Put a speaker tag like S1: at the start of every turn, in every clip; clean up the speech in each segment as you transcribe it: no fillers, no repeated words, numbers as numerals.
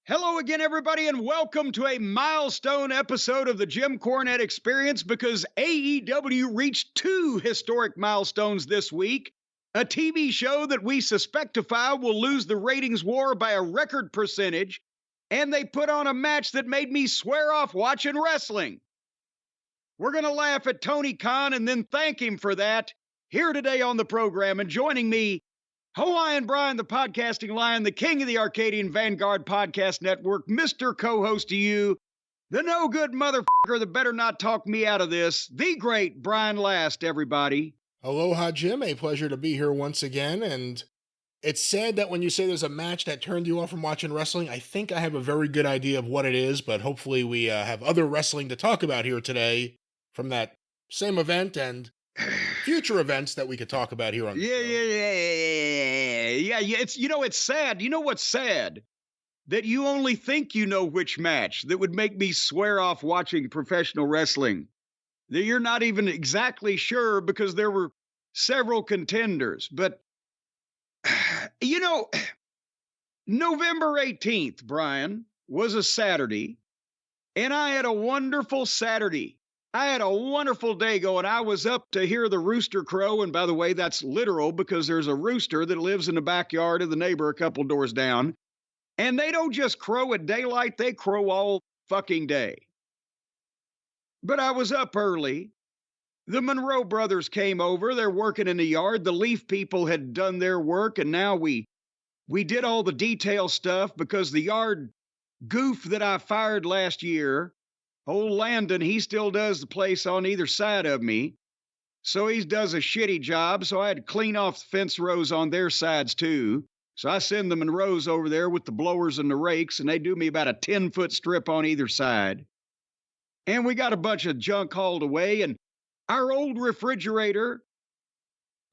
S1: Hello again, everybody, and welcome to a milestone episode of the Jim Cornette Experience because AEW reached two historic milestones this week. A TV show that we suspectify will lose the ratings war by a record percentage, and they put on a match that made me swear off watching wrestling. We're going to laugh at Tony Khan and then thank him for that. Here today on the program and joining me, Hawaiian Brian, the podcasting lion, the king of the Arcadian Vanguard Podcast Network, Mr. Co-host to you, the no-good motherfucker that better not talk me out of this, the great Brian Last, everybody.
S2: Aloha, Jim. A pleasure to be here once again. And it's sad that when you say there's a match that turned you off from watching wrestling, I think I have a very good idea of what it is, but hopefully we have other wrestling to talk about here today from that same event and future events that we could talk about here on the show.
S1: Yeah. It's sad. You know what's sad? That you only think you know which match that would make me swear off watching professional wrestling. That you're not even exactly sure because there were several contenders. But, November 18th, Brian, was a Saturday, and I had a wonderful Saturday. I had a wonderful day going. I was up to hear the rooster crow. And by the way, that's literal because there's a rooster that lives in the backyard of the neighbor a couple doors down. And they don't just crow at daylight. They crow all fucking day. But I was up early. The Monroe brothers came over. They're working in the yard. The Leaf people had done their work. And now we did all the detail stuff because the yard goof that I fired last year, old Landon, he still does the place on either side of me. So he does a shitty job. So I had to clean off the fence rows on their sides too. So I send the Monroes over there with the blowers and the rakes, and they do me about a 10-foot strip on either side. And we got a bunch of junk hauled away. And our old refrigerator,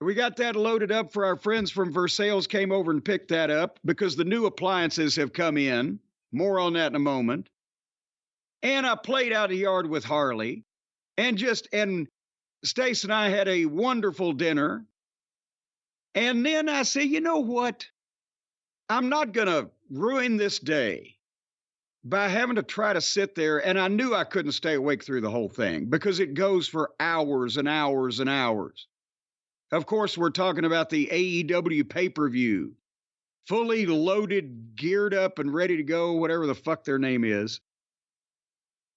S1: we got that loaded up for our friends from Versailles came over and picked that up because the new appliances have come in. More on that in a moment. And I played out of the yard with Harley and Stace and I had a wonderful dinner. And then I say, you know what? I'm not going to ruin this day by having to try to sit there. And I knew I couldn't stay awake through the whole thing because it goes for hours and hours and hours. Of course, we're talking about the AEW pay-per-view, fully loaded, geared up and ready to go, whatever the fuck their name is.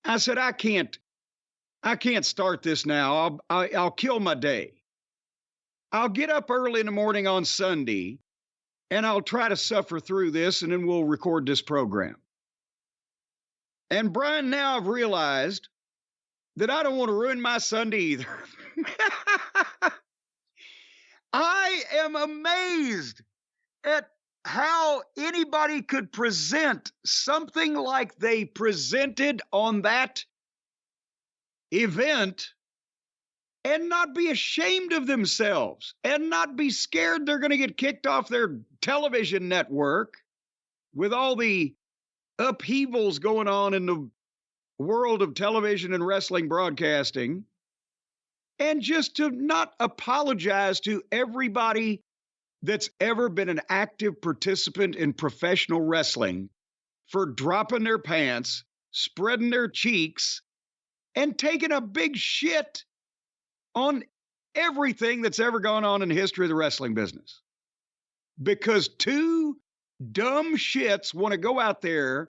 S1: I said, I can't start this now. I'll kill my day. I'll get up early in the morning on Sunday and I'll try to suffer through this and then we'll record this program. And Brian, now I've realized that I don't want to ruin my Sunday either. I am amazed at how anybody could present something like they presented on that event and not be ashamed of themselves and not be scared they're going to get kicked off their television network with all the upheavals going on in the world of television and wrestling broadcasting, and just to not apologize to everybody that's ever been an active participant in professional wrestling for dropping their pants, spreading their cheeks, and taking a big shit on everything that's ever gone on in the history of the wrestling business. Because two dumb shits want to go out there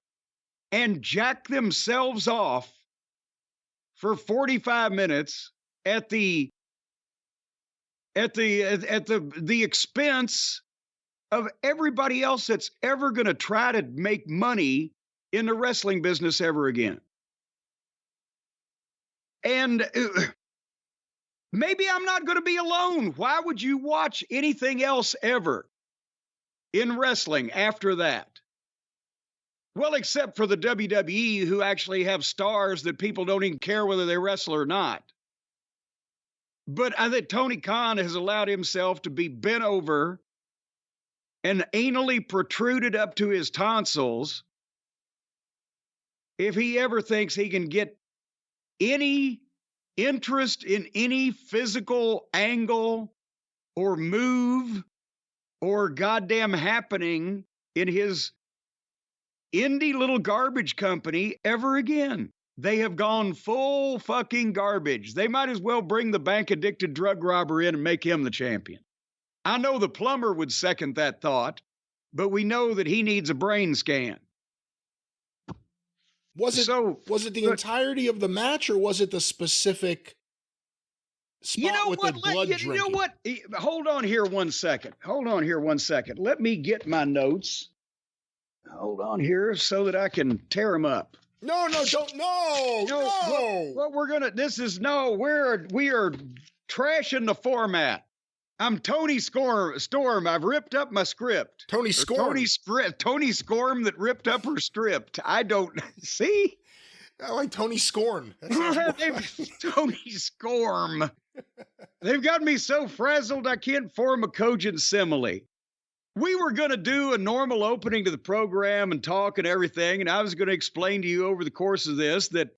S1: and jack themselves off for 45 minutes at the expense of everybody else that's ever going to try to make money in the wrestling business ever again. And maybe I'm not going to be alone. Why would you watch anything else ever in wrestling after that? Well, except for the WWE, who actually have stars that people don't even care whether they wrestle or not. But I think Tony Khan has allowed himself to be bent over and anally protruded up to his tonsils if he ever thinks he can get any interest in any physical angle or move or goddamn happening in his indie little garbage company ever again. They have gone full fucking garbage. They might as well bring the bank addicted drug robber in and make him the champion. I know the plumber would second that thought, but we know that he needs a brain scan.
S2: Was it the entirety of the match, or was it the specific spot with the blood drinking?
S1: You know what? Hold on here one second. Let me get my notes. Hold on here so that I can tear them up.
S2: No, don't. No.
S1: What we're gonna? We are trashing the format. I'm Tony Storm. I've ripped up my script.
S2: Tony Storm
S1: that ripped up her script. I don't see.
S2: I like Tony Scorn.
S1: Tony Scorm. They've got me so frazzled I can't form a cogent simile. We were going to do a normal opening to the program and talk and everything, and I was going to explain to you over the course of this that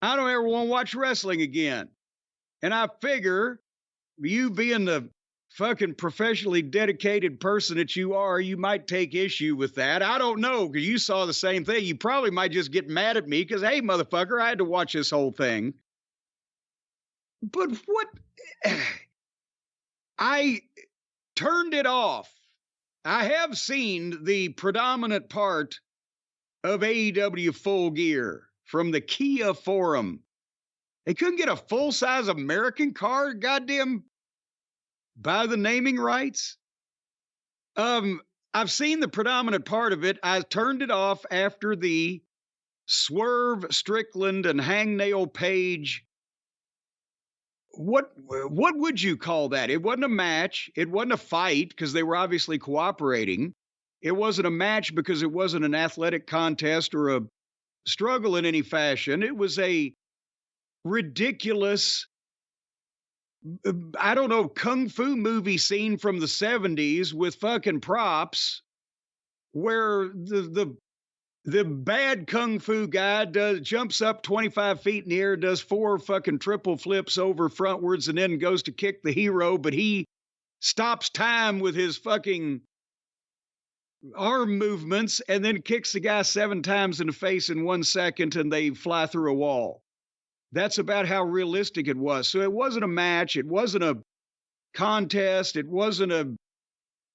S1: I don't ever want to watch wrestling again. And I figure, you being the fucking professionally dedicated person that you are, you might take issue with that. I don't know, because you saw the same thing. You probably might just get mad at me because, hey, motherfucker, I had to watch this whole thing. But what? I turned it off. I have seen the predominant part of AEW Full Gear from the Kia Forum. They couldn't get a full-size American car, goddamn, by the naming rights. I've seen the predominant part of it. I turned it off after the Swerve, Strickland, and Hangnail Page. What would you call that? It wasn't a match. It wasn't a fight because they were obviously cooperating. It wasn't a match because it wasn't an athletic contest or a struggle in any fashion. It was a ridiculous, I don't know, kung fu movie scene from the 70s with fucking props where the bad kung fu guy jumps up 25 feet in the air, does 4 fucking triple flips over frontwards, and then goes to kick the hero, but he stops time with his fucking arm movements and then kicks the guy 7 times in the face in 1 second, and they fly through a wall. That's about how realistic it was. So it wasn't a match. It wasn't a contest. It wasn't a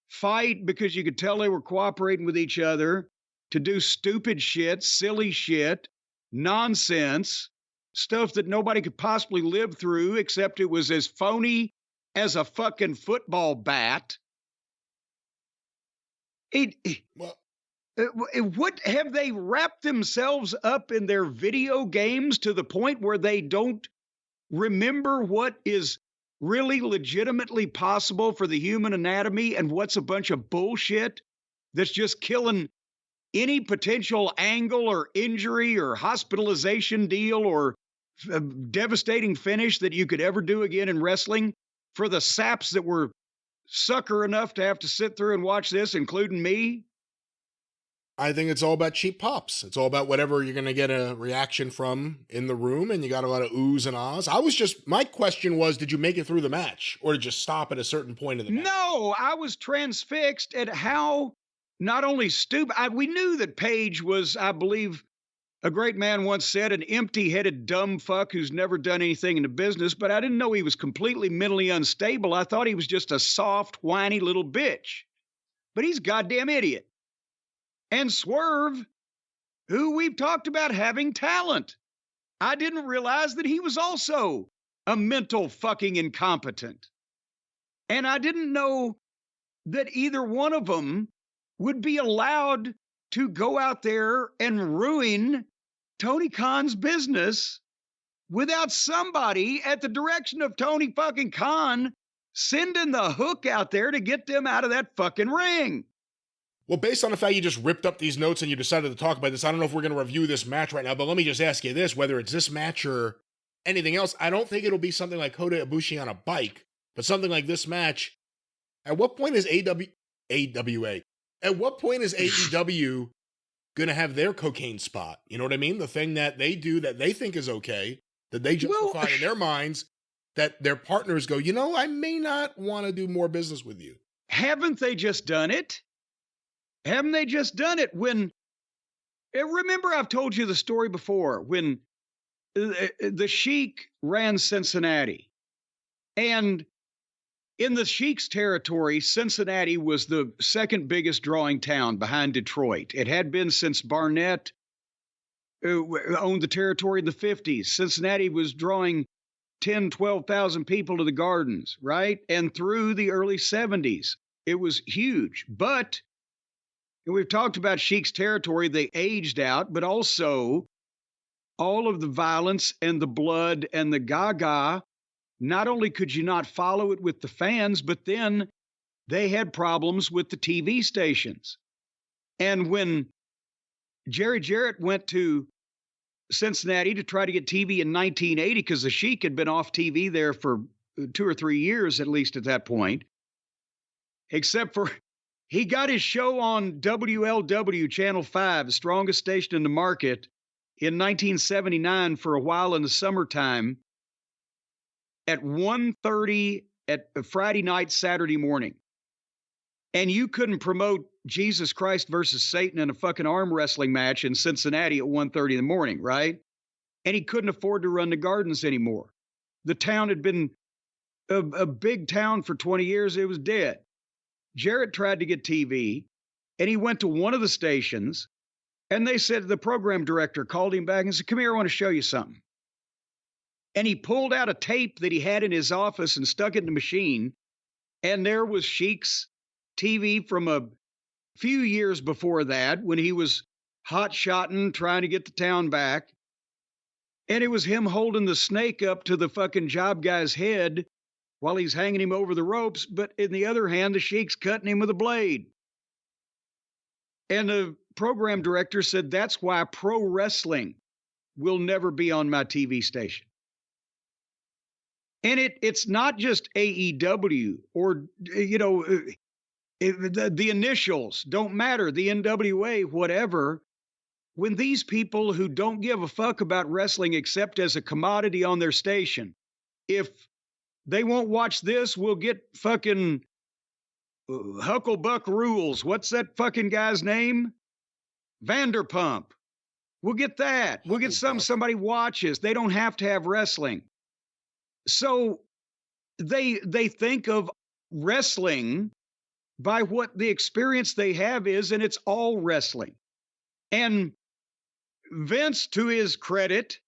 S1: fight because you could tell they were cooperating with each other to do stupid shit, silly shit, nonsense, stuff that nobody could possibly live through, except it was as phony as a fucking football bat. What have they wrapped themselves up in their video games to the point where they don't remember what is really legitimately possible for the human anatomy and what's a bunch of bullshit that's just killing any potential angle or injury or hospitalization deal or a devastating finish that you could ever do again in wrestling for the saps that were sucker enough to have to sit through and watch this, including me?
S2: I think it's all about cheap pops. It's all about whatever you're going to get a reaction from in the room, and you got a lot of oohs and ahs. My question was, did you make it through the match, or did you stop at a certain point in the match?
S1: No, I was transfixed at how not only stupid, we knew that Page was, I believe, a great man once said, an empty-headed dumb fuck who's never done anything in the business, but I didn't know he was completely mentally unstable. I thought he was just a soft, whiny little bitch. But he's a goddamn idiot. And Swerve, who we've talked about having talent. I didn't realize that he was also a mental fucking incompetent. And I didn't know that either one of them would be allowed to go out there and ruin Tony Khan's business without somebody at the direction of Tony fucking Khan sending the hook out there to get them out of that fucking ring.
S2: Well, based on the fact you just ripped up these notes and you decided to talk about this, I don't know if we're going to review this match right now, but let me just ask you this, whether it's this match or anything else, I don't think it'll be something like Kota Ibushi on a bike, but something like this match. At what point is AWA? At what point is AEW going to have their cocaine spot? You know what I mean? The thing that they do that they think is okay, that they justify in their minds, that their partners go, you know, I may not want to do more business with you.
S1: Haven't they just done it? Haven't they just done it when Remember, I've told you the story before when the Sheik ran Cincinnati. And in the Sheik's territory, Cincinnati was the second biggest drawing town behind Detroit. It had been since Barnett owned the territory in the 50s. Cincinnati was drawing 10, 12,000 people to the Gardens, right? And through the early 70s, it was huge. But we've talked about Sheik's territory. They aged out, but also all of the violence and the blood and the gaga. Not only could you not follow it with the fans, but then they had problems with the TV stations. And when Jerry Jarrett went to Cincinnati to try to get TV in 1980, because the Sheik had been off TV there for 2 or 3 years, at least at that point, except for he got his show on WLW Channel 5, the strongest station in the market, in 1979 for a while in the summertime at 1:30 at Friday night, Saturday morning. And you couldn't promote Jesus Christ versus Satan in a fucking arm wrestling match in Cincinnati at 1:30 in the morning, right? And he couldn't afford to run the Gardens anymore. The town had been a big town for 20 years. It was dead. Jarrett tried to get TV, and he went to one of the stations, and they said the program director called him back and said, "Come here, I want to show you something." And he pulled out a tape that he had in his office and stuck it in the machine, and there was Sheik's TV from a few years before that when he was hot-shotting, trying to get the town back. And it was him holding the snake up to the fucking job guy's head while he's hanging him over the ropes. But in the other hand, the Sheik's cutting him with a blade. And the program director said, "That's why pro wrestling will never be on my TV station." And it's not just AEW or, the initials don't matter, the NWA, whatever. When these people who don't give a fuck about wrestling except as a commodity on their station, if they won't watch this, we'll get fucking Hucklebuck Rules. What's that fucking guy's name? Vanderpump. We'll get that. We'll get somebody watches. They don't have to have wrestling. So they think of wrestling by what the experience they have is, and it's all wrestling. And Vince, to his credit,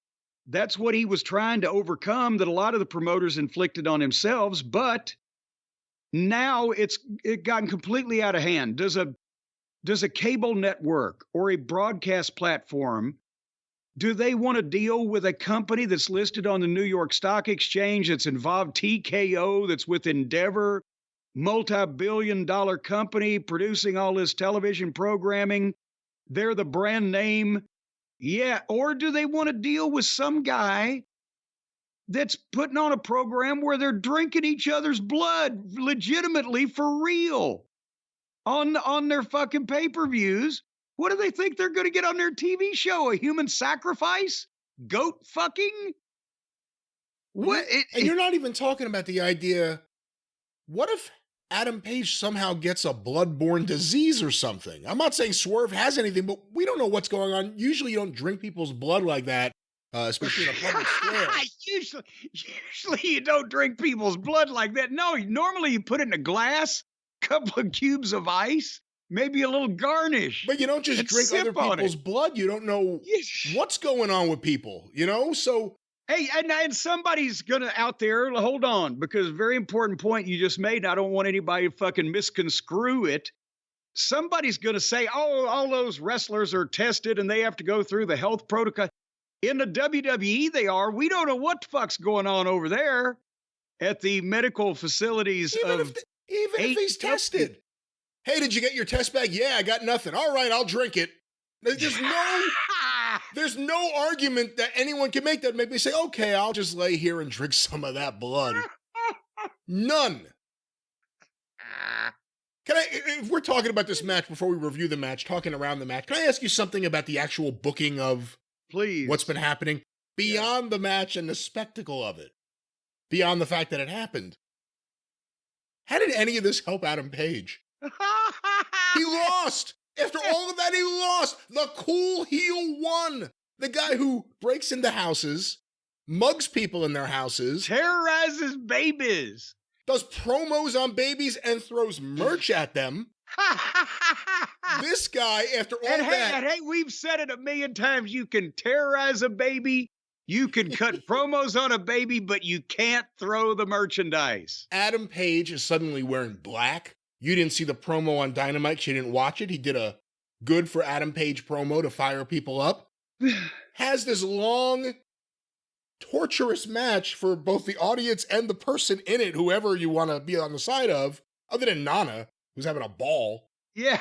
S1: that's what he was trying to overcome that a lot of the promoters inflicted on themselves. But now it gotten completely out of hand. Does a cable network or a broadcast platform, do they want to deal with a company that's listed on the New York Stock Exchange, that's involved TKO, that's with Endeavor, multi-billion-dollar company producing all this television programming? They're the brand name. Yeah. Or do they want to deal with some guy that's putting on a program where they're drinking each other's blood legitimately for real on their fucking pay-per-views? What do they think they're going to get on their TV show? A human sacrifice? Goat fucking? What?
S2: And you're not even talking about the idea, what if Adam Page somehow gets a bloodborne disease or something? I'm not saying Swerve has anything, but we don't know what's going on. Usually you don't drink people's blood like that, especially in a public square.
S1: Usually you don't drink people's blood like that. No, normally you put it in a glass, couple of cubes of ice, maybe a little garnish.
S2: But you don't just drink other people's blood. You don't know what's going on with people, So
S1: hey, and somebody's gonna out there, hold on, because very important point you just made, and I don't want anybody to fucking misconstrue it. Somebody's gonna say, "Oh, all those wrestlers are tested and they have to go through the health protocol." In the WWE, they are. We don't know what the fuck's going on over there at the medical facilities.
S2: Even if he's tested. Hey, did you get your test back? Yeah, I got nothing. All right, I'll drink it. There's no argument that anyone can make that make me say, okay, I'll just lay here and drink some of that blood. None. If we're talking about this match before we review the match, talking around the match, can I ask you something about the actual booking of what's been happening? Beyond the match and the spectacle of it. Beyond the fact that it happened. How did any of this help Adam Page? He lost. After all of that, he lost. The cool heel won. The guy who breaks into houses, mugs people in their houses,
S1: terrorizes babies,
S2: does promos on babies, and throws merch at them. This guy, after all that...
S1: Hey, we've said it a million times. You can terrorize a baby, you can cut promos on a baby, but you can't throw the merchandise.
S2: Adam Page is suddenly wearing black. You didn't see the promo on Dynamite. She didn't watch it. He did a good for Adam Page promo to fire people up. Has this long, torturous match for both the audience and the person in it, whoever you want to be on the side of, other than Nana, who's having a ball.
S1: Yeah.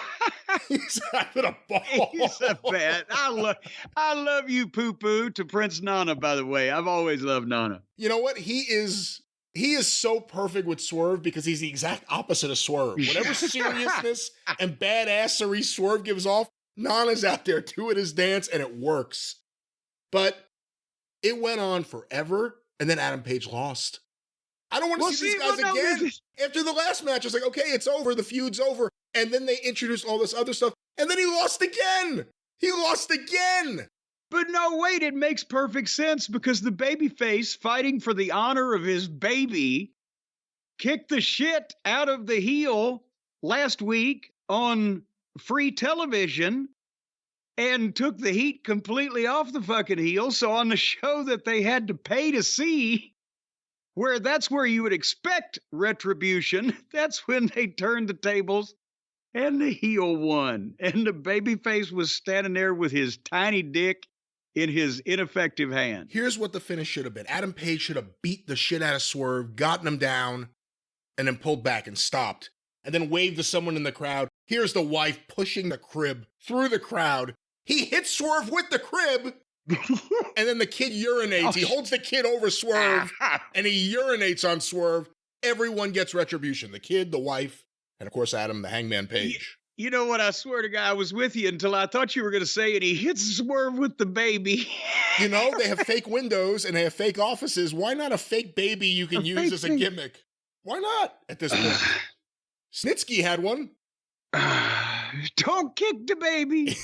S2: He's having a ball.
S1: He's a bet. I love you, poo-poo, to Prince Nana, by the way. I've always loved Nana.
S2: You know what? He is so perfect with Swerve because he's the exact opposite of Swerve. Whatever seriousness and badassery Swerve gives off, Nana's out there doing his dance, and it works. But it went on forever, and then Adam Page lost. I don't want to see these guys again. After the last match, it's like, okay, it's over. The feud's over. And then they introduced all this other stuff, and then he lost again. He lost again.
S1: But no, wait, it makes perfect sense because the babyface fighting for the honor of his baby kicked the shit out of the heel last week on free television and took the heat completely off the fucking heel. So on the show that they had to pay to see, where that's where you would expect retribution, that's when they turned the tables and the heel won. And the babyface was standing there with his tiny dick in his ineffective hand.
S2: Here's what the finish should have been. Adam Page should have beat the shit out of Swerve, gotten him down, and then pulled back and stopped. And then waved to someone in the crowd. Here's the wife pushing the crib through the crowd. He hits Swerve with the crib. And then the kid urinates. He holds the kid over Swerve, and he urinates on Swerve. Everyone gets retribution. The kid, the wife, and of course Adam, the Hangman Page.
S1: You know what? I swear to God, I was with you until I thought you were going to say, and he hits Swerve with the baby.
S2: You know, they have fake windows and they have fake offices. Why not a fake baby you can use as a gimmick? Why not at this point? Snitsky had one.
S1: Don't kick the baby.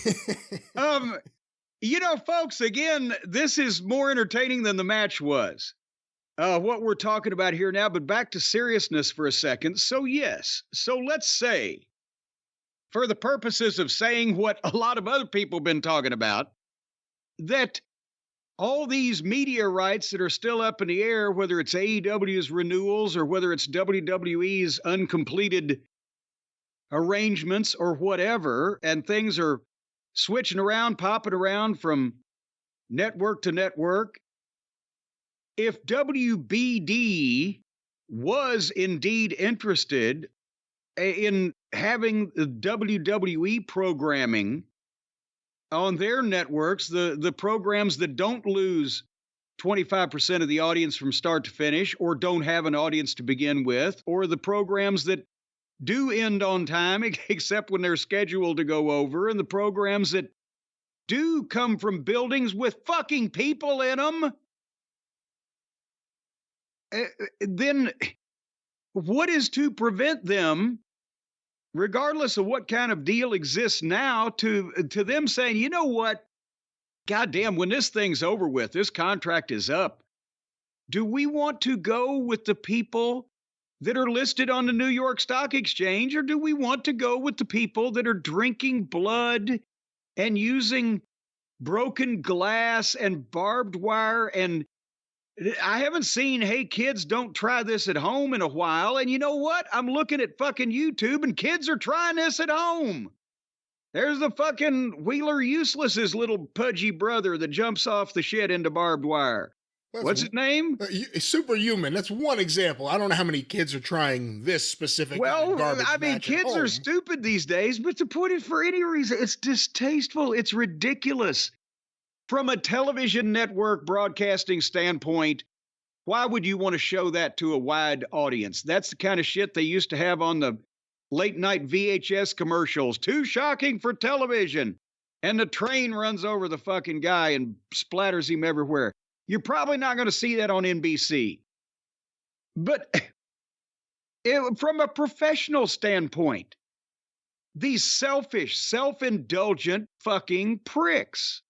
S1: You know, folks, again, this is more entertaining than the match was. What we're talking about here now, but back to seriousness for a second. So yes, so let's say, for the purposes of saying what a lot of other people have been talking about, that all these media rights that are still up in the air, whether it's AEW's renewals or whether it's WWE's uncompleted arrangements or whatever, and things are switching around, popping around from network to network. If WBD was indeed interested in having the WWE programming on their networks, the programs that don't lose 25% of the audience from start to finish or don't have an audience to begin with, or the programs that do end on time except when they're scheduled to go over, and the programs that do come from buildings with fucking people in them, then what is to prevent them, regardless of what kind of deal exists now, to them saying, you know what, goddamn, when this thing's over with, this contract is up, do we want to go with the people that are listed on the New York Stock Exchange, or do we want to go with the people that are drinking blood and using broken glass and barbed wire? And I haven't seen, hey, kids, don't try this at home in a while. And you know what? I'm looking at fucking YouTube and kids are trying this at home. There's the fucking Wheeler Useless's little pudgy brother that jumps off the shit into barbed wire. What's his name?
S2: Superhuman. That's one example. I don't know how many kids are trying this specific garbage
S1: I mean, kids are stupid these days, but to put it for any reason, it's distasteful. It's ridiculous. From a television network broadcasting standpoint, why would you want to show that to a wide audience? That's the kind of shit they used to have on the late night VHS commercials. Too shocking for television. And the train runs over the fucking guy and splatters him everywhere. You're probably not going to see that on NBC. But from a professional standpoint, These selfish, self-indulgent fucking pricks.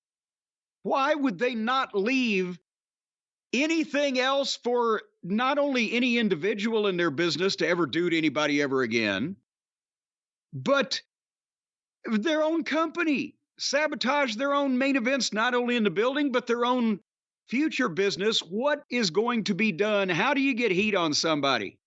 S1: Why would they not leave anything else for not only any individual in their business to ever do to anybody ever again, but their own company? Sabotage their own main events, not only in the building, but their own future business. What is going to be done? How do you get heat on somebody?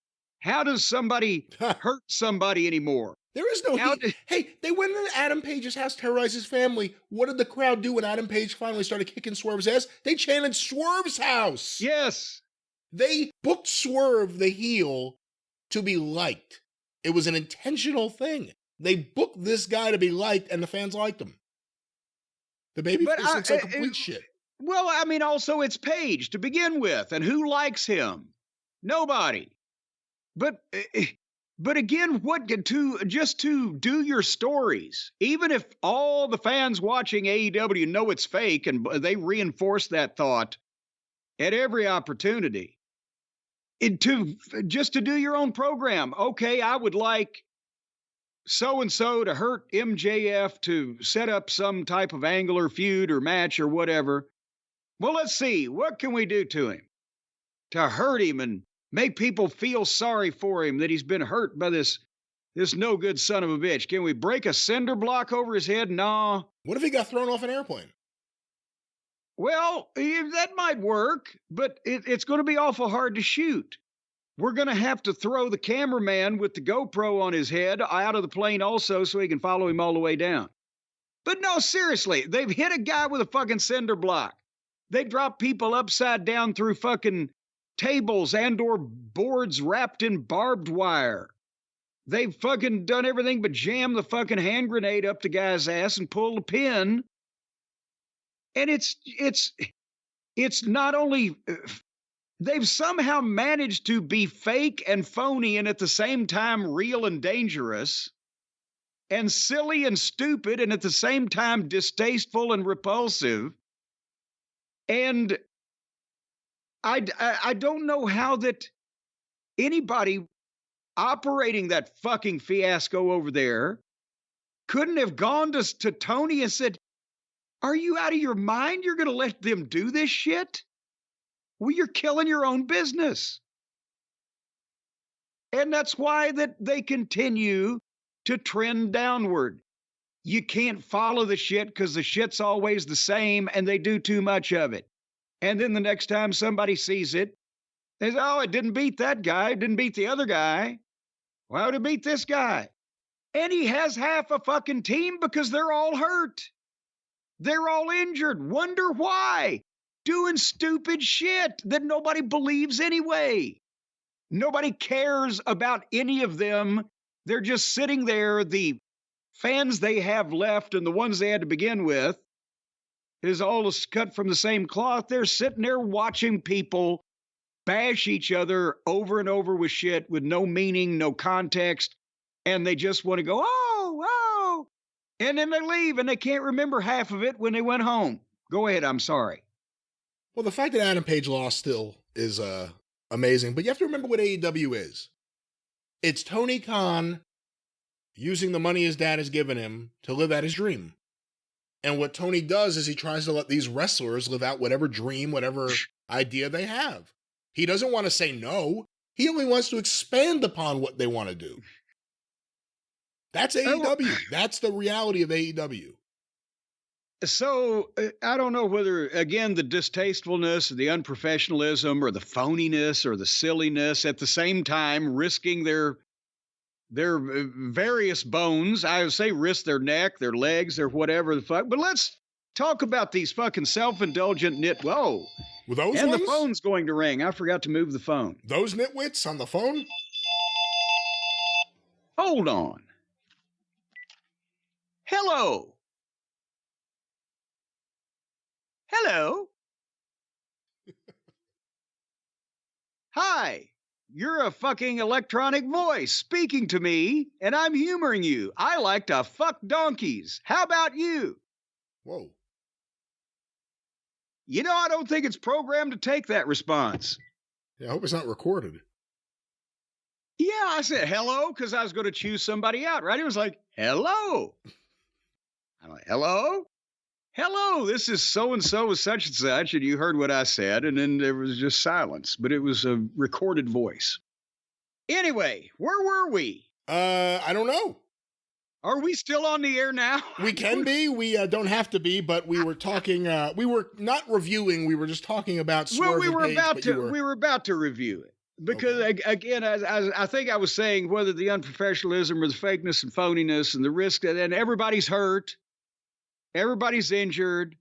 S1: How does somebody hurt somebody anymore?
S2: There is no heat. Hey, they went into Adam Page's house, terrorized his family. What did the crowd do when Adam Page finally started kicking Swerve's ass? They chanted Swerve's house.
S1: Yes.
S2: They booked Swerve, the heel, to be liked. It was an intentional thing. They booked this guy to be liked, and the fans liked him. The babyface looks like complete shit.
S1: Well, I mean, also it's Page to begin with, and who likes him? Nobody. But again, what to do your stories, even if all the fans watching AEW know it's fake, and they reinforce that thought at every opportunity, just to do your own program. Okay, I would like so-and-so to hurt MJF to set up some type of angle or feud or match or whatever. Well, let's see. What can we do to him to hurt him and make people feel sorry for him that he's been hurt by this no good son of a bitch? Can we break a cinder block over his head? No.
S2: What if he got thrown off an airplane?
S1: Well, that might work, but it's going to be awful hard to shoot. We're going to have to throw the cameraman with the GoPro on his head out of the plane also so he can follow him all the way down. But no, seriously, they've hit a guy with a fucking cinder block. They drop people upside down through fucking tables and or boards wrapped in barbed wire. They've fucking done everything but jam the fucking hand grenade up the guy's ass and pull the pin. And it's not only... They've somehow managed to be fake and phony and at the same time real and dangerous and silly and stupid and at the same time distasteful and repulsive. And I don't know how that anybody operating that fucking fiasco over there couldn't have gone to Tony and said, "Are you out of your mind? You're going to let them do this shit? Well, you're killing your own business." And that's why that they continue to trend downward. You can't follow the shit because the shit's always the same and they do too much of it. And then the next time somebody sees it, they say, "Oh, it didn't beat that guy. It didn't beat the other guy. Why would it beat this guy?" And he has half a fucking team because they're all hurt. They're all injured. Wonder why? Doing stupid shit that nobody believes anyway. Nobody cares about any of them. They're just sitting there. The fans they have left and the ones they had to begin with is all cut from the same cloth. They're sitting there watching people bash each other over and over with shit with no meaning, no context. And they just want to go, "Oh, oh." And then they leave and they can't remember half of it when they went home. Go ahead. I'm sorry.
S2: Well, the fact that Adam Page lost still is amazing, but you have to remember what AEW is. It's Tony Khan using the money his dad has given him to live out his dream. And what Tony does is he tries to let these wrestlers live out whatever dream, whatever idea they have. He doesn't want to say no. He only wants to expand upon what they want to do. That's AEW. That's the reality of AEW.
S1: So I don't know whether, again, the distastefulness, the unprofessionalism, or the phoniness, or the silliness, at the same time risking their various bones. I would say risk their neck, their legs, their whatever the fuck. But let's talk about these fucking self-indulgent Whoa.
S2: Were those
S1: and
S2: ones?
S1: The phone's going to ring. I forgot to move the phone.
S2: Those nitwits on the phone?
S1: Hold on. Hello. Hello. Hi. You're a fucking electronic voice speaking to me, and I'm humoring you. I like to fuck donkeys. How about you?
S2: Whoa.
S1: You know, I don't think it's programmed to take that response.
S2: Yeah, I hope it's not recorded.
S1: Yeah, I said hello because I was going to choose somebody out, right? He was like, hello. I'm like, hello? Hello, this is so and so with such and such. And you heard what I said. And then there was just silence, but it was a recorded voice. Anyway, where were we?
S2: I don't know.
S1: Are we still on the air now?
S2: We can be. We don't have to be, but we were talking. We were not reviewing. We were just talking about Swerve.
S1: Well, we were
S2: Page,
S1: about to. We were about to review it because again, I think I was saying whether the unprofessionalism or the fakeness and phoniness and the risk, and everybody's hurt, everybody's injured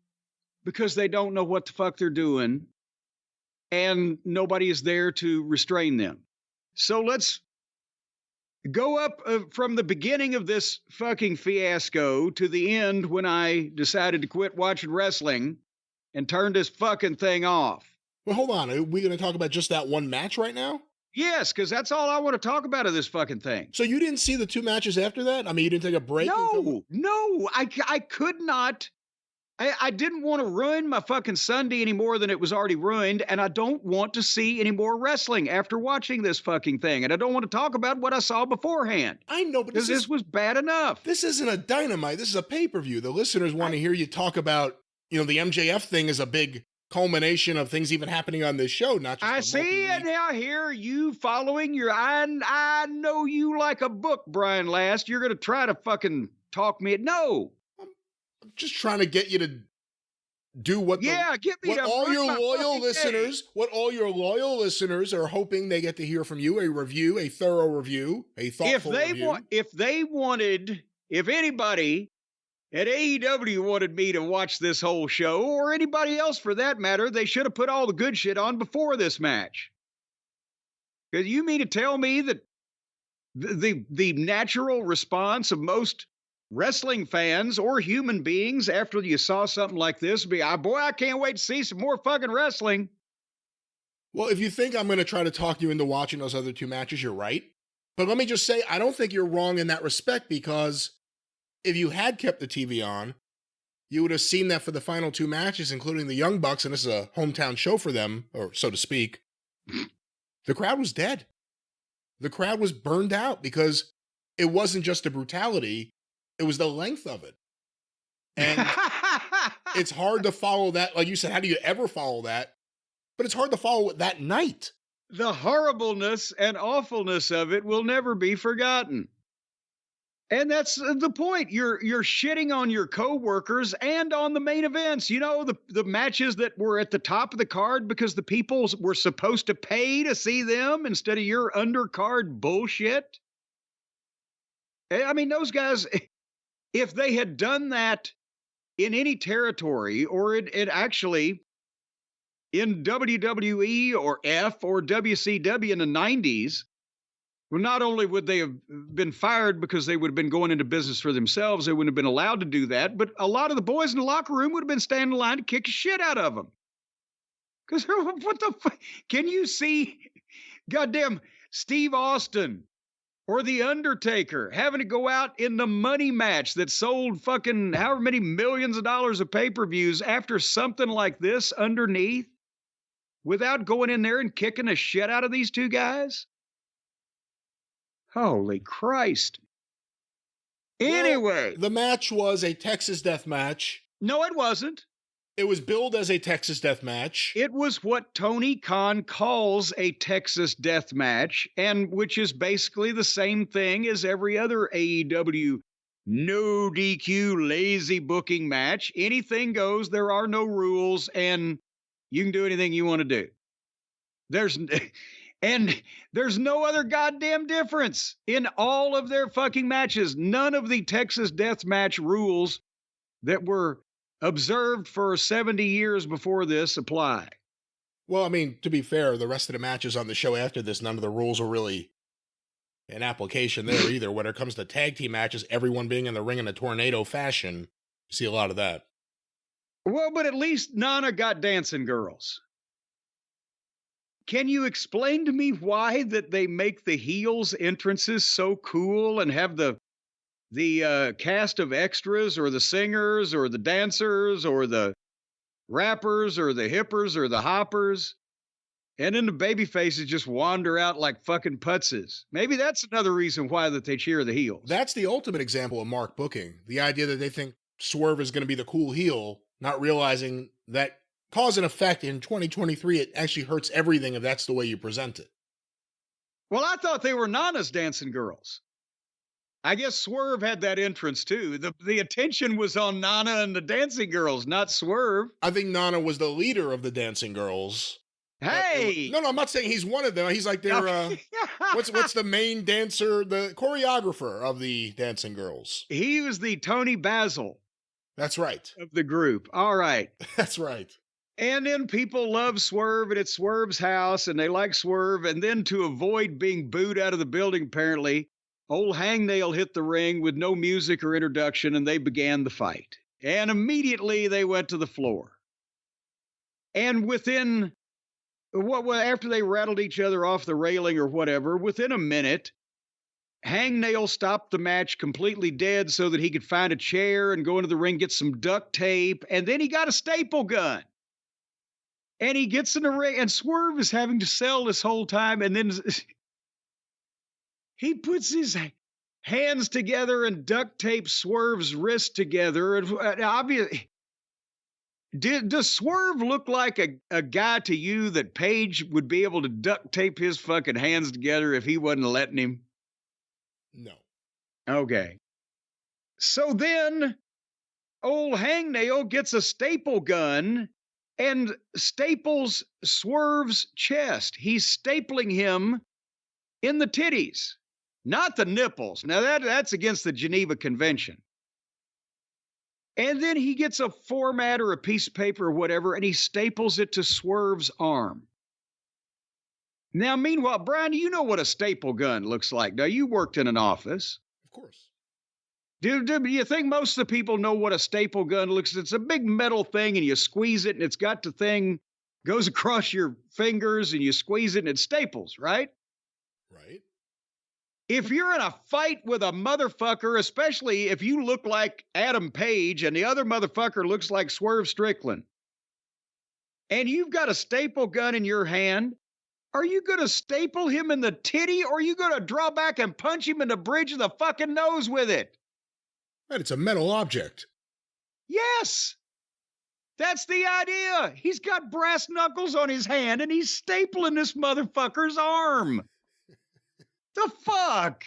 S1: because they don't know what the fuck they're doing, and nobody is there to restrain them. So let's go up from the beginning of this fucking fiasco to the end when I decided to quit watching wrestling and turn this fucking thing off.
S2: Well, hold on. Are we going to talk about just that one match right now?
S1: Yes, because that's all I want to talk about of this fucking thing.
S2: So you didn't see the two matches after that? I mean, you didn't take a break?
S1: No, I could not. I didn't want to ruin my fucking Sunday any more than it was already ruined, and I don't want to see any more wrestling after watching this fucking thing, and I don't want to talk about what I saw beforehand.
S2: I know, but
S1: this was bad enough.
S2: This isn't a Dynamite. This is a pay-per-view. The listeners want to hear you talk about, the MJF thing is a big culmination of things even happening on this show, not just
S1: I see it now. Hear you following your. I know you like a book, Brian Last. You're gonna try to fucking talk me. No.
S2: I'm just trying to get you to do what all your loyal listeners are hoping they get to hear from you, a review, a thorough review, a thoughtful review.
S1: If anybody at AEW wanted me to watch this whole show, or anybody else for that matter, they should have put all the good shit on before this match. Because you mean to tell me that the natural response of most wrestling fans or human beings after you saw something like this be, boy, I can't wait to see some more fucking wrestling.
S2: Well, if you think I'm going to try to talk you into watching those other two matches, you're right. But let me just say, I don't think you're wrong in that respect, because if you had kept the TV on, you would have seen that for the final two matches, including the Young Bucks, and this is a hometown show for them, or so to speak, the crowd was dead. The crowd was burned out because it wasn't just the brutality, it was the length of it. And it's hard to follow that. Like you said, how do you ever follow that? But it's hard to follow it that night.
S1: The horribleness and awfulness of it will never be forgotten. And that's the point. You're shitting on your coworkers and on the main events. The matches that were at the top of the card because the people were supposed to pay to see them instead of your undercard bullshit. I mean, those guys, if they had done that in any territory, or it actually in WWE or F or WCW in the 90s, well, not only would they have been fired because they would have been going into business for themselves, they wouldn't have been allowed to do that, but a lot of the boys in the locker room would have been standing in line to kick the shit out of them. Because what the fuck? Can you see goddamn Steve Austin or The Undertaker having to go out in the money match that sold fucking however many millions of dollars of pay-per-views after something like this underneath without going in there and kicking the shit out of these two guys? Holy Christ. Anyway.
S2: Well, the match was a Texas death match.
S1: No, it wasn't.
S2: It was billed as a Texas death match.
S1: It was what Tony Khan calls a Texas death match, and which is basically the same thing as every other AEW no DQ lazy booking match. Anything goes, there are no rules, and you can do anything you want to do. And there's no other goddamn difference in all of their fucking matches. None of the Texas death match rules that were observed for 70 years before this apply.
S2: Well, I mean, to be fair, the rest of the matches on the show after this, none of the rules are really in application there either. When it comes to tag team matches, everyone being in the ring in a tornado fashion, you see a lot of that.
S1: Well, but at least Nana got dancing girls. Can you explain to me why that they make the heels entrances so cool and have the cast of extras or the singers or the dancers or the rappers or the hippers or the hoppers And then the baby faces just wander out like fucking putzes. Maybe that's another reason why that they cheer the heels.
S2: That's the ultimate example of Mark booking. The idea that they think Swerve is going to be the cool heel, not realizing that cause and effect in 2023, it actually hurts everything if that's the way you present it.
S1: Well, I thought they were Nana's dancing girls. I guess Swerve had that entrance too. The attention was on Nana and the dancing girls, not Swerve.
S2: I think Nana was the leader of the dancing girls.
S1: Hey!
S2: No, I'm not saying he's one of them. He's like their, what's the main dancer, the choreographer of the dancing girls?
S1: He was the Tony Basil.
S2: That's right.
S1: Of the group. All right.
S2: That's right.
S1: And then people love Swerve, and it's Swerve's house, and they like Swerve. And then to avoid being booed out of the building, apparently, old Hangnail hit the ring with no music or introduction, and they began the fight. And immediately they went to the floor. And within, after they rattled each other off the railing or whatever, within a minute, Hangnail stopped the match completely dead so that he could find a chair and go into the ring, get some duct tape, and then he got a staple gun. And he gets in the ring, and Swerve is having to sell this whole time, and then he puts his hands together and duct tape Swerve's wrist together. And obviously, does Swerve look like a guy to you that Paige would be able to duct tape his fucking hands together if he wasn't letting him?
S2: No.
S1: Okay. So then old Hangnail gets a staple gun and staples Swerve's chest. He's stapling him in the titties, not the nipples. Now that's against the Geneva Convention. And then he gets a format or a piece of paper or whatever, and he staples it to Swerve's arm. Now, meanwhile, Brian, you know what a staple gun looks like. Now, you worked in an office.
S2: Of course.
S1: Do you think most of the people know what a staple gun looks like? It's a big metal thing, and you squeeze it, and it's got the thing, goes across your fingers, and you squeeze it, and it staples, right?
S2: Right.
S1: If you're in a fight with a motherfucker, especially if you look like Adam Page, and the other motherfucker looks like Swerve Strickland, and you've got a staple gun in your hand, are you going to staple him in the titty, or are you going to draw back and punch him in the bridge of the fucking nose with it?
S2: But it's a metal object.
S1: Yes. That's the idea. He's got brass knuckles on his hand, and he's stapling this motherfucker's arm. The fuck?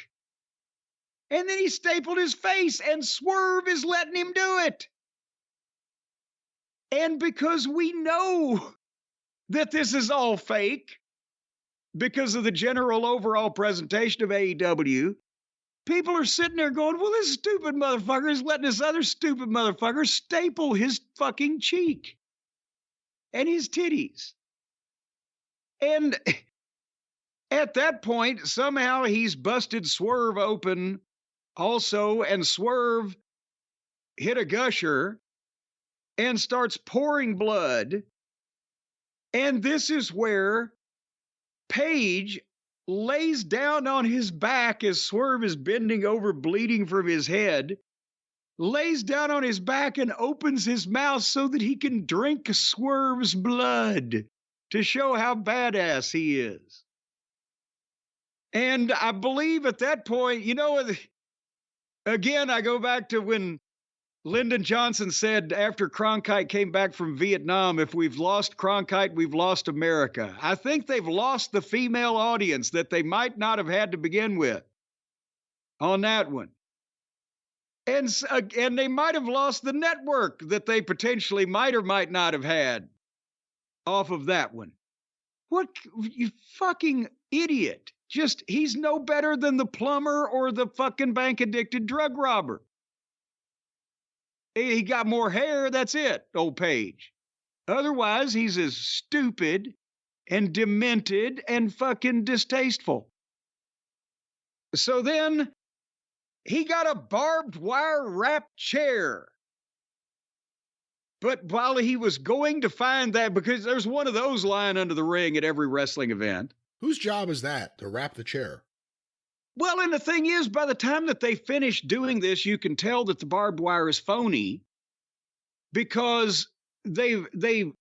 S1: And then he stapled his face, and Swerve is letting him do it. And because we know that this is all fake, because of the general overall presentation of AEW, people are sitting there going, well, this stupid motherfucker is letting this other stupid motherfucker staple his fucking cheek and his titties. And at that point, somehow he's busted Swerve open also, and Swerve hit a gusher and starts pouring blood. And this is where Paige lays down on his back as Swerve is bending over, bleeding from his head, lays down on his back and opens his mouth so that he can drink Swerve's blood to show how badass he is. And I believe at that point, you know, again, I go back to when Lyndon Johnson said after Cronkite came back from Vietnam, if we've lost Cronkite, we've lost America. I think they've lost the female audience that they might not have had to begin with on that one. And they might have lost the network that they potentially might or might not have had off of that one. What, you fucking idiot. Just, he's no better than the plumber or the fucking bank-addicted drug robber. He got more hair, that's it, old Page. Otherwise, he's as stupid and demented and fucking distasteful. So then, he got a barbed wire wrapped chair. But while he was going to find that, because there's one of those lying under the ring at every wrestling event.
S2: Whose job is that, to wrap the chair?
S1: Well, and the thing is, by the time that they finish doing this, you can tell that the barbed wire is phony because they've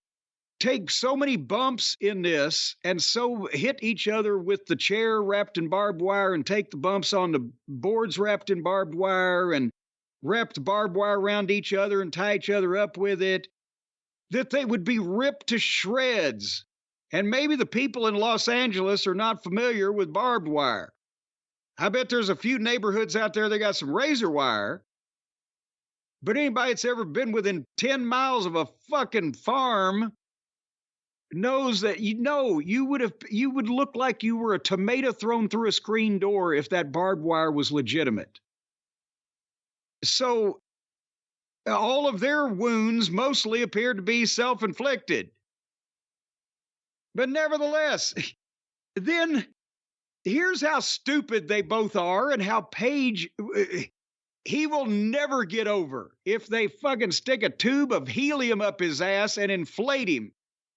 S1: take so many bumps in this and so hit each other with the chair wrapped in barbed wire and take the bumps on the boards wrapped in barbed wire and wrapped barbed wire around each other and tie each other up with it, that they would be ripped to shreds. And maybe the people in Los Angeles are not familiar with barbed wire. I bet there's a few neighborhoods out there that got some razor wire. But anybody that's ever been within 10 miles of a fucking farm knows that you would look like you were a tomato thrown through a screen door if that barbed wire was legitimate. So all of their wounds mostly appeared to be self-inflicted. But nevertheless, then here's how stupid they both are and how Paige, he will never get over if they fucking stick a tube of helium up his ass and inflate him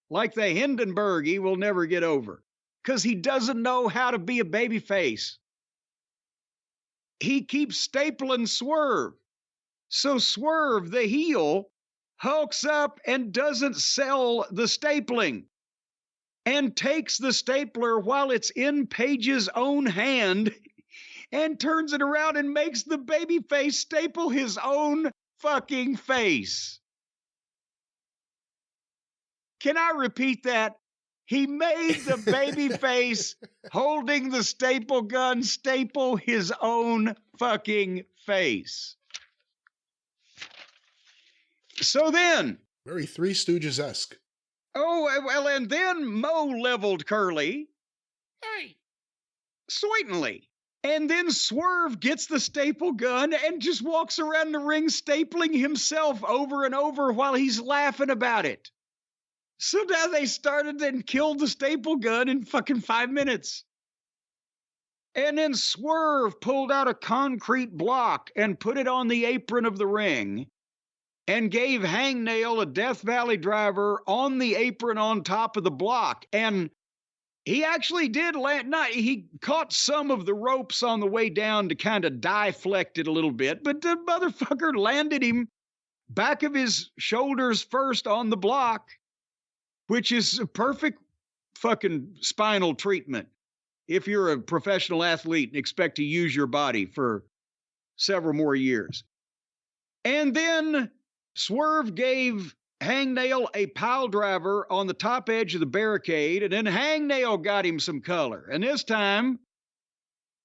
S1: like the Hindenburg. He will never get over because he doesn't know how to be a babyface. He keeps stapling Swerve. So Swerve, the heel, hulks up and doesn't sell the stapling and takes the stapler while it's in Paige's own hand and turns it around and makes the babyface staple his own fucking face. Can I repeat that? He made the babyface holding the staple gun staple his own fucking face. So then...
S2: Very Three Stooges-esque.
S1: Oh, well, and then Mo leveled Curly.
S2: Hey.
S1: Certainly. And then Swerve gets the staple gun and just walks around the ring stapling himself over and over while he's laughing about it. So now they started and killed the staple gun in fucking 5 minutes. And then Swerve pulled out a concrete block and put it on the apron of the ring and gave Hangnail a Death Valley driver on the apron on top of the block. And he actually did land, he caught some of the ropes on the way down to kind of deflect it a little bit, but the motherfucker landed him back of his shoulders first on the block, which is a perfect fucking spinal treatment if you're a professional athlete and expect to use your body for several more years. And then Swerve gave Hangnail a pile driver on the top edge of the barricade, and then Hangnail got him some color. And this time,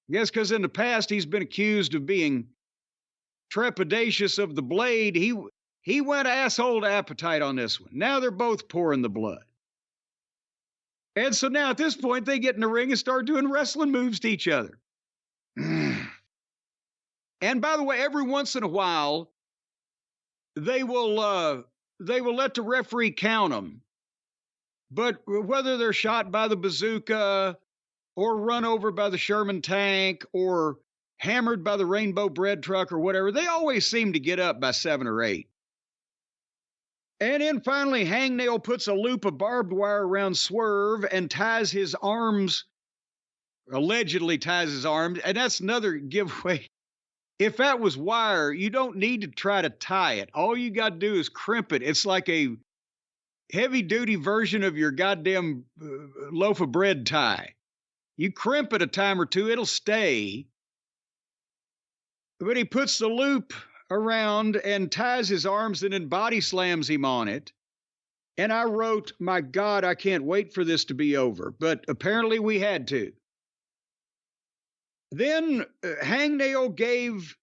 S1: I guess because in the past he's been accused of being trepidatious of the blade, he went asshole to appetite on this one. Now they're both pouring the blood. And so now at this point, they get in the ring and start doing wrestling moves to each other. And by the way, every once in a while, they will let the referee count them. But whether they're shot by the bazooka or run over by the Sherman tank or hammered by the Rainbow Bread truck or whatever, they always seem to get up by 7 or 8. And then finally, Hangnail puts a loop of barbed wire around Swerve and ties his arms, allegedly ties his arms, and that's another giveaway. If that was wire, you don't need to try to tie it. All you got to do is crimp it. It's like a heavy-duty version of your goddamn loaf of bread tie. You crimp it a time or two, it'll stay. But he puts the loop around and ties his arms and then body slams him on it. And I wrote, my God, I can't wait for this to be over. But apparently we had to. Then Hangnail gave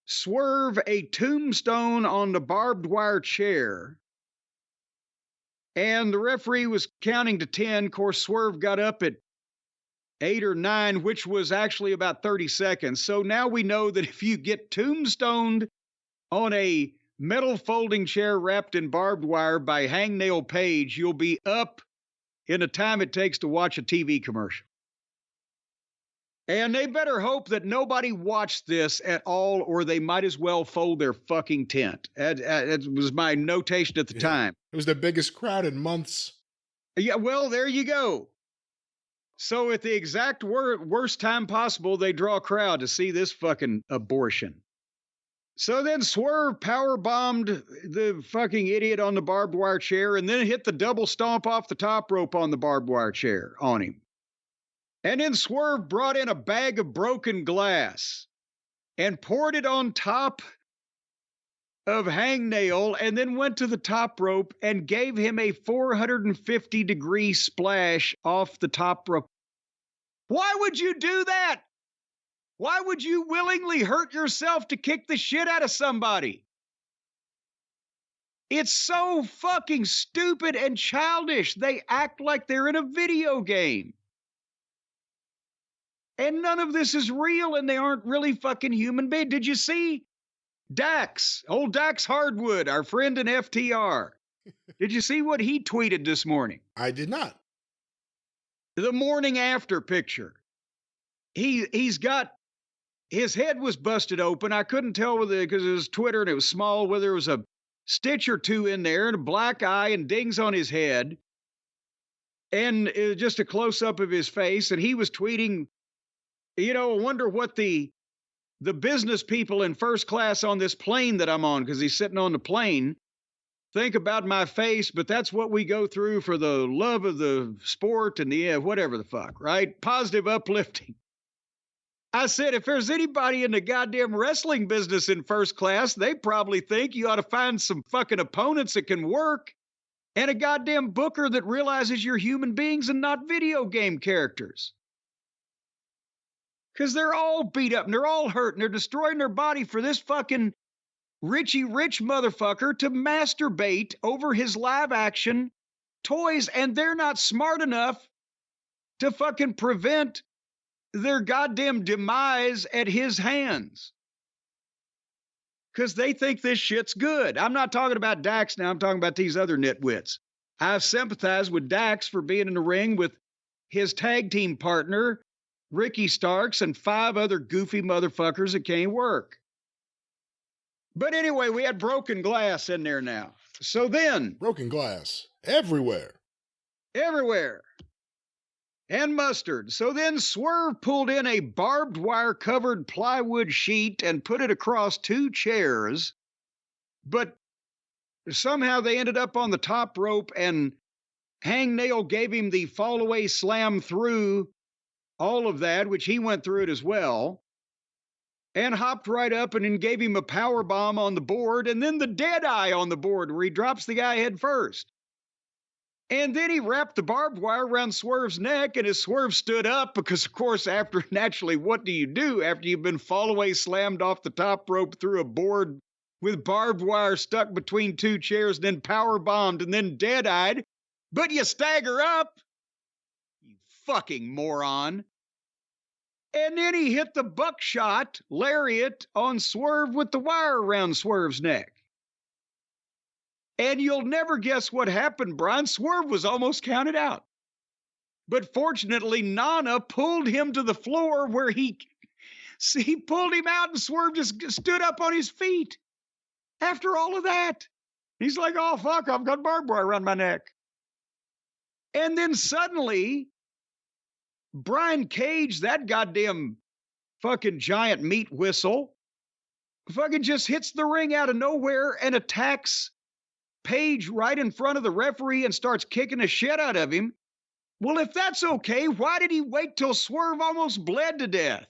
S1: Swerve a tombstone on the barbed wire chair. And the referee was counting to 10. Of course, Swerve got up at 8 or 9, which was actually about 30 seconds. So now we know that if you get tombstoned on a metal folding chair wrapped in barbed wire by Hangnail Page, you'll be up in the time it takes to watch a TV commercial. And they better hope that nobody watched this at all, or they might as well fold their fucking tent. That was my notation at the time.
S2: It was the biggest crowd in months.
S1: Yeah, well, there you go. So at the exact worst time possible, they draw a crowd to see this fucking abortion. So then Swerve power bombed the fucking idiot on the barbed wire chair and then hit the double stomp off the top rope on the barbed wire chair on him. And then Swerve brought in a bag of broken glass and poured it on top of Hangnail and then went to the top rope and gave him a 450-degree splash off the top rope. Why would you do that? Why would you willingly hurt yourself to kick the shit out of somebody? It's so fucking stupid and childish. They act like they're in a video game. And none of this is real, and they aren't really fucking human beings. Did you see Dax, old Dax Hardwood, our friend in FTR? Did you see what he tweeted this morning?
S2: I did not.
S1: The morning after picture. He's got, his head was busted open. I couldn't tell whether, because it was Twitter and it was small, whether there was a stitch or two in there and a black eye and dings on his head. And just a close-up of his face. And he was tweeting, I wonder what the business people in first class on this plane that I'm on, because he's sitting on the plane, think about my face, but that's what we go through for the love of the sport and the whatever the fuck, right? Positive uplifting. I said, if there's anybody in the goddamn wrestling business in first class, they probably think you ought to find some fucking opponents that can work and a goddamn booker that realizes you're human beings and not video game characters. Because they're all beat up and they're all hurt and they're destroying their body for this fucking Richie Rich motherfucker to masturbate over his live action toys, and they're not smart enough to fucking prevent their goddamn demise at his hands. Because they think this shit's good. I'm not talking about Dax now. I'm talking about these other nitwits. I've sympathized with Dax for being in the ring with his tag team partner, Ricky Starks, and 5 other goofy motherfuckers that can't work. But anyway, we had broken glass in there now. So then...
S2: Broken glass. Everywhere.
S1: Everywhere. And mustard. So then Swerve pulled in a barbed wire covered plywood sheet and put it across 2 chairs. But somehow they ended up on the top rope, and Hangnail gave him the fall away slam through all of that, which he went through it as well, and hopped right up and then gave him a power bomb on the board, and then the dead eye on the board where he drops the guy head first. And then he wrapped the barbed wire around Swerve's neck, and as Swerve stood up, because of course, naturally, what do you do after you've been fall away slammed off the top rope through a board with barbed wire stuck between 2 chairs, and then power bombed, and then dead eyed? But you stagger up, you fucking moron. And then he hit the buckshot lariat on Swerve with the wire around Swerve's neck. And you'll never guess what happened, Brian. Swerve was almost counted out. But fortunately, Nana pulled him to the floor where he pulled him out, and Swerve just stood up on his feet. After all of that, he's like, oh, fuck, I've got barbed wire around my neck. And then suddenly, Brian Cage, that goddamn fucking giant meat whistle, fucking just hits the ring out of nowhere and attacks Page right in front of the referee and starts kicking the shit out of him. Well, if that's okay, why did he wait till Swerve almost bled to death?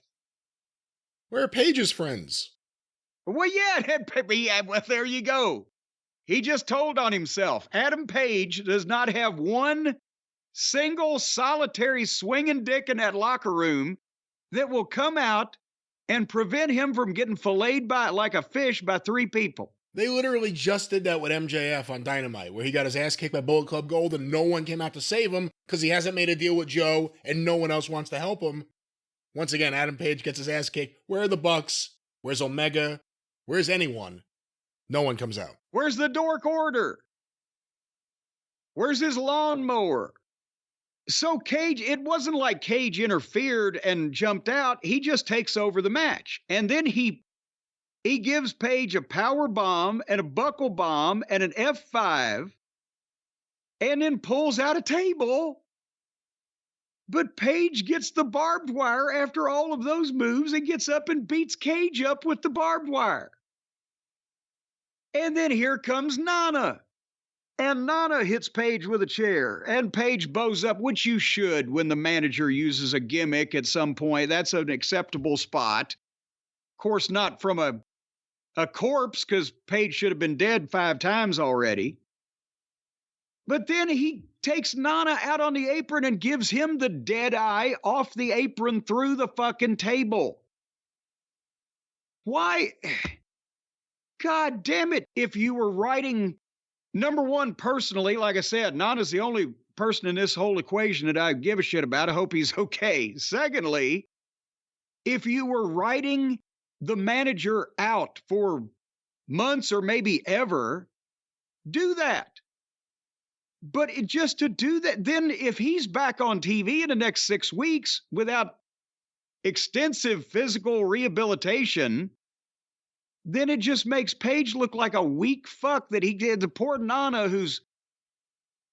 S2: Where are Page's friends?
S1: Well, yeah, well, there you go. He just told on himself. Adam Page does not have one single solitary swinging dick in that locker room that will come out and prevent him from getting filleted by like a fish by 3 people.
S2: They literally just did that with MJF on Dynamite, where he got his ass kicked by Bullet Club Gold and no one came out to save him because he hasn't made a deal with Joe and no one else wants to help him. Once again, Adam Page gets his ass kicked. Where are the Bucks? Where's Omega? Where's anyone? No one comes out.
S1: Where's the Dork Order? Where's his lawnmower? So Cage, it wasn't like Cage interfered and jumped out. He just takes over the match. And then he gives Page a power bomb and a buckle bomb and an F5 and then pulls out a table. But Page gets the barbed wire after all of those moves and gets up and beats Cage up with the barbed wire. And then here comes Nana. And Nana hits Paige with a chair, and Paige bows up, which you should when the manager uses a gimmick at some point. That's an acceptable spot. Of course, not from a corpse, because Paige should have been dead 5 times already. But then he takes Nana out on the apron and gives him the dead eye off the apron through the fucking table. Why? God damn it. If you were writing, number one, personally, like I said, Nana's the only person in this whole equation that I give a shit about. I hope he's okay. Secondly, if you were writing the manager out for months or maybe ever, do that. But just to do that, then if he's back on TV in the next 6 weeks without extensive physical rehabilitation, then it just makes Paige look like a weak fuck that he did. The poor Nana, who's,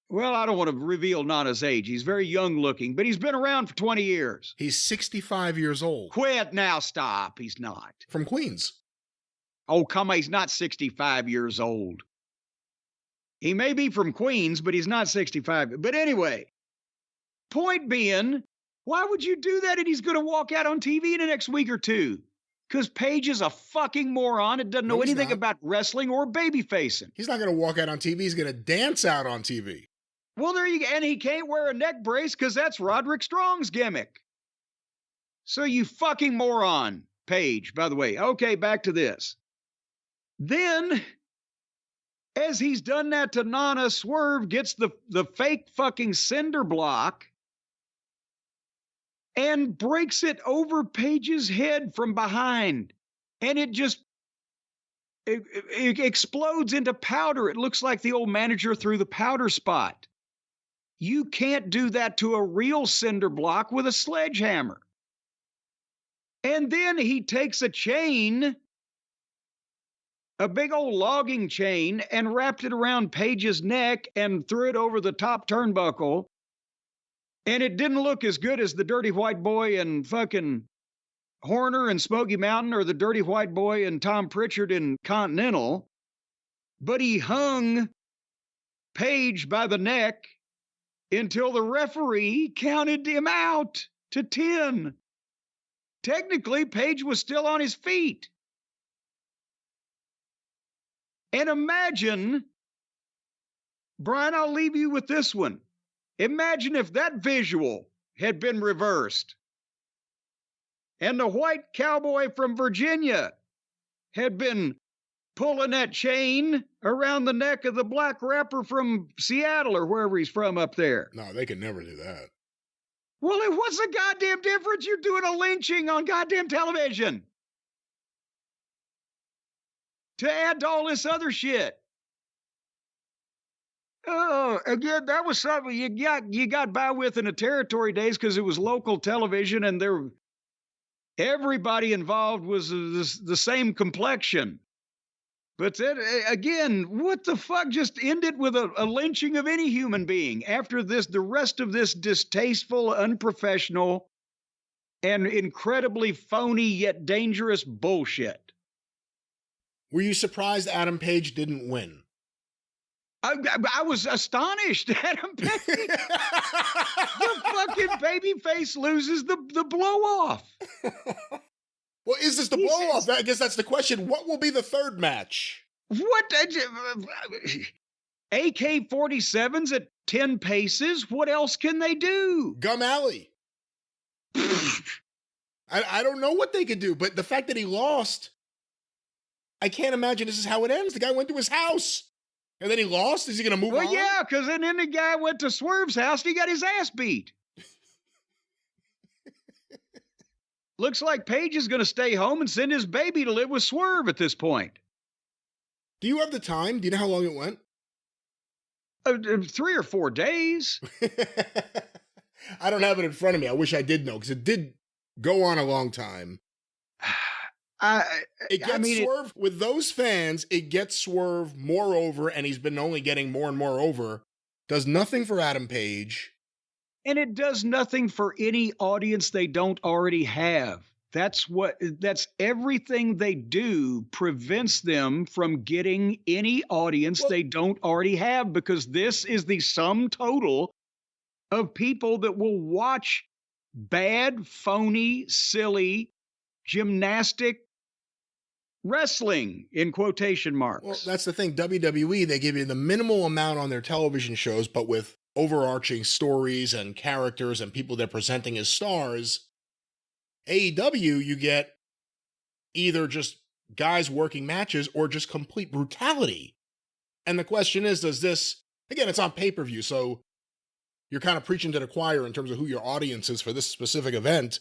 S1: well, I don't want to reveal Nana's age. He's very young looking, but he's been around for 20 years.
S2: He's 65 years old.
S1: Quit now, stop. He's not.
S2: From Queens.
S1: Oh, come on, he's not 65 years old. He may be from Queens, but he's not 65. But anyway, point being, why would you do that? And he's going to walk out on TV in the next week or two. Because Paige is a fucking moron. It doesn't know anything about wrestling or baby facing.
S2: He's not going to walk out on TV. He's going to dance out on TV.
S1: Well, there you go. And he can't wear a neck brace because that's Roderick Strong's gimmick. So you fucking moron, Paige, by the way. Okay, back to this. Then, as he's done that to Nana, Swerve gets the fake fucking cinder block and breaks it over Paige's head from behind. And it just it explodes into powder. It looks like the old manager threw the powder spot. You can't do that to a real cinder block with a sledgehammer. And then he takes a chain, a big old logging chain, and wrapped it around Paige's neck and threw it over the top turnbuckle. And it didn't look as good as the Dirty White Boy and fucking Horner and Smoky Mountain or the Dirty White Boy and Tom Pritchard in Continental. But he hung Paige by the neck until the referee counted him out to 10. Technically, Paige was still on his feet. And imagine, Brian, I'll leave you with this one. Imagine if that visual had been reversed and the white cowboy from Virginia had been pulling that chain around the neck of the black rapper from Seattle or wherever he's from up there.
S2: No, they could never do that.
S1: Well, what's the goddamn difference? You're doing a lynching on goddamn television to add to all this other shit. Oh, again, that was something you got by with in the territory days because it was local television and everybody involved was the same complexion. But then, again, what the fuck just ended with a lynching of any human being after this, the rest of this distasteful, unprofessional, and incredibly phony yet dangerous bullshit.
S2: Were you surprised Adam Page didn't win?
S1: I was astonished. Adam Page. The fucking babyface loses the blow-off.
S2: Well, is this the blow-off? I guess that's the question. What will be the third match?
S1: What? AK-47s at 10 paces? What else can they do?
S2: Gum Alley. I don't know what they could do, but the fact that he lost, I can't imagine this is how it ends. The guy went to his house. And then he lost? Is he going to move on?
S1: Well, yeah, because then the guy went to Swerve's house and he got his ass beat. Looks like Paige is going to stay home and send his baby to live with Swerve at this point.
S2: Do you have the time? Do you know how long it went?
S1: 3 or 4 days.
S2: I don't have it in front of me. I wish I did know, because it did go on a long time. Swerve with those fans. It gets Swerve more over, and he's been only getting more and more over. Does nothing for Adam Page,
S1: and it does nothing for any audience they don't already have. That's everything they do prevents them from getting any audience
S2: Well,
S1: they don't already have, because this is the sum total of people that will watch bad, phony, silly, gymnastic wrestling in quotation
S2: well,
S1: marks.
S2: that's the thing. WWE, they give you the minimal amount on their television shows, but with overarching stories and characters and people they're presenting as stars. AEW, you get either just guys working matches or just complete brutality. And the question is, does this, again, it's on pay-per-view, so you're kind of preaching to the choir in terms of who your audience is for this specific event.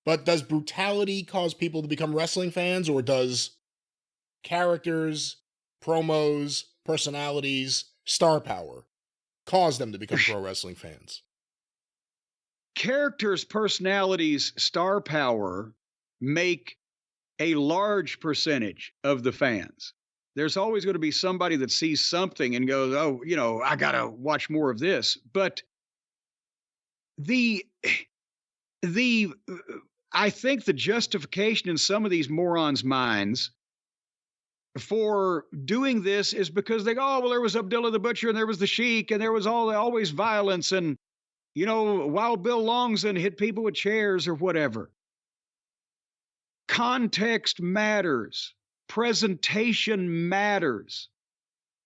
S2: But does brutality cause people to become wrestling fans, or does characters, promos, personalities, star power cause them to become pro wrestling fans?
S1: Characters, personalities, star power make a large percentage of the fans. There's always going to be somebody that sees something and goes, "Oh, I got to watch more of this." But the I think the justification in some of these morons' minds for doing this is because they go, "Oh, well, there was Abdullah the Butcher and there was the Sheik and there was always violence, and Wild Bill Longson hit people with chairs or whatever." Context matters. Presentation matters.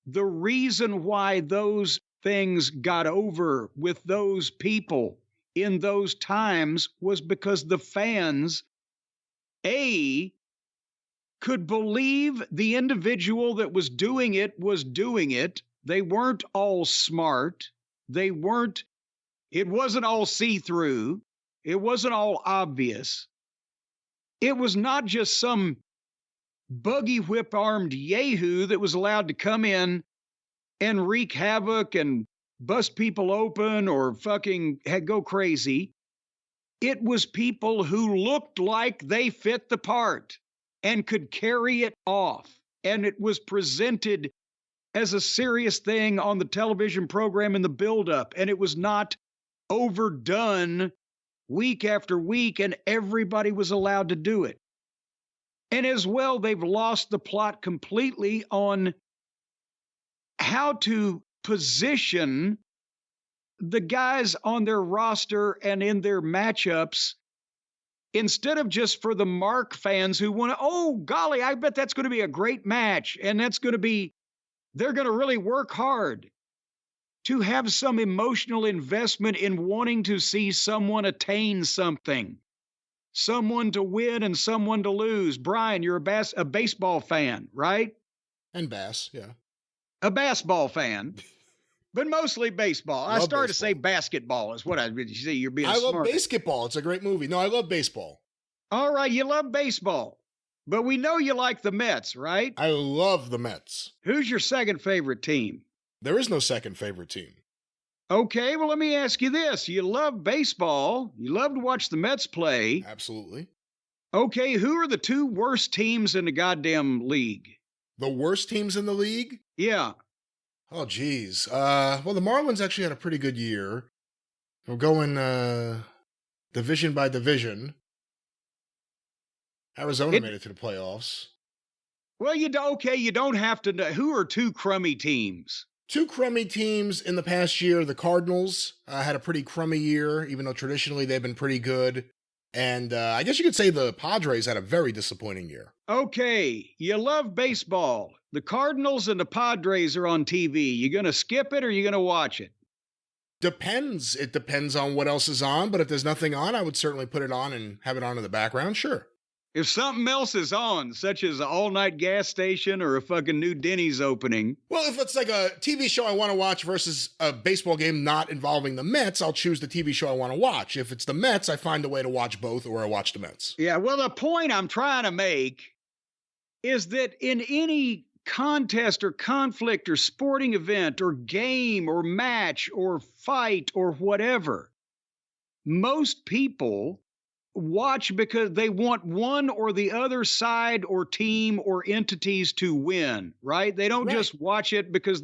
S1: The reason why those things got over with those people in those times was because the fans, A, could believe the individual that was doing it was doing it. They weren't all smart. It wasn't all see-through. It wasn't all obvious. It was not just some buggy whip armed yahoo that was allowed to come in and wreak havoc and bust people open or fucking go crazy. It was people who looked like they fit the part and could carry it off. And it was presented as a serious thing on the television program in the buildup. And it was not overdone week after week, and everybody was allowed to do it. And as well, they've lost the plot completely on how to position the guys on their roster and in their matchups, instead of just for the mark fans who want to, "Oh, golly, I bet that's going to be a great match. And they're going to really work hard," to have some emotional investment in wanting to see someone attain something, someone to win and someone to lose. Brian, you're a baseball fan, right?
S2: And bass, yeah.
S1: A basketball fan, but mostly baseball. I started to say
S2: baseball.
S1: basketball is what I see. You're being
S2: I love
S1: smart.
S2: basketball. It's a great movie. No, I love baseball.
S1: All right, you love baseball, but we know you like the Mets, right?
S2: I love the Mets.
S1: Who's your second favorite team?
S2: There is no second favorite team.
S1: Okay, well, let me ask you this. You love baseball. You love to watch the Mets play.
S2: Absolutely.
S1: Okay, who are the two worst teams in the goddamn league?
S2: The worst teams in the league?
S1: Yeah.
S2: Oh, geez. Well, the Marlins actually had a pretty good year. We're going division by division. Arizona made it to the playoffs.
S1: Well, you don't have to know. Who are two crummy teams?
S2: Two crummy teams in the past year. The Cardinals had a pretty crummy year, even though traditionally they've been pretty good. And I guess you could say the Padres had a very disappointing year.
S1: Okay, you love baseball. The Cardinals and the Padres are on TV. You going to skip it or you going to watch it?
S2: Depends. It depends on what else is on, but if there's nothing on, I would certainly put it on and have it on in the background, sure.
S1: If something else is on, such as an all-night gas station or a fucking new Denny's opening.
S2: Well, if it's like a TV show I want to watch versus a baseball game not involving the Mets, I'll choose the TV show I want to watch. If it's the Mets, I find a way to watch both, or I watch the Mets.
S1: Yeah, well, the point I'm trying to make is that in any contest or conflict or sporting event or game or match or fight or whatever, most people watch because they want one or the other side or team or entities to win, right? They don't just watch it because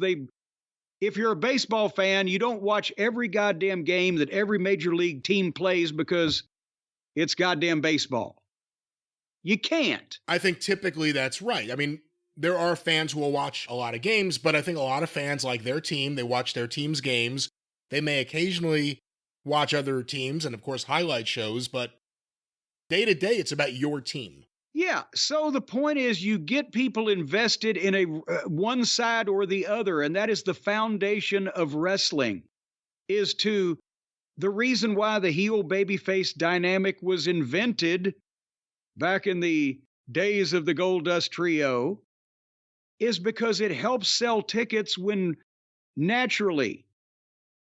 S1: if you're a baseball fan, you don't watch every goddamn game that every major league team plays because it's goddamn baseball. You can't.
S2: I think typically that's right. I mean, there are fans who will watch a lot of games, but I think a lot of fans like their team. They watch their team's games. They may occasionally watch other teams and, of course, highlight shows, but day to day, it's about your team.
S1: Yeah, so the point is you get people invested in a one side or the other, and that is the foundation of wrestling, is to the reason why the heel babyface dynamic was invented back in the days of the Goldust Trio is because it helps sell tickets when naturally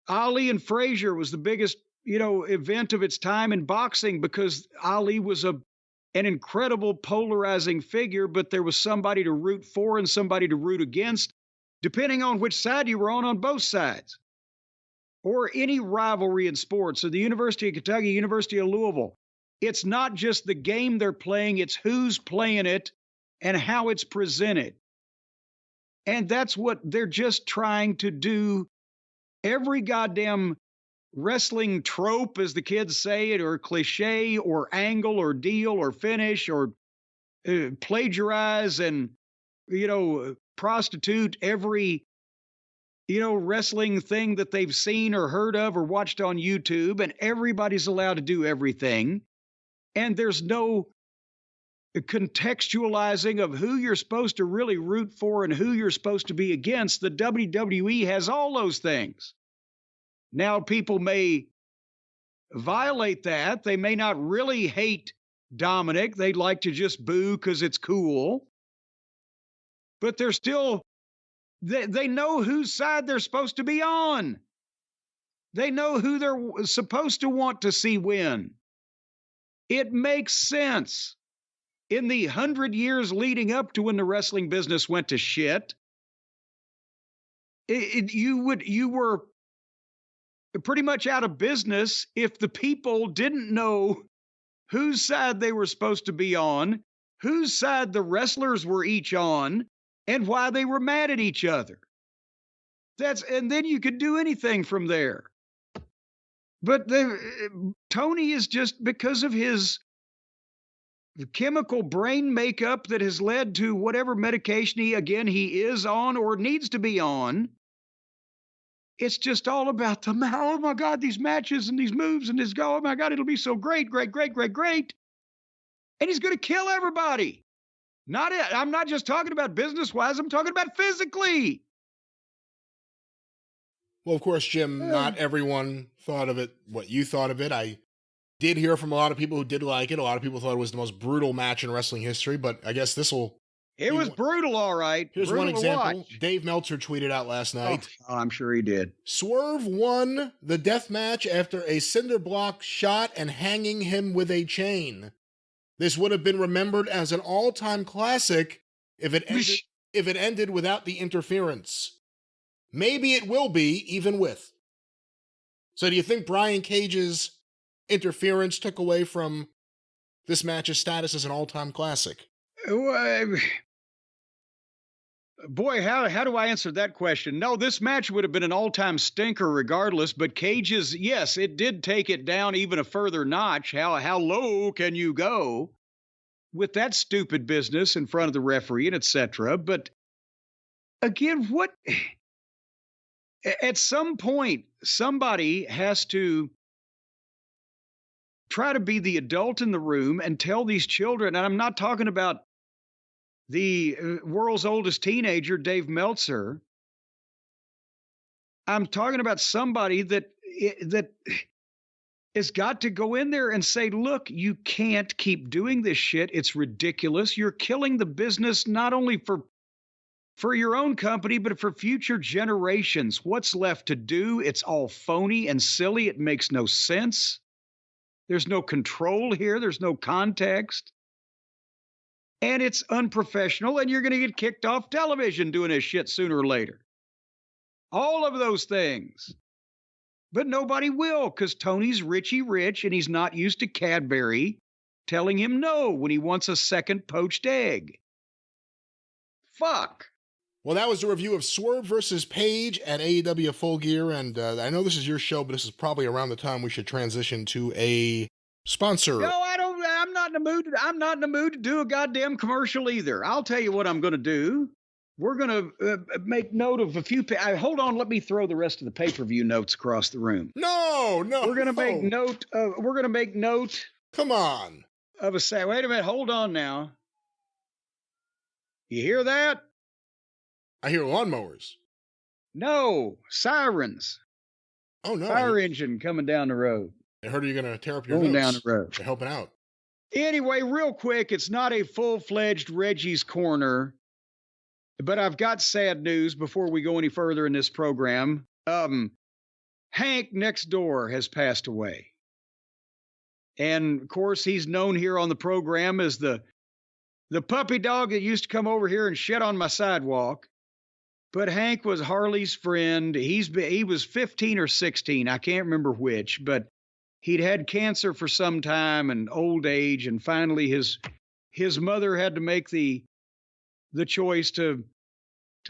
S1: Ali and Frazier was the biggest, event of its time in boxing because Ali was an incredible polarizing figure, but there was somebody to root for and somebody to root against, depending on which side you were on both sides. Or any rivalry in sports, or the University of Kentucky, University of Louisville. It's not just the game they're playing, it's who's playing it and how it's presented. And that's what they're just trying to do. Every goddamn wrestling trope, as the kids say it, or cliche, or angle, or deal, or finish, or plagiarize and, prostitute every, wrestling thing that they've seen or heard of or watched on YouTube, and everybody's allowed to do everything. And there's no contextualizing of who you're supposed to really root for and who you're supposed to be against. The WWE has all those things. Now, people may violate that. They may not really hate Dominic. They'd like to just boo because it's cool. But they're still, they know whose side they're supposed to be on. They know who they're supposed to want to see win. It makes sense. In the 100 years leading up to when the wrestling business went to shit, you were pretty much out of business if the people didn't know whose side they were supposed to be on, whose side the wrestlers were each on, and why they were mad at each other. And then you could do anything from there. But Tony is just, because of his chemical brain makeup that has led to whatever medication he is on or needs to be on. It's just all about oh my God, these matches and these moves and this oh my God, it'll be so great, great, great, great, great. And he's going to kill everybody. I'm not just talking about business-wise, I'm talking about physically.
S2: Well, of course, Jim, not everyone thought of it what you thought of it. I did hear from a lot of people who did like it. A lot of people thought it was the most brutal match in wrestling history, but I guess this will...
S1: It was brutal, all right.
S2: Here's one example. Dave Meltzer tweeted out last night.
S1: Oh, I'm sure he did.
S2: Swerve won the death match after a cinder block shot and hanging him with a chain. This would have been remembered as an all-time classic if it ended without the interference. Maybe it will be, even with. So do you think Brian Cage's interference took away from this match's status as an all-time classic?
S1: Boy, how do I answer that question? No, this match would have been an all-time stinker regardless, but Cage's, yes, it did take it down even a further notch. How low can you go with that stupid business in front of the referee and etc.? But again, at some point, somebody has to try to be the adult in the room and tell these children, and I'm not talking about the world's oldest teenager, Dave Meltzer. I'm talking about somebody that has got to go in there and say, look, you can't keep doing this shit. It's ridiculous. You're killing the business not only for your own company, but for future generations. What's left to do? It's all phony and silly. It makes no sense. There's no control here. There's no context. And it's unprofessional, and you're going to get kicked off television doing this shit sooner or later. All of those things. But nobody will, because Tony's Richie Rich, and he's not used to Cadbury telling him no when he wants a second poached egg. Fuck.
S2: Well, that was a review of Swerve versus Page at AEW Full Gear, and I know this is your show, but this is probably around the time we should transition to a sponsor.
S1: No, I don't. I'm not in the mood. I'm not in the mood to do a goddamn commercial either. I'll tell you what I'm going to do. We're going to make note of a few. Hold on. Let me throw the rest of the pay-per-view notes across the room.
S2: No.
S1: We're going to make note. We're going to make note.
S2: Come on.
S1: Of a say. Wait a minute. Hold on now. You hear that?
S2: I hear lawnmowers.
S1: No, sirens.
S2: Oh no!
S1: Fire engine coming down the road.
S2: I heard you're going to tear up your
S1: Going
S2: notes.
S1: down the road.
S2: They're helping out.
S1: Anyway, real quick, it's not a full-fledged Reggie's Corner, but I've got sad news before we go any further in this program. Hank next door has passed away. And, of course, he's known here on the program as the puppy dog that used to come over here and shit on my sidewalk. But Hank was Harley's friend. He was 15 or 16. I can't remember which, but he'd had cancer for some time and old age. And finally, his mother had to make the choice to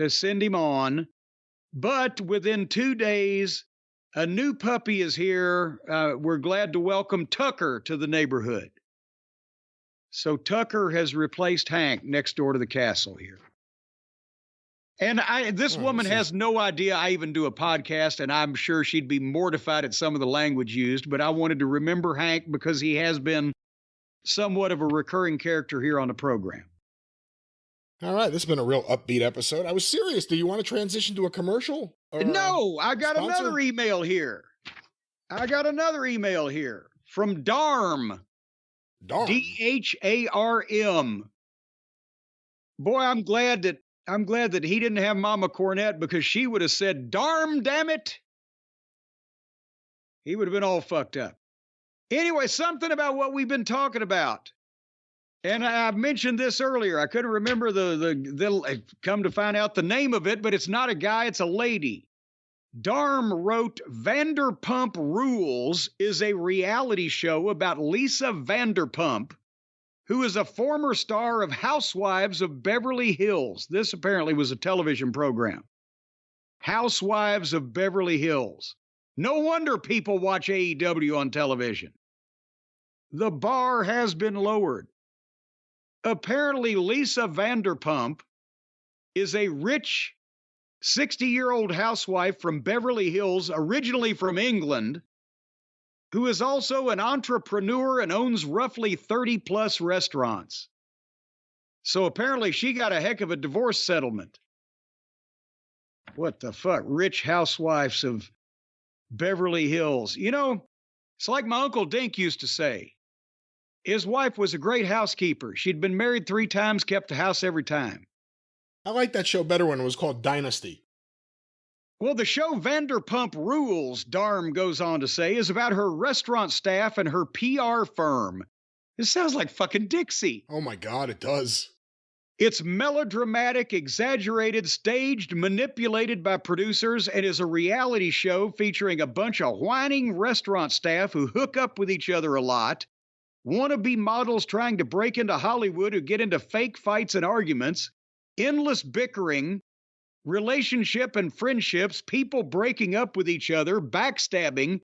S1: send him on. But within 2 days, a new puppy is here. We're glad to welcome Tucker to the neighborhood. So Tucker has replaced Hank next door to the castle here. And this woman has no idea I even do a podcast, and I'm sure she'd be mortified at some of the language used, but I wanted to remember Hank because he has been somewhat of a recurring character here on the program.
S2: All right, this has been a real upbeat episode. I was serious. Do you want to transition to a commercial?
S1: No, I got another email here. From Darm.
S2: Darm.
S1: D-H-A-R-M. Boy, I'm glad that he didn't have Mama Cornette, because she would have said, "Darm, damn it." He would have been all fucked up. Anyway, something about what we've been talking about. And I mentioned this earlier. I couldn't remember the come to find out the name of it, but it's not a guy, it's a lady. Darm wrote, Vanderpump Rules is a reality show about Lisa Vanderpump, who is a former star of Housewives of Beverly Hills. This apparently was a television program. Housewives of Beverly Hills. No wonder people watch AEW on television. The bar has been lowered. Apparently, Lisa Vanderpump is a rich 60-year-old housewife from Beverly Hills, originally from England, who is also an entrepreneur and owns roughly 30-plus restaurants. So apparently she got a heck of a divorce settlement. What the fuck? Rich housewives of Beverly Hills. You know, it's like my Uncle Dink used to say. His wife was a great housekeeper. She'd been married 3 times, kept the house every time.
S2: I like that show better when it was called Dynasty.
S1: Well, the show Vanderpump Rules, Darm goes on to say, is about her restaurant staff and her PR firm. This sounds like fucking Dixie.
S2: Oh my God, it does.
S1: It's melodramatic, exaggerated, staged, manipulated by producers, and is a reality show featuring a bunch of whining restaurant staff who hook up with each other a lot, wannabe models trying to break into Hollywood who get into fake fights and arguments, endless bickering, relationship and friendships, people breaking up with each other, backstabbing,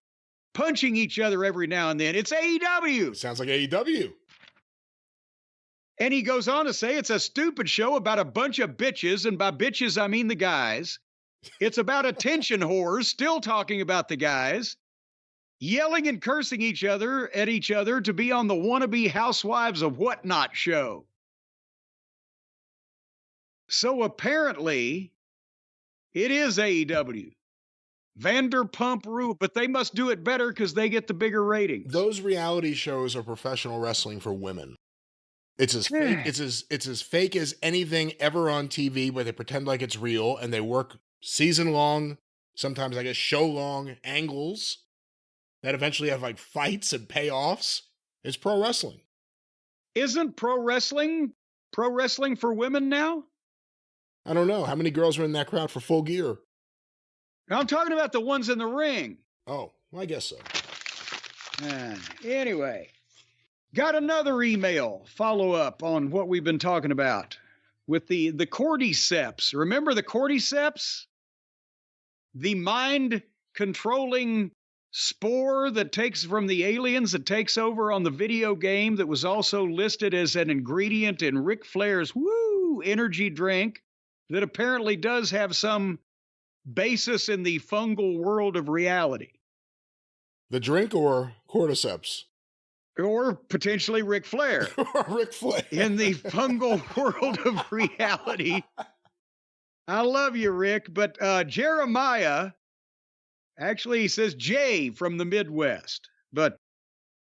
S1: punching each other every now and then. It's AEW.
S2: Sounds like AEW.
S1: And he goes on to say it's a stupid show about a bunch of bitches, and by bitches I mean the guys. It's about attention whores, still talking about the guys, yelling and cursing at each other to be on the wannabe Housewives of Whatnot show. So apparently, it is AEW. Vanderpump Rule, but they must do it better because they get the bigger ratings.
S2: Those reality shows are professional wrestling for women. It's as fake, it's as fake as anything ever on TV, where they pretend like it's real and they work season-long, sometimes I guess show-long angles that eventually have like fights and payoffs. It's pro wrestling.
S1: Isn't pro wrestling for women now?
S2: I don't know. How many girls are in that crowd for Full Gear?
S1: I'm talking about the ones in the ring.
S2: Oh, well, I guess so.
S1: Anyway, got another email follow-up on what we've been talking about with the cordyceps. Remember the cordyceps? The mind-controlling spore that takes from the aliens that takes over on the video game that was also listed as an ingredient in Ric Flair's energy drink that apparently does have some basis in the fungal world of reality.
S2: The drink or cordyceps?
S1: Or potentially Ric Flair.
S2: Or Ric Flair.
S1: In the fungal world of reality. I love you, Rick, but Jeremiah, actually he says Jay from the Midwest, but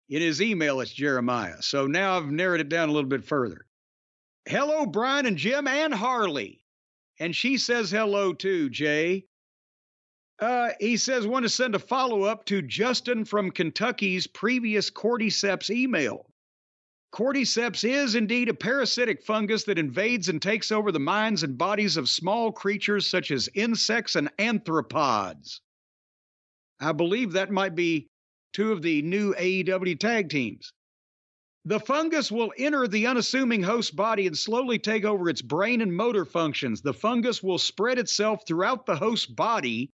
S1: in his email it's Jeremiah. So now I've narrowed it down a little bit further. Hello, Brian and Jim and Harley. And she says hello too, Jay. He says, want to send a follow-up to Justin from Kentucky's previous cordyceps email. Cordyceps is indeed a parasitic fungus that invades and takes over the minds and bodies of small creatures such as insects and arthropods. I believe that might be two of the new AEW tag teams. The fungus will enter the unassuming host body and slowly take over its brain and motor functions. The fungus will spread itself throughout the host body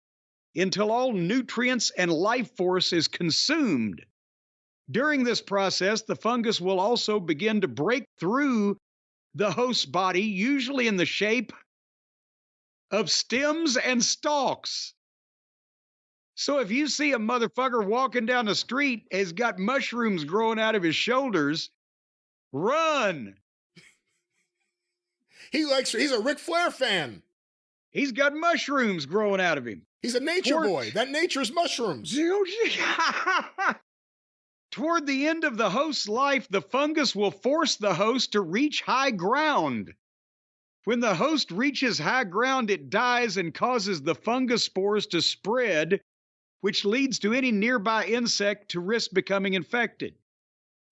S1: until all nutrients and life force is consumed. During this process, the fungus will also begin to break through the host body, usually in the shape of stems and stalks. So if you see a motherfucker walking down the street, has got mushrooms growing out of his shoulders, run.
S2: He's a Ric Flair fan.
S1: He's got mushrooms growing out of him.
S2: He's a nature boy. That nature's mushrooms.
S1: Toward the end of the host's life, the fungus will force the host to reach high ground. When the host reaches high ground, it dies and causes the fungus spores to spread, which leads to any nearby insect to risk becoming infected.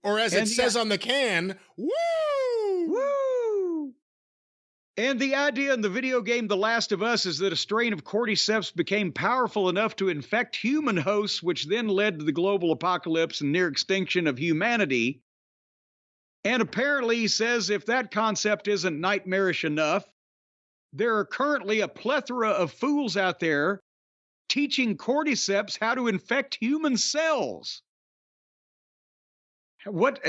S2: Or as it says on the can, woo!
S1: Woo! And the idea in the video game The Last of Us is that a strain of cordyceps became powerful enough to infect human hosts, which then led to the global apocalypse and near extinction of humanity. And apparently, he says, if that concept isn't nightmarish enough, there are currently a plethora of fools out there teaching cordyceps how to infect human cells. What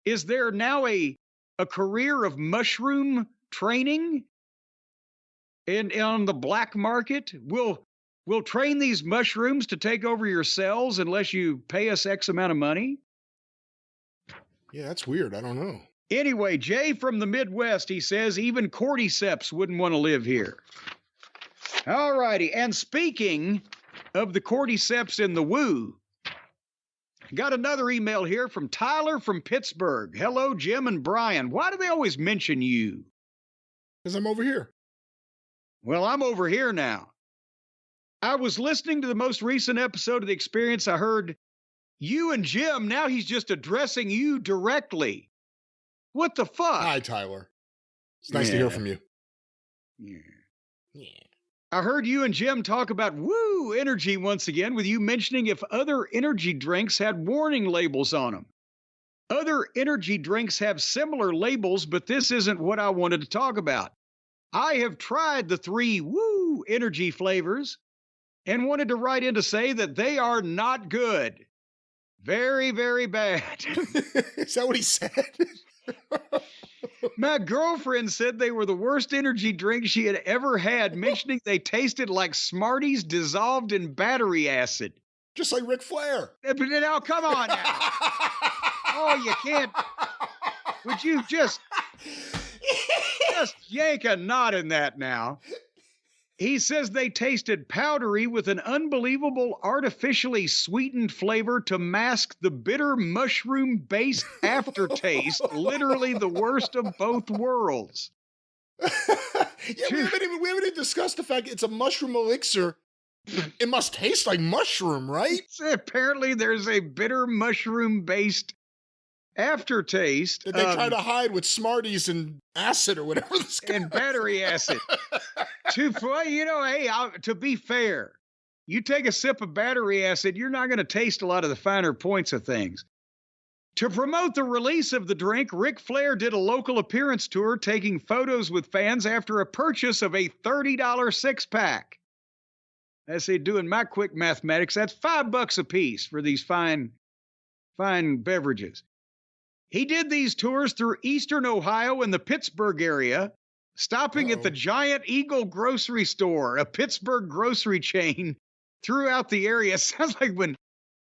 S1: is there now a career of mushroom training on the black market? We'll train these mushrooms to take over your cells unless you pay us X amount of money.
S2: Yeah, that's weird. I don't know.
S1: Anyway, Jay from the Midwest, he says even cordyceps wouldn't want to live here. All righty. And speaking of the cordyceps in the woo, got another email here from Tyler from Pittsburgh. Hello, Jim and Brian. Why do they always mention you?
S2: Because I'm over here.
S1: Well, I'm over here now. I was listening to the most recent episode of The Experience. I heard you and Jim. Now he's just addressing you directly. What the fuck?
S2: Hi, Tyler. It's nice to hear from you.
S1: Yeah. I heard you and Jim talk about woo energy once again, with you mentioning if other energy drinks had warning labels on them. Other energy drinks have similar labels, but this isn't what I wanted to talk about. I have tried the 3 woo energy flavors and wanted to write in to say that they are not good. Very, very bad.
S2: Is that what he said?
S1: My girlfriend said they were the worst energy drinks she had ever had, mentioning they tasted like Smarties dissolved in battery acid.
S2: Just like Ric Flair.
S1: But now, come on now. Oh, you can't. Would you just yank a knot in that now? He says they tasted powdery with an unbelievable artificially sweetened flavor to mask the bitter mushroom-based aftertaste, literally the worst of both worlds.
S2: Yeah, we haven't even discussed the fact it's a mushroom elixir. It must taste like mushroom, right?
S1: Apparently there's a bitter mushroom-based aftertaste
S2: that they try to hide with Smarties and acid or whatever this guy
S1: and battery acid. To be fair, you take a sip of battery acid, you're not going to taste a lot of the finer points of things. To promote the release of the drink, Ric Flair did a local appearance tour, taking photos with fans after a purchase of a $30 six-pack. I say, doing my quick mathematics, that's $5 a piece for these fine beverages. He did these tours through Eastern Ohio and the Pittsburgh area, stopping at the Giant Eagle grocery store, a Pittsburgh grocery chain throughout the area. Sounds like when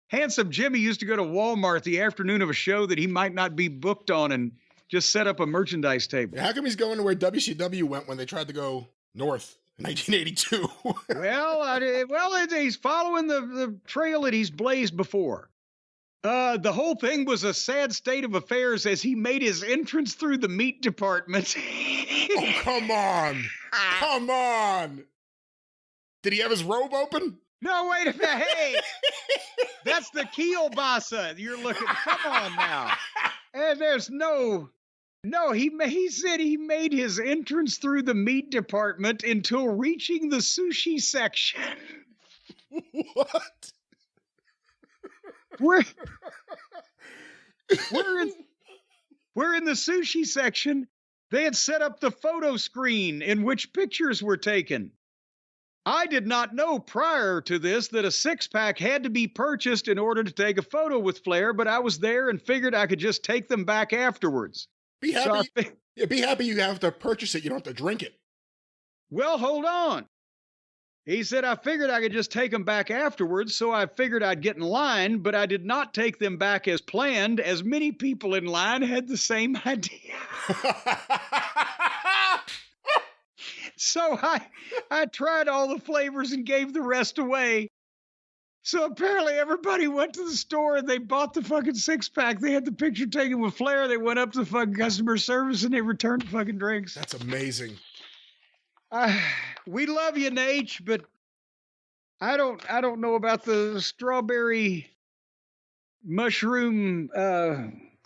S1: Handsome Jimmy used to go to Walmart the afternoon of a show that he might not be booked on and just set up a merchandise table.
S2: How come he's going to where WCW went when they tried to go north in 1982?
S1: well, he's following the trail that he's blazed before. The whole thing was a sad state of affairs as he made his entrance through the meat department.
S2: Oh, come on. Come on. Did he have his robe open?
S1: No, wait a minute. Hey, that's the kielbasa you're looking. Come on now. And there's he said he made his entrance through the meat department until reaching the sushi section.
S2: What?
S1: We're in the sushi section. They had set up the photo screen in which pictures were taken. I did not know prior to this that a 6-pack had to be purchased in order to take a photo with Flair, but I was there and figured I could just take them back afterwards.
S2: Be happy. Be happy you have to purchase it. You don't have to drink it.
S1: Well, hold on. He said, I figured I could just take them back afterwards, so I figured I'd get in line, but I did not take them back as planned, as many people in line had the same idea. So I tried all the flavors and gave the rest away. So apparently everybody went to the store and they bought the fucking 6-pack. They had the picture taken with Flair. They went up to the fucking customer service and they returned the fucking drinks.
S2: That's amazing.
S1: We love you, Nate, but I don't know about the strawberry mushroom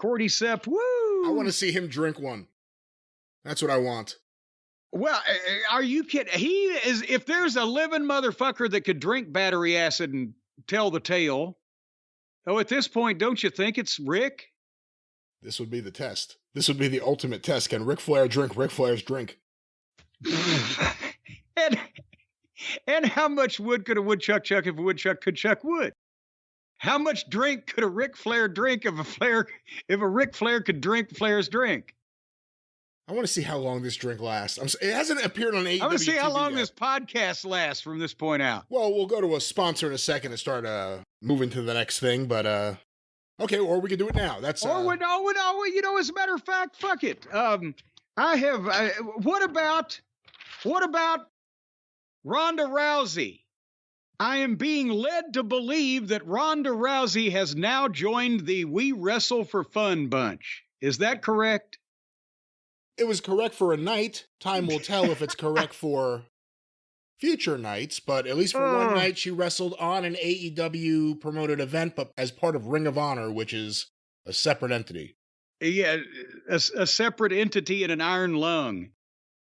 S1: cordyceps. Woo!
S2: I want to see him drink one. That's what I want.
S1: Well, are you kidding? He is. If there's a living motherfucker that could drink battery acid and tell the tale, at this point, don't you think it's Rick?
S2: This would be the test. This would be the ultimate test. Can Ric Flair drink Ric Flair's drink?
S1: and how much wood could a woodchuck chuck if a woodchuck could chuck wood? How much drink could a Ric Flair drink if a Ric Flair could drink Flair's drink?
S2: I want to see how long this drink lasts. It hasn't appeared on AEW.
S1: I want to see how long
S2: yet.
S1: this podcast lasts from this point out.
S2: Well, we'll go to a sponsor in a second and start moving to the next thing. But okay, or we can do it now. That's
S1: no. As a matter of fact, fuck it. What about Ronda Rousey? I am being led to believe that Ronda Rousey has now joined the We Wrestle for Fun bunch. Is that correct?
S2: It was correct for a night. Time will tell if it's correct for future nights, but at least for one night, she wrestled on an AEW promoted event, but as part of Ring of Honor, which is a separate entity.
S1: Yeah, a separate entity in an iron lung.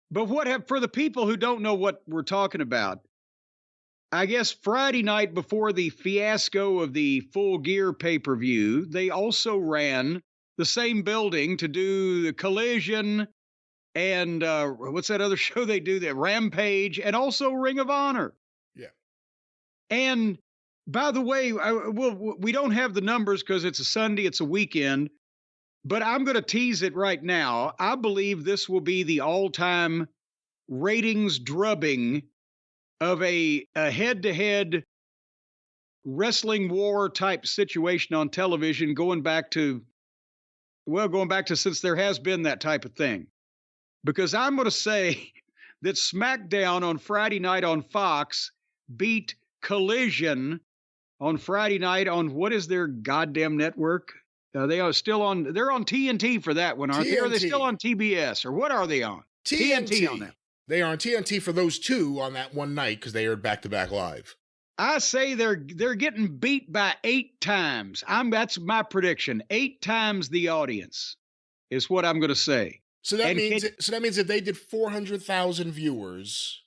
S1: But for the people who don't know what we're talking about, I guess Friday night before the fiasco of the Full Gear pay-per-view, they also ran the same building to do the Collision and what's that other show they do? That Rampage and also Ring of Honor.
S2: Yeah.
S1: And by the way, we don't have the numbers because it's a Sunday, it's a weekend, but I'm going to tease it right now. I believe this will be the all-time ratings drubbing of a head-to-head wrestling war type situation on television going back to since there has been that type of thing. Because I'm going to say that Smackdown on Friday night on Fox beat Collision on Friday night on what is their goddamn network? They are still on. They're on TNT for that one, aren't they? Or are they still on TBS? Or what are they on?
S2: TNT
S1: on that.
S2: They are on TNT for those two on that one night because they aired back-to-back live.
S1: I say they're getting beat by 8 times. That's my prediction. 8 times the audience is what I'm going to say.
S2: So that means if they did 400,000 viewers,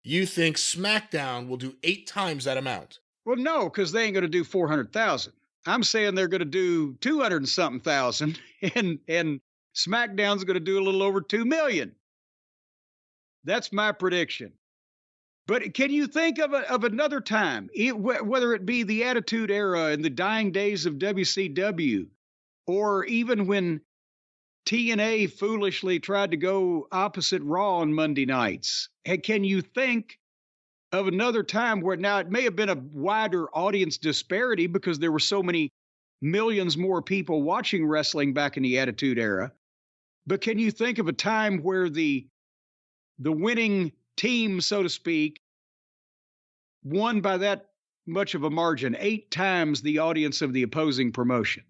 S2: you think SmackDown will do 8 times that amount?
S1: Well, no, because they ain't going to do 400,000. I'm saying they're going to do 200 and something thousand, and SmackDown's going to do a little over 2 million. That's my prediction. But can you think of another time, whether it be the Attitude Era and the dying days of WCW, or even when TNA foolishly tried to go opposite Raw on Monday nights? Can you think of another time where, now it may have been a wider audience disparity because there were so many millions more people watching wrestling back in the Attitude Era, but can you think of a time where the winning team, so to speak, won by that much of a margin, 8 times the audience of the opposing promotion?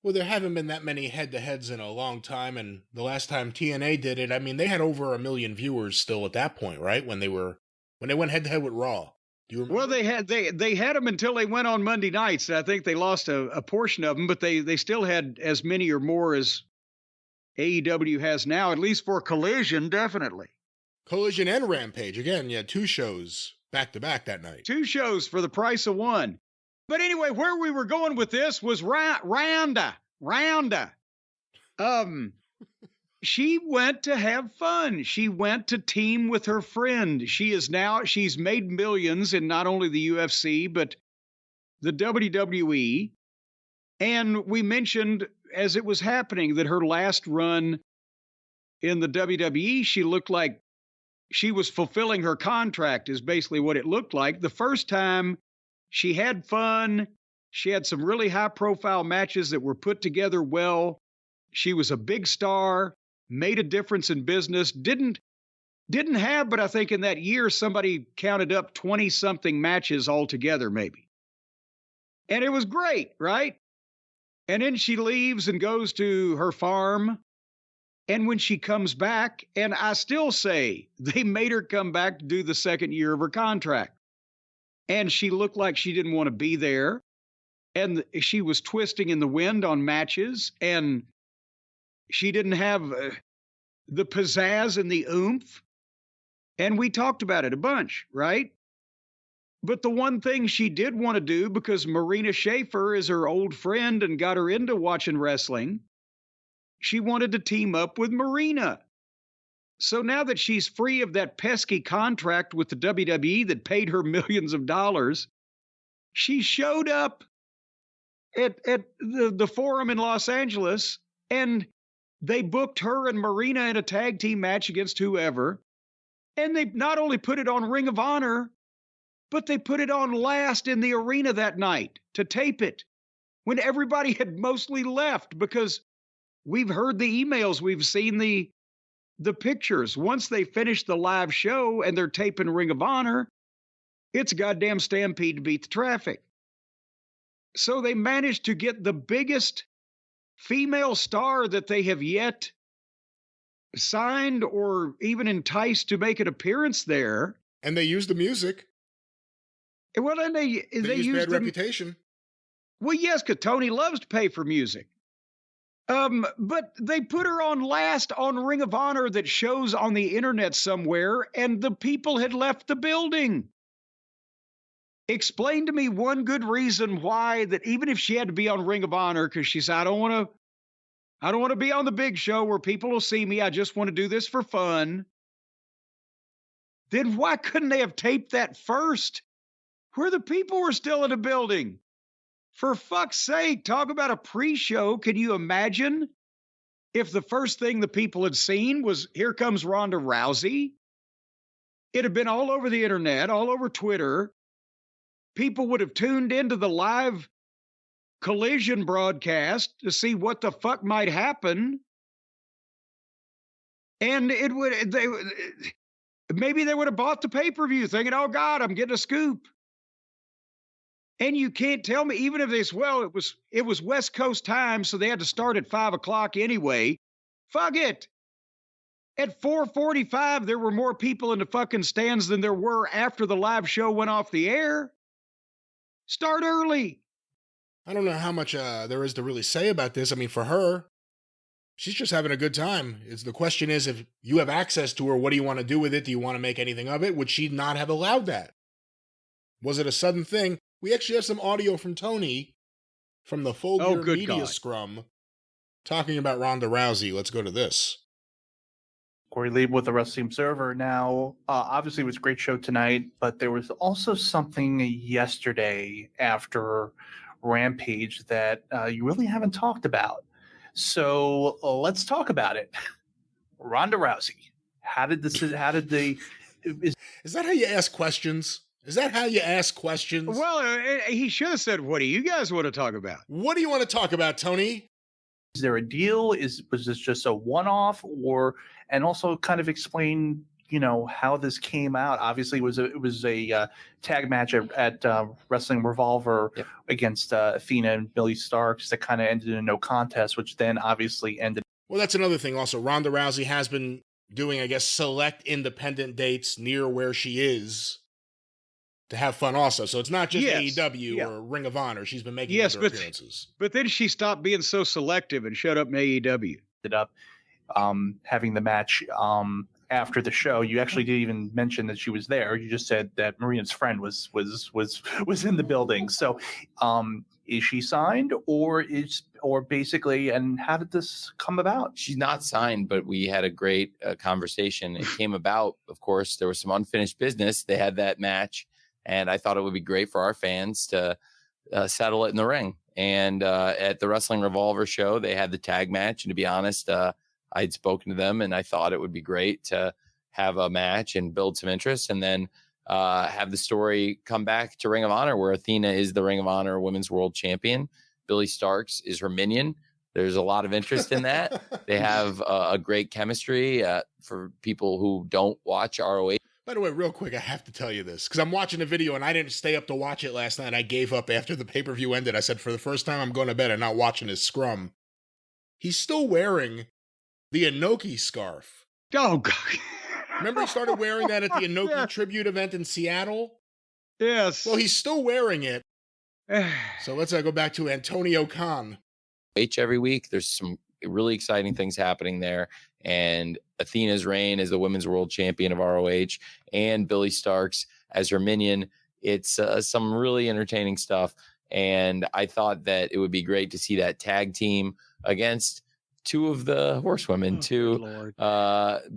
S2: Well, there haven't been that many head-to-heads in a long time, and the last time TNA did it, I mean, they had over 1 million viewers still at that point, right? When they went head-to-head with Raw. Do you remember?
S1: Well, they had them until they went on Monday nights. I think they lost a portion of them, but they still had as many or more as AEW has now, at least for Collision, definitely.
S2: Collision and Rampage. Again, you had 2 shows back-to-back that night.
S1: 2 shows for the price of 1. But anyway, where we were going with this was Ronda. She went to have fun. She went to team with her friend. She's made millions in not only the UFC, but the WWE. And we mentioned as it was happening that her last run in the WWE, she looked like she was fulfilling her contract, is basically what it looked like. The first time, she had fun. She had some really high-profile matches that were put together well. She was a big star, made a difference in business. Didn't have, but I think in that year, somebody counted up 20-something matches altogether, maybe. And it was great, right? And then she leaves and goes to her farm. And when she comes back, and I still say they made her come back to do the second year of her contract. And she looked like she didn't want to be there. And she was twisting in the wind on matches. And she didn't have the pizzazz and the oomph. And we talked about it a bunch, right? But the one thing she did want to do, because Marina Shafir is her old friend and got her into watching wrestling, she wanted to team up with Marina. So now that she's free of that pesky contract with the WWE that paid her millions of dollars, she showed up at the Forum in Los Angeles, and they booked her and Marina in a tag team match against whoever. And they not only put it on Ring of Honor, but they put it on last in the arena that night to tape it when everybody had mostly left, because we've heard the emails, we've seen the pictures. Once they finish the live show and they're taping Ring of Honor, it's a goddamn stampede to beat the traffic. So they managed to get the biggest female star that they have yet signed or even enticed to make an appearance there.
S2: And they used the music.
S1: Well, and they used
S2: Bad Reputation.
S1: Well, yes, because Tony loves to pay for music. But they put her on last on Ring of Honor that shows on the internet somewhere, and the people had left the building. Explain to me one good reason why that, even if she had to be on Ring of Honor, because she said, I don't want to be on the big show where people will see me. I just want to do this for fun. Then why couldn't they have taped that first, where the people were still in the building? For fuck's sake, talk about a pre-show. Can you imagine if the first thing the people had seen was, here comes Ronda Rousey? It had been all over the internet, all over Twitter. People would have tuned into the live Collision broadcast to see what the fuck might happen. And maybe they would have bought the pay-per-view thinking, oh God, I'm getting a scoop. And you can't tell me, even if it was West Coast time, so they had to start at 5 o'clock anyway. Fuck it. At 4:45, there were more people in the fucking stands than there were after the live show went off the air. Start early.
S2: I don't know how much there is to really say about this. I mean, for her, she's just having a good time. The question is, if you have access to her, what do you want to do with it? Do you want to make anything of it? Would she not have allowed that? Was it a sudden thing? We actually have some audio from Tony from the Full Gear Media
S1: God.
S2: Scrum talking about Ronda Rousey. Let's go to this.
S3: Corey Lee with the Wrestling Observer. Now, obviously, it was a great show tonight, but there was also something yesterday after Rampage that you really haven't talked about. So let's talk about it. Ronda Rousey.
S2: Is that how you ask questions? Is that how you ask questions?
S1: Well, he should have said, what do you guys want to talk about?
S2: What do you want to talk about, Tony?
S3: Is there a deal? Was this just a one-off, and also kind of explain, how this came out? Obviously, it was a tag match at Wrestling Revolver against Athena and Billy Starks that kind of ended in a no contest, which then obviously ended.
S2: Well, that's another thing. Also, Ronda Rousey has been doing, I guess, select independent dates near where she is to have fun also. So it's not just AEW or Ring of Honor. She's been making other appearances.
S1: But then she stopped being so selective and showed up in AEW.
S3: Ended up having the match after the show. You actually didn't even mention that she was there. You just said that Marina's friend was in the building. So is she signed or basically, and how did this come about?
S4: She's not signed, but we had a great conversation. It came about, of course, there was some unfinished business. They had that match, and I thought it would be great for our fans to settle it in the ring. And at the Wrestling Revolver show, they had the tag match. And to be honest, I'd spoken to them, and I thought it would be great to have a match and build some interest, and then have the story come back to Ring of Honor, where Athena is the Ring of Honor Women's World Champion. Billy Starks is her minion. There's a lot of interest in that. They have a great chemistry for people who don't watch ROH.
S2: By the way, real quick, I have to tell you this, because I'm watching the video and I didn't stay up to watch it last night. I gave up after the pay-per-view ended. I said, for the first time, I'm going to bed and not watching his scrum. He's still wearing the Inoki scarf.
S1: Oh, God.
S2: Remember he started wearing that at the Inoki tribute event in Seattle?
S1: Yes.
S2: Well, he's still wearing it. So let's go back to Antonio Khan.
S4: Every week, there's some really exciting things happening there. And Athena's reign as the Women's World Champion of ROH and Billy Starks as her minion. It's some really entertaining stuff. And I thought that it would be great to see that tag team against two of the horsewomen,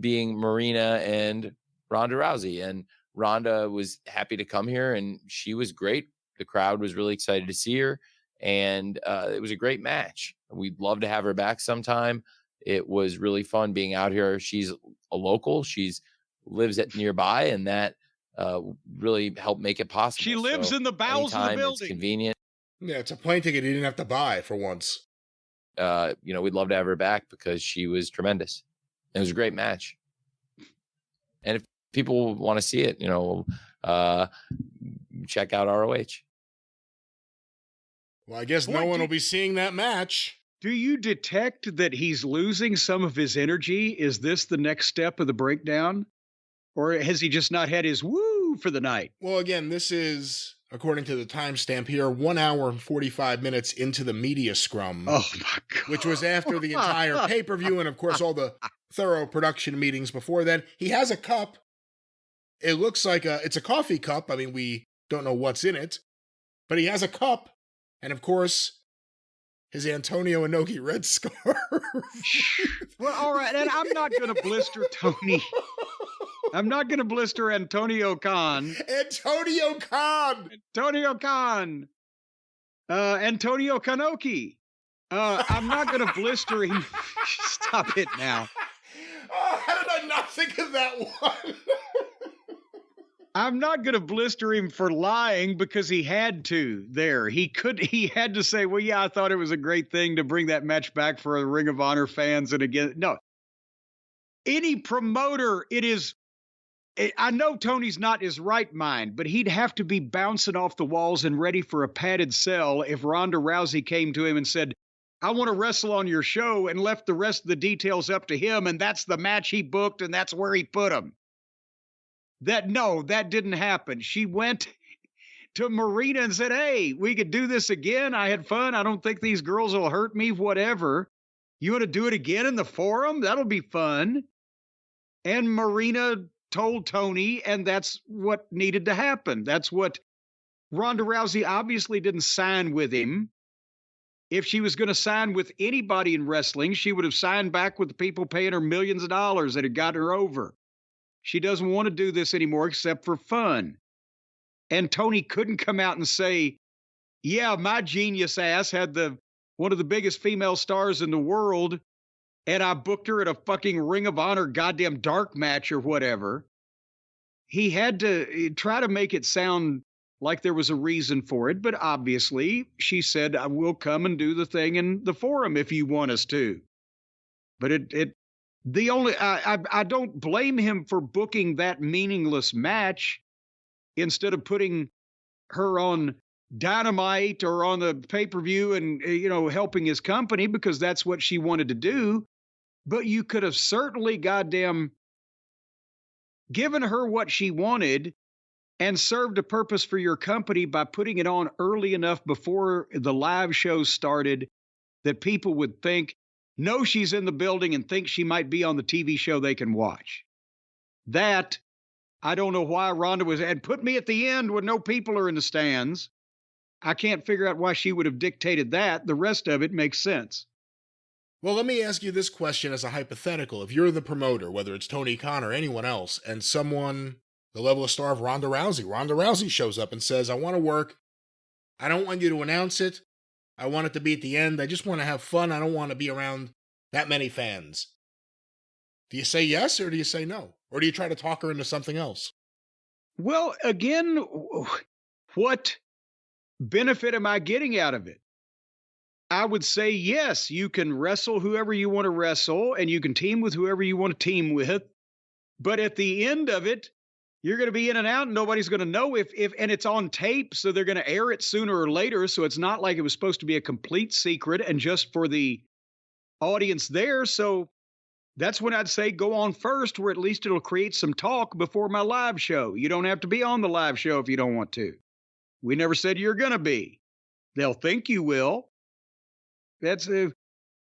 S4: being Marina and Ronda Rousey. And Ronda was happy to come here, and she was great. The crowd was really excited to see her, and it was a great match. We'd love to have her back sometime. It was really fun being out here. She's a local. Lives at nearby, and that really helped make it possible.
S1: She lives in the bowels of the building.
S4: It's convenient.
S2: Yeah, it's a plane ticket you didn't have to buy for once.
S4: We'd love to have her back because she was tremendous. It was a great match. And if people want to see it, check out ROH.
S2: Well, I guess no one will be seeing that match.
S1: Do you detect that he's losing some of his energy? Is this the next step of the breakdown? Or has he just not had his woo for the night?
S2: Well, again, this is, according to the timestamp here, 1 hour and 45 minutes into the media scrum.
S1: Oh, my God.
S2: Which was after the entire pay-per-view and, of course, all the thorough production meetings before that. He has a cup. It looks like it's a coffee cup. I mean, we don't know what's in it. But he has a cup. And, of course, his Antonio Inoki red scarf.
S1: Well, all right. And I'm not going to blister Tony. I'm not going to blister Antonio Khan.
S2: Antonio Khan.
S1: Antonio Kanoki. I'm not going to blister him. Stop it now.
S2: Oh, how did I not think of that one?
S1: I'm not going to blister him for lying because he had to there. He had to say, well, yeah, I thought it was a great thing to bring that match back for the Ring of Honor fans. And again, no. Any promoter, I know Tony's not his right mind, but he'd have to be bouncing off the walls and ready for a padded cell if Ronda Rousey came to him and said, I want to wrestle on your show, and left the rest of the details up to him, and that's the match he booked, and that's where he put him. That didn't happen. She went to Marina and said, hey, we could do this again. I had fun. I don't think these girls will hurt me, whatever. You want to do it again in the forum? That'll be fun. And Marina told Tony, and that's what needed to happen. That's what Ronda Rousey obviously didn't sign with him. if she was going to sign with anybody in wrestling, she would have signed back with the people paying her millions of dollars that had gotten her over. She doesn't want to do this anymore except for fun. And Tony couldn't come out and say, yeah, my genius ass had one of the biggest female stars in the world, and I booked her at a fucking Ring of Honor goddamn dark match or whatever. He had to try to make it sound like there was a reason for it, but obviously she said, I will come and do the thing in the forum if you want us to. But I don't blame him for booking that meaningless match instead of putting her on Dynamite or on the pay-per-view and, helping his company, because that's what she wanted to do. But you could have certainly goddamn given her what she wanted and served a purpose for your company by putting it on early enough before the live show started that people would know she's in the building and think she might be on the TV show they can watch. That, I don't know why Ronda and put me at the end when no people are in the stands. I can't figure out why she would have dictated that. The rest of it makes sense.
S2: Well, let me ask you this question as a hypothetical. If you're the promoter, whether it's Tony Khan or anyone else, and someone the level of star of Ronda Rousey shows up and says, I want to work. I don't want you to announce it. I want it to be at the end. I just want to have fun. I don't want to be around that many fans. Do you say yes or do you say no? Or do you try to talk her into something else?
S1: Well, again, what benefit am I getting out of it? I would say, yes, you can wrestle whoever you want to wrestle and you can team with whoever you want to team with. But at the end of it, you're going to be in and out and nobody's going to know and it's on tape. So they're going to air it sooner or later. So it's not like it was supposed to be a complete secret and just for the audience there. So that's when I'd say go on first, where at least it'll create some talk before my live show. You don't have to be on the live show if you don't want to. We never said you're going to be. They'll think you will. That's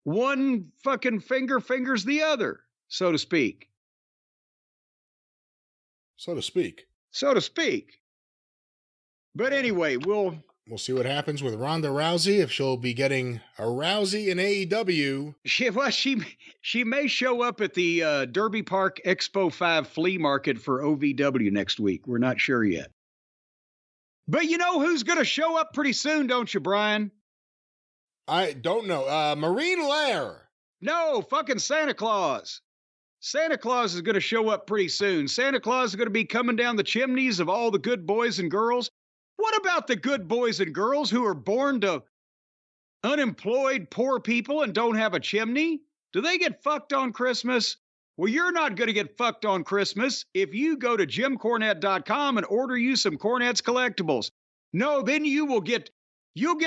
S1: one fucking fingers the other, so to speak.
S2: So to speak.
S1: So to speak. But anyway, we'll
S2: see what happens with Ronda Rousey, if she'll be getting a Rousey in AEW.
S1: She may show up at the Derby Park Expo 5 flea market for OVW next week. We're not sure yet. But you know who's going to show up pretty soon, don't you, Brian?
S2: I don't know. Marine Lair.
S1: No, fucking Santa Claus. Santa Claus is going to show up pretty soon. Santa Claus is going to be coming down the chimneys of all the good boys and girls. What about the good boys and girls who are born to unemployed poor people and don't have a chimney? Do they get fucked on Christmas? Well, you're not going to get fucked on Christmas if you go to JimCornette.com and order you some Cornette's collectibles. No, then you'll get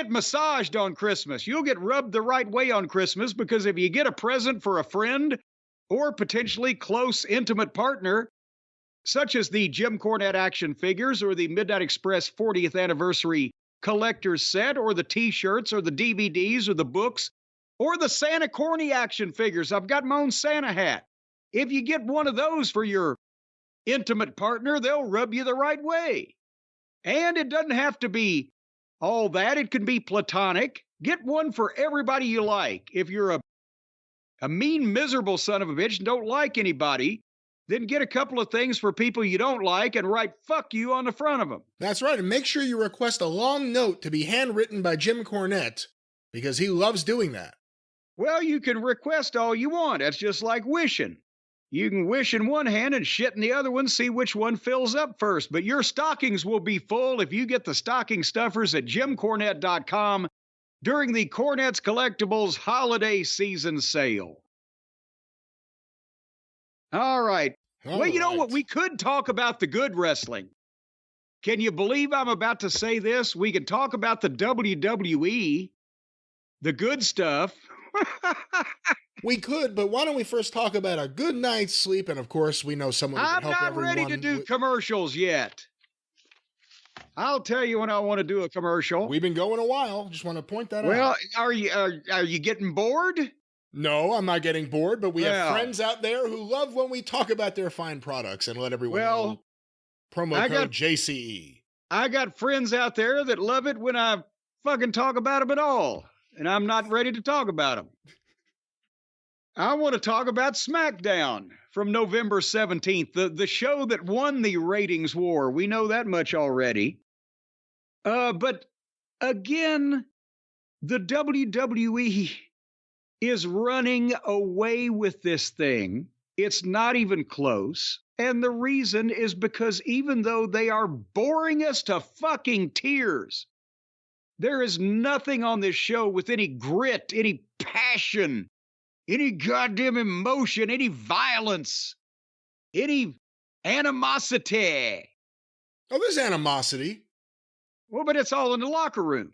S1: massaged on Christmas. You'll get rubbed the right way on Christmas, because if you get a present for a friend or potentially close, intimate partner, such as the Jim Cornette action figures or the Midnight Express 40th anniversary collector's set or the T-shirts or the DVDs or the books or the Santa Corny action figures. I've got my own Santa hat. If you get one of those for your intimate partner, they'll rub you the right way. And it doesn't have to be all that. It can be platonic. Get one for everybody you like. If you're a mean, miserable son of a bitch and don't like anybody, then get a couple of things for people you don't like and write "fuck you" on the front of them.
S2: That's right. And make sure you request a long note to be handwritten by Jim Cornette, because he loves doing that.
S1: Well, you can request all you want. That's just like wishing. You can wish in one hand and shit in the other one, see which one fills up first. But your stockings will be full if you get the stocking stuffers at JimCornette.com during the Cornette's Collectibles holiday season sale. All right. Well, you know what? We could talk about the good wrestling. Can you believe I'm about to say this? We can talk about the WWE, the good stuff.
S2: We could, but why don't we first talk about a good night's sleep? And of course, we know someone who can help everyone.
S1: I'm not ready to do commercials yet. I'll tell you when I want to do a commercial.
S2: We've been going a while. Just want to point that out.
S1: Well, are you getting bored?
S2: No, I'm not getting bored, but we have friends out there who love when we talk about their fine products and let everyone know. Promo code JCE.
S1: I got friends out there that love it when I fucking talk about them at all. and I'm not ready to talk about them. I want to talk about Smackdown from November 17th, the show that won the ratings war. We know that much already. But again, the WWE is running away with this thing. It's not even close. And the reason is because even though they are boring us to fucking tears, there is nothing on this show with any grit, any passion, any goddamn emotion, any violence, any animosity.
S2: Oh, there's animosity.
S1: Well, but it's all in the locker room.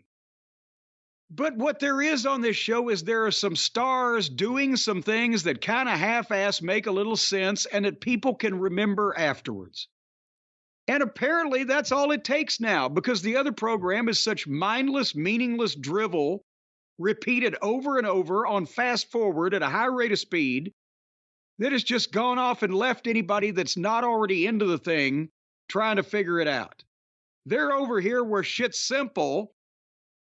S1: But what there is on this show is there are some stars doing some things that kind of half-ass make a little sense and that people can remember afterwards. And apparently that's all it takes now, because the other program is such mindless, meaningless drivel repeated over and over on fast forward at a high rate of speed that has just gone off and left anybody that's not already into the thing trying to figure it out. They're over here where shit's simple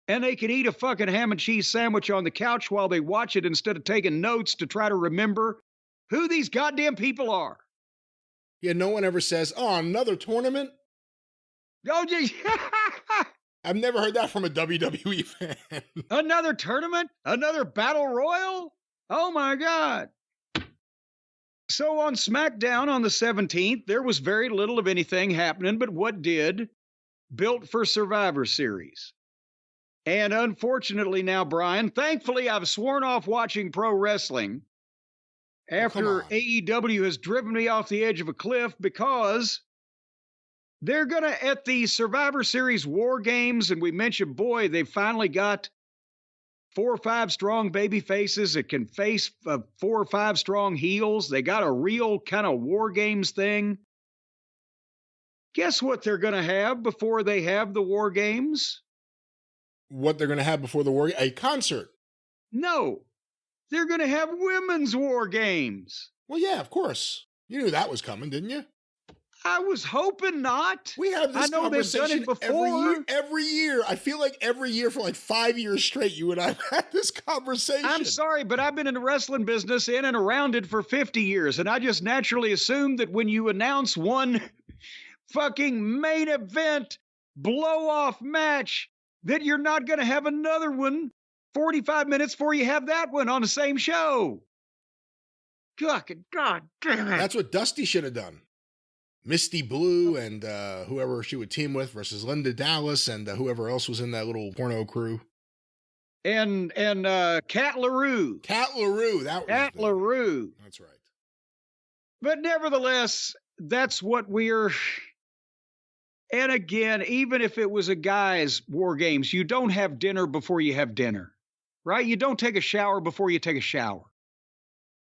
S1: and they can eat a fucking ham and cheese sandwich on the couch while they watch it instead of taking notes to try to remember who these goddamn people are.
S2: Yeah, no one ever says, oh, another tournament?
S1: Oh, geez.
S2: I've never heard that from a WWE fan.
S1: Another tournament? Another battle royal? Oh my God. So on SmackDown on the 17th, there was very little of anything happening, but what did? Built for Survivor Series. And unfortunately now, Brian, thankfully I've sworn off watching pro wrestling after AEW has driven me off the edge of a cliff, because they're going to, at the Survivor Series War Games, and we mentioned, boy, they've finally got 4 or 5 strong baby faces that can face 4 or 5 strong heels. They got a real kind of War Games thing. Guess what they're going to have before they have the War Games?
S2: What they're going to have before the War? A concert.
S1: No. They're going to have women's War Games.
S2: Well, yeah, of course. You knew that was coming, didn't you?
S1: I was hoping not.
S2: We have this conversation every year. I feel like every year for like 5 years straight, you and I have had this conversation.
S1: I'm sorry, but I've been in the wrestling business in and around it for 50 years, and I just naturally assumed that when you announce one fucking main event blow-off match, that you're not going to have another one 45 minutes before you have that one on the same show. God damn it.
S2: That's what Dusty should have done. Misty Blue and whoever she would team with versus Linda Dallas and whoever else was in that little porno crew.
S1: And Cat LaRue.
S2: Cat LaRue.
S1: Cat LaRue.
S2: That's right.
S1: But nevertheless, that's what we're... And again, even if it was a guy's War Games, you don't have dinner before you have dinner, right? You don't take a shower before you take a shower.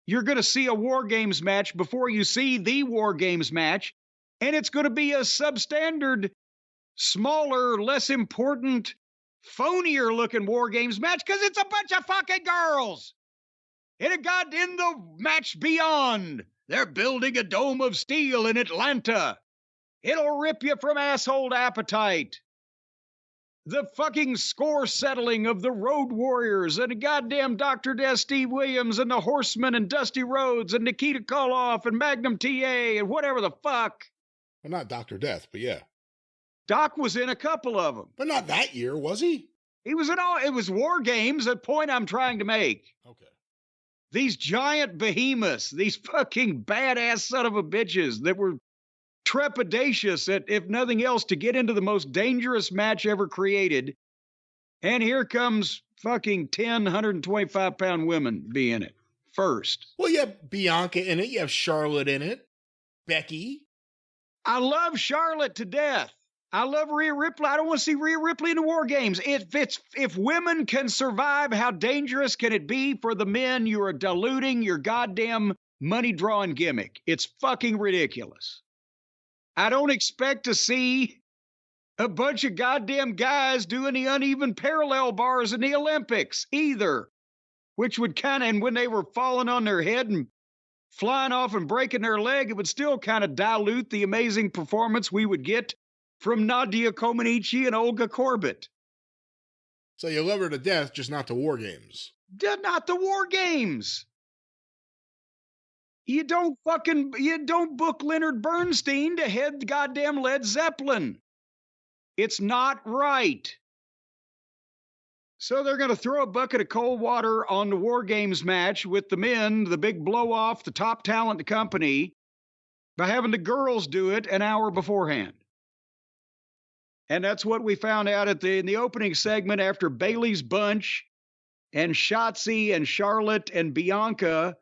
S1: You're going to see a War Games match before you see the War Games match, and it's going to be a substandard, smaller, less important, phonier looking War Games match because it's a bunch of fucking girls. In the match beyond, they're building a dome of steel in Atlanta. It'll rip you from asshole to appetite. The fucking score settling of the Road Warriors and a goddamn Dr. Death Steve Williams and the Horsemen and Dusty Rhodes and Nikita Koloff and Magnum TA and whatever the fuck.
S2: Well, not Dr. Death, but yeah.
S1: Doc was in a couple of them.
S2: But not that year, was he?
S1: He was in all, it was War Games, the point I'm trying to make.
S2: Okay.
S1: These giant behemoths, these fucking badass son of a bitches that were trepidatious at, if nothing else, to get into the most dangerous match ever created. And here comes fucking 10 125-pound women be in it first.
S2: Well, you have Bianca in it. You have Charlotte in it. Becky.
S1: I love Charlotte to death. I love Rhea Ripley. I don't want to see Rhea Ripley in the War Games. If women can survive, how dangerous can it be for the men? You are diluting your goddamn money-drawing gimmick. It's fucking ridiculous. I don't expect to see a bunch of goddamn guys doing the uneven parallel bars in the Olympics either, which would kind of, and when they were falling on their head and flying off and breaking their leg, it would still kind of dilute the amazing performance we would get from Nadia Comaneci and Olga Corbett.
S2: So you love her to death, just not to War Games.
S1: Not the War Games. You don't book Leonard Bernstein to head goddamn Led Zeppelin. It's not right. So they're going to throw a bucket of cold water on the War Games match with the men, the big blow off, the top talent in the company, by having the girls do it an hour beforehand. And that's what we found out in the opening segment after Bailey's bunch and Shotzi and Charlotte and Bianca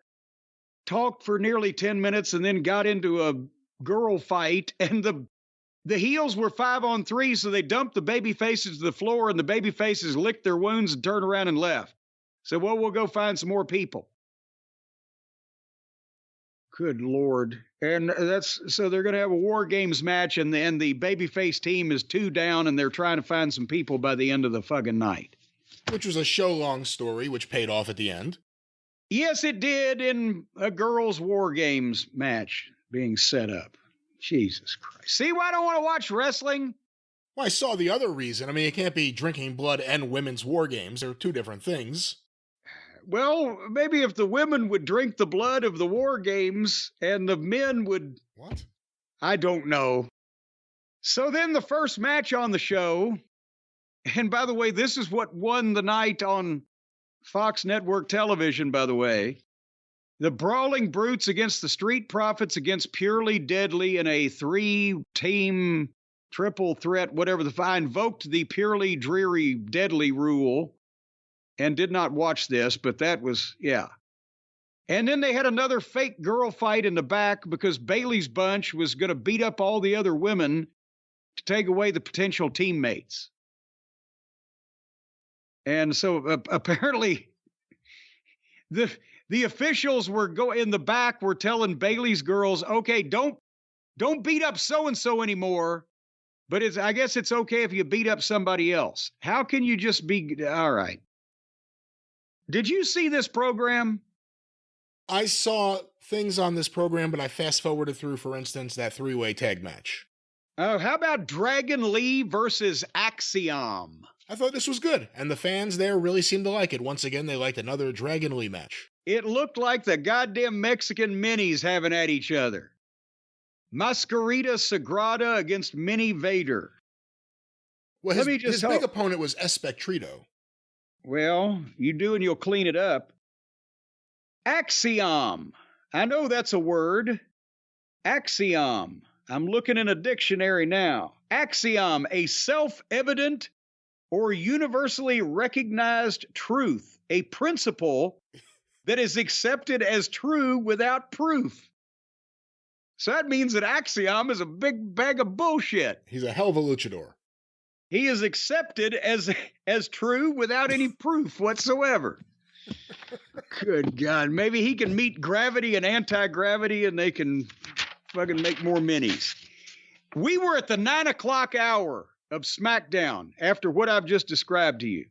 S1: talked for nearly 10 minutes and then got into a girl fight, and the heels were 5-on-3, so they dumped the baby faces to the floor, and the baby faces licked their wounds and turned around and left. So, well, we'll go find some more people. Good Lord. And so they're going to have a War Games match, and the babyface team is 2 down, and they're trying to find some people by the end of the fucking night.
S2: Which was a show-long story, which paid off at the end.
S1: Yes, it did, in a girls' War Games match being set up. Jesus Christ. See why I don't want to watch wrestling?
S2: Well, I saw the other reason. I mean, it can't be drinking blood and women's War Games. They're 2 different things.
S1: Well, maybe if the women would drink the blood of the War Games and the men would...
S2: What?
S1: I don't know. So then the first match on the show, and by the way, this is what won the night on Fox Network Television, by the way. The Brawling Brutes against the Street Profits against Purely Deadly in a 3-team triple threat, whatever I invoked the Purely Dreary Deadly rule and did not watch this, but that was, yeah. And then they had another fake girl fight in the back because Bailey's bunch was going to beat up all the other women to take away the potential teammates. And so apparently the officials were in the back were telling Bailey's girls, okay, don't beat up so-and-so anymore, but I guess it's okay if you beat up somebody else. How can you just be, all right. Did you see this program?
S2: I saw things on this program, but I fast-forwarded through, for instance, that 3-way tag match.
S1: Oh, how about Dragon Lee versus Axiom?
S2: I thought this was good, and the fans there really seemed to like it. Once again, they liked another Dragon Lee match.
S1: It looked like the goddamn Mexican minis having at each other. Mascarita Sagrada against Mini Vader.
S2: Well, his big opponent was Espectrito.
S1: Well, you do and you'll clean it up. Axiom. I know that's a word. Axiom. I'm looking in a dictionary now. Axiom, a self-evident or universally recognized truth, a principle that is accepted as true without proof. So that means that Axiom is a big bag of bullshit.
S2: He's a hell of a luchador.
S1: He is accepted as true without any proof whatsoever. Good God. Maybe he can meet gravity and anti-gravity and they can fucking make more minis. We were at the 9 o'clock hour of Smackdown after what I've just described to you.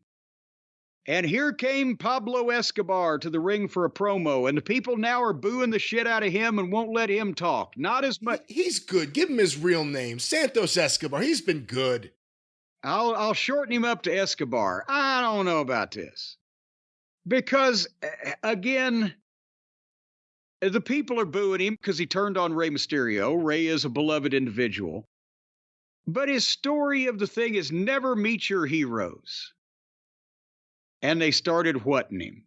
S1: And here came Pablo Escobar to the ring for a promo, and the people now are booing the shit out of him and won't let him talk. Not as much.
S2: He's good. Give him his real name. Santos Escobar. He's been good.
S1: I'll shorten him up to Escobar. I don't know about this. Because, again, the people are booing him because he turned on Rey Mysterio. Rey is a beloved individual. But his story of the thing is never meet your heroes. And they started whatting him.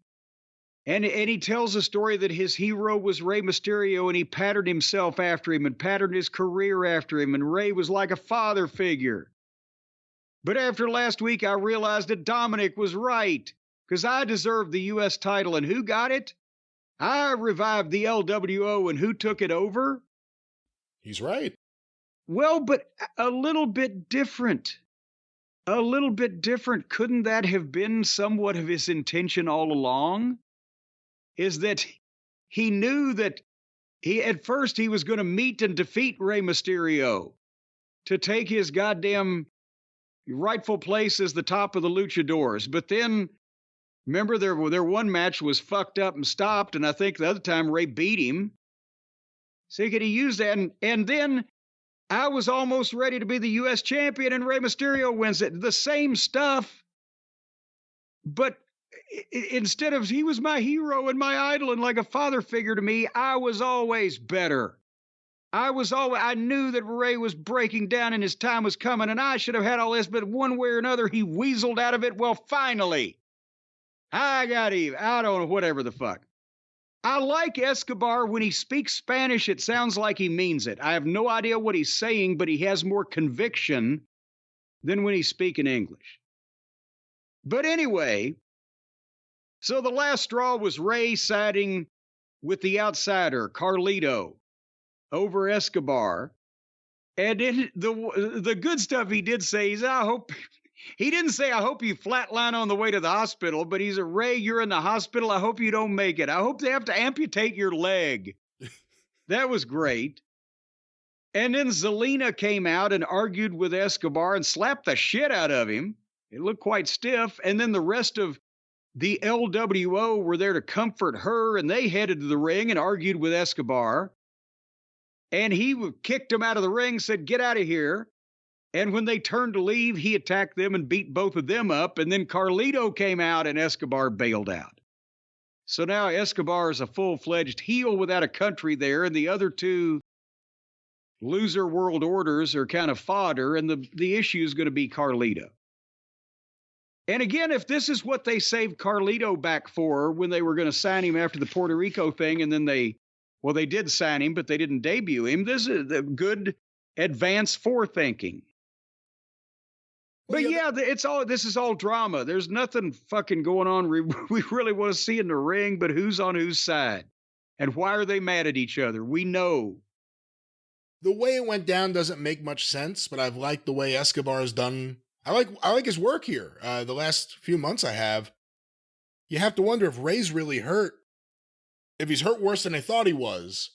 S1: And he tells a story that his hero was Rey Mysterio, and he patterned himself after him and patterned his career after him, and Rey was like a father figure. But after last week, I realized that Dominic was right, because I deserved the U.S. title, and who got it? I revived the LWO, and who took it over?
S2: He's right.
S1: Well, but a little bit different. A little bit different. Couldn't that have been somewhat of his intention all along? Is that he knew that at first he was going to meet and defeat Rey Mysterio to take his goddamn rightful place as the top of the luchadors. But then, remember, their one match was fucked up and stopped, and I think the other time Rey beat him. So could he use that? And then I was almost ready to be the U.S. champion, and Rey Mysterio wins it. The same stuff. But instead of he was my hero and my idol and like a father figure to me, I was always better. I knew that Ray was breaking down and his time was coming, and I should have had all this, but one way or another, he weaseled out of it. Well, finally, I got even. I don't know, whatever the fuck. I like Escobar. When he speaks Spanish, it sounds like he means it. I have no idea what he's saying, but he has more conviction than when he's speaking English. But anyway, so the last straw was Ray siding with the outsider, Carlito, over Escobar. And the good stuff he did say is, he didn't say, I hope you flatline on the way to the hospital, but he's a Ray, you're in the hospital. I hope you don't make it. I hope they have to amputate your leg. That was great. And then Zelina came out and argued with Escobar and slapped the shit out of him. It looked quite stiff. And then the rest of the LWO were there to comfort her, and they headed to the ring and argued with Escobar. And he kicked him out of the ring, said, get out of here. And when they turned to leave, he attacked them and beat both of them up. And then Carlito came out and Escobar bailed out. So now Escobar is a full-fledged heel without a country there. And the other two loser world orders are kind of fodder. And the issue is going to be Carlito. And again, if this is what they saved Carlito back for when they were going to sign him after the Puerto Rico thing, and then they did sign him, but they didn't debut him. This is the good advanced forethinking. But yeah, this is all drama. There's nothing fucking going on we really want to see in the ring, but who's on whose side? And why are they mad at each other? We know.
S2: The way it went down doesn't make much sense, but I've liked the way Escobar has done. I like his work here. The last few months I have. You have to wonder if Ray's really hurt. If he's hurt worse than they thought he was.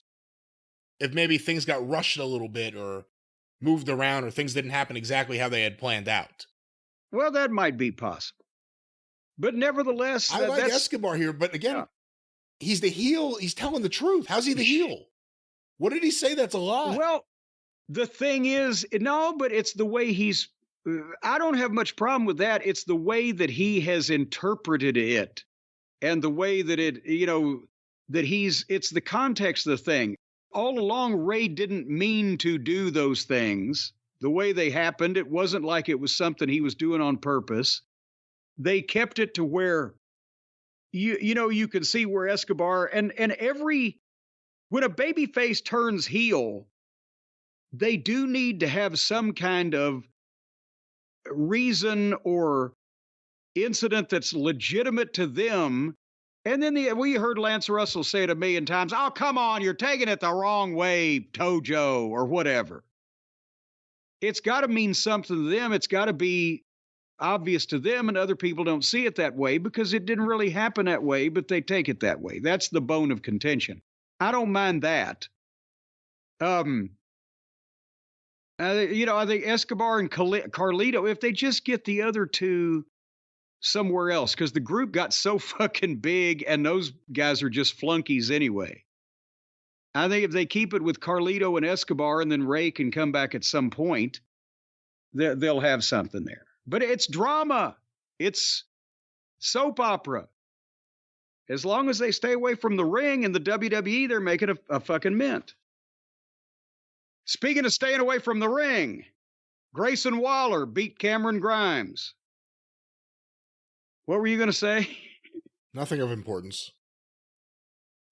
S2: If maybe things got rushed a little bit or moved around or things didn't happen exactly how they had planned out.
S1: Well, that might be possible. But nevertheless,
S2: I like Escobar here, but again, he's the heel. He's telling the truth. How's he the heel? What did he say that's a lie?
S1: Well, the thing is, no, but it's the way he's, I don't have much problem with that. It's the way that he has interpreted it and the way that it, it's the context of the thing. All along, Ray didn't mean to do those things. The way they happened, it wasn't like it was something he was doing on purpose. They kept it to where, you can see where Escobar, and when a babyface turns heel, they do need to have some kind of reason or incident that's legitimate to them. And then we heard Lance Russell say it 1,000,000 times, oh, come on, you're taking it the wrong way, Tojo, or whatever. It's got to mean something to them. It's got to be obvious to them, and other people don't see it that way because it didn't really happen that way, but they take it that way. That's the bone of contention. I don't mind that. I think Escobar and Carlito, if they just get the other two somewhere else, because the group got so fucking big and those guys are just flunkies anyway. I think if they keep it with Carlito and Escobar and then Ray can come back at some point, they'll have something there. But it's drama. It's soap opera. As long as they stay away from the ring and the WWE, they're making a fucking mint. Speaking of staying away from the ring, Grayson Waller beat Cameron Grimes. What were you going to say?
S2: Nothing of importance.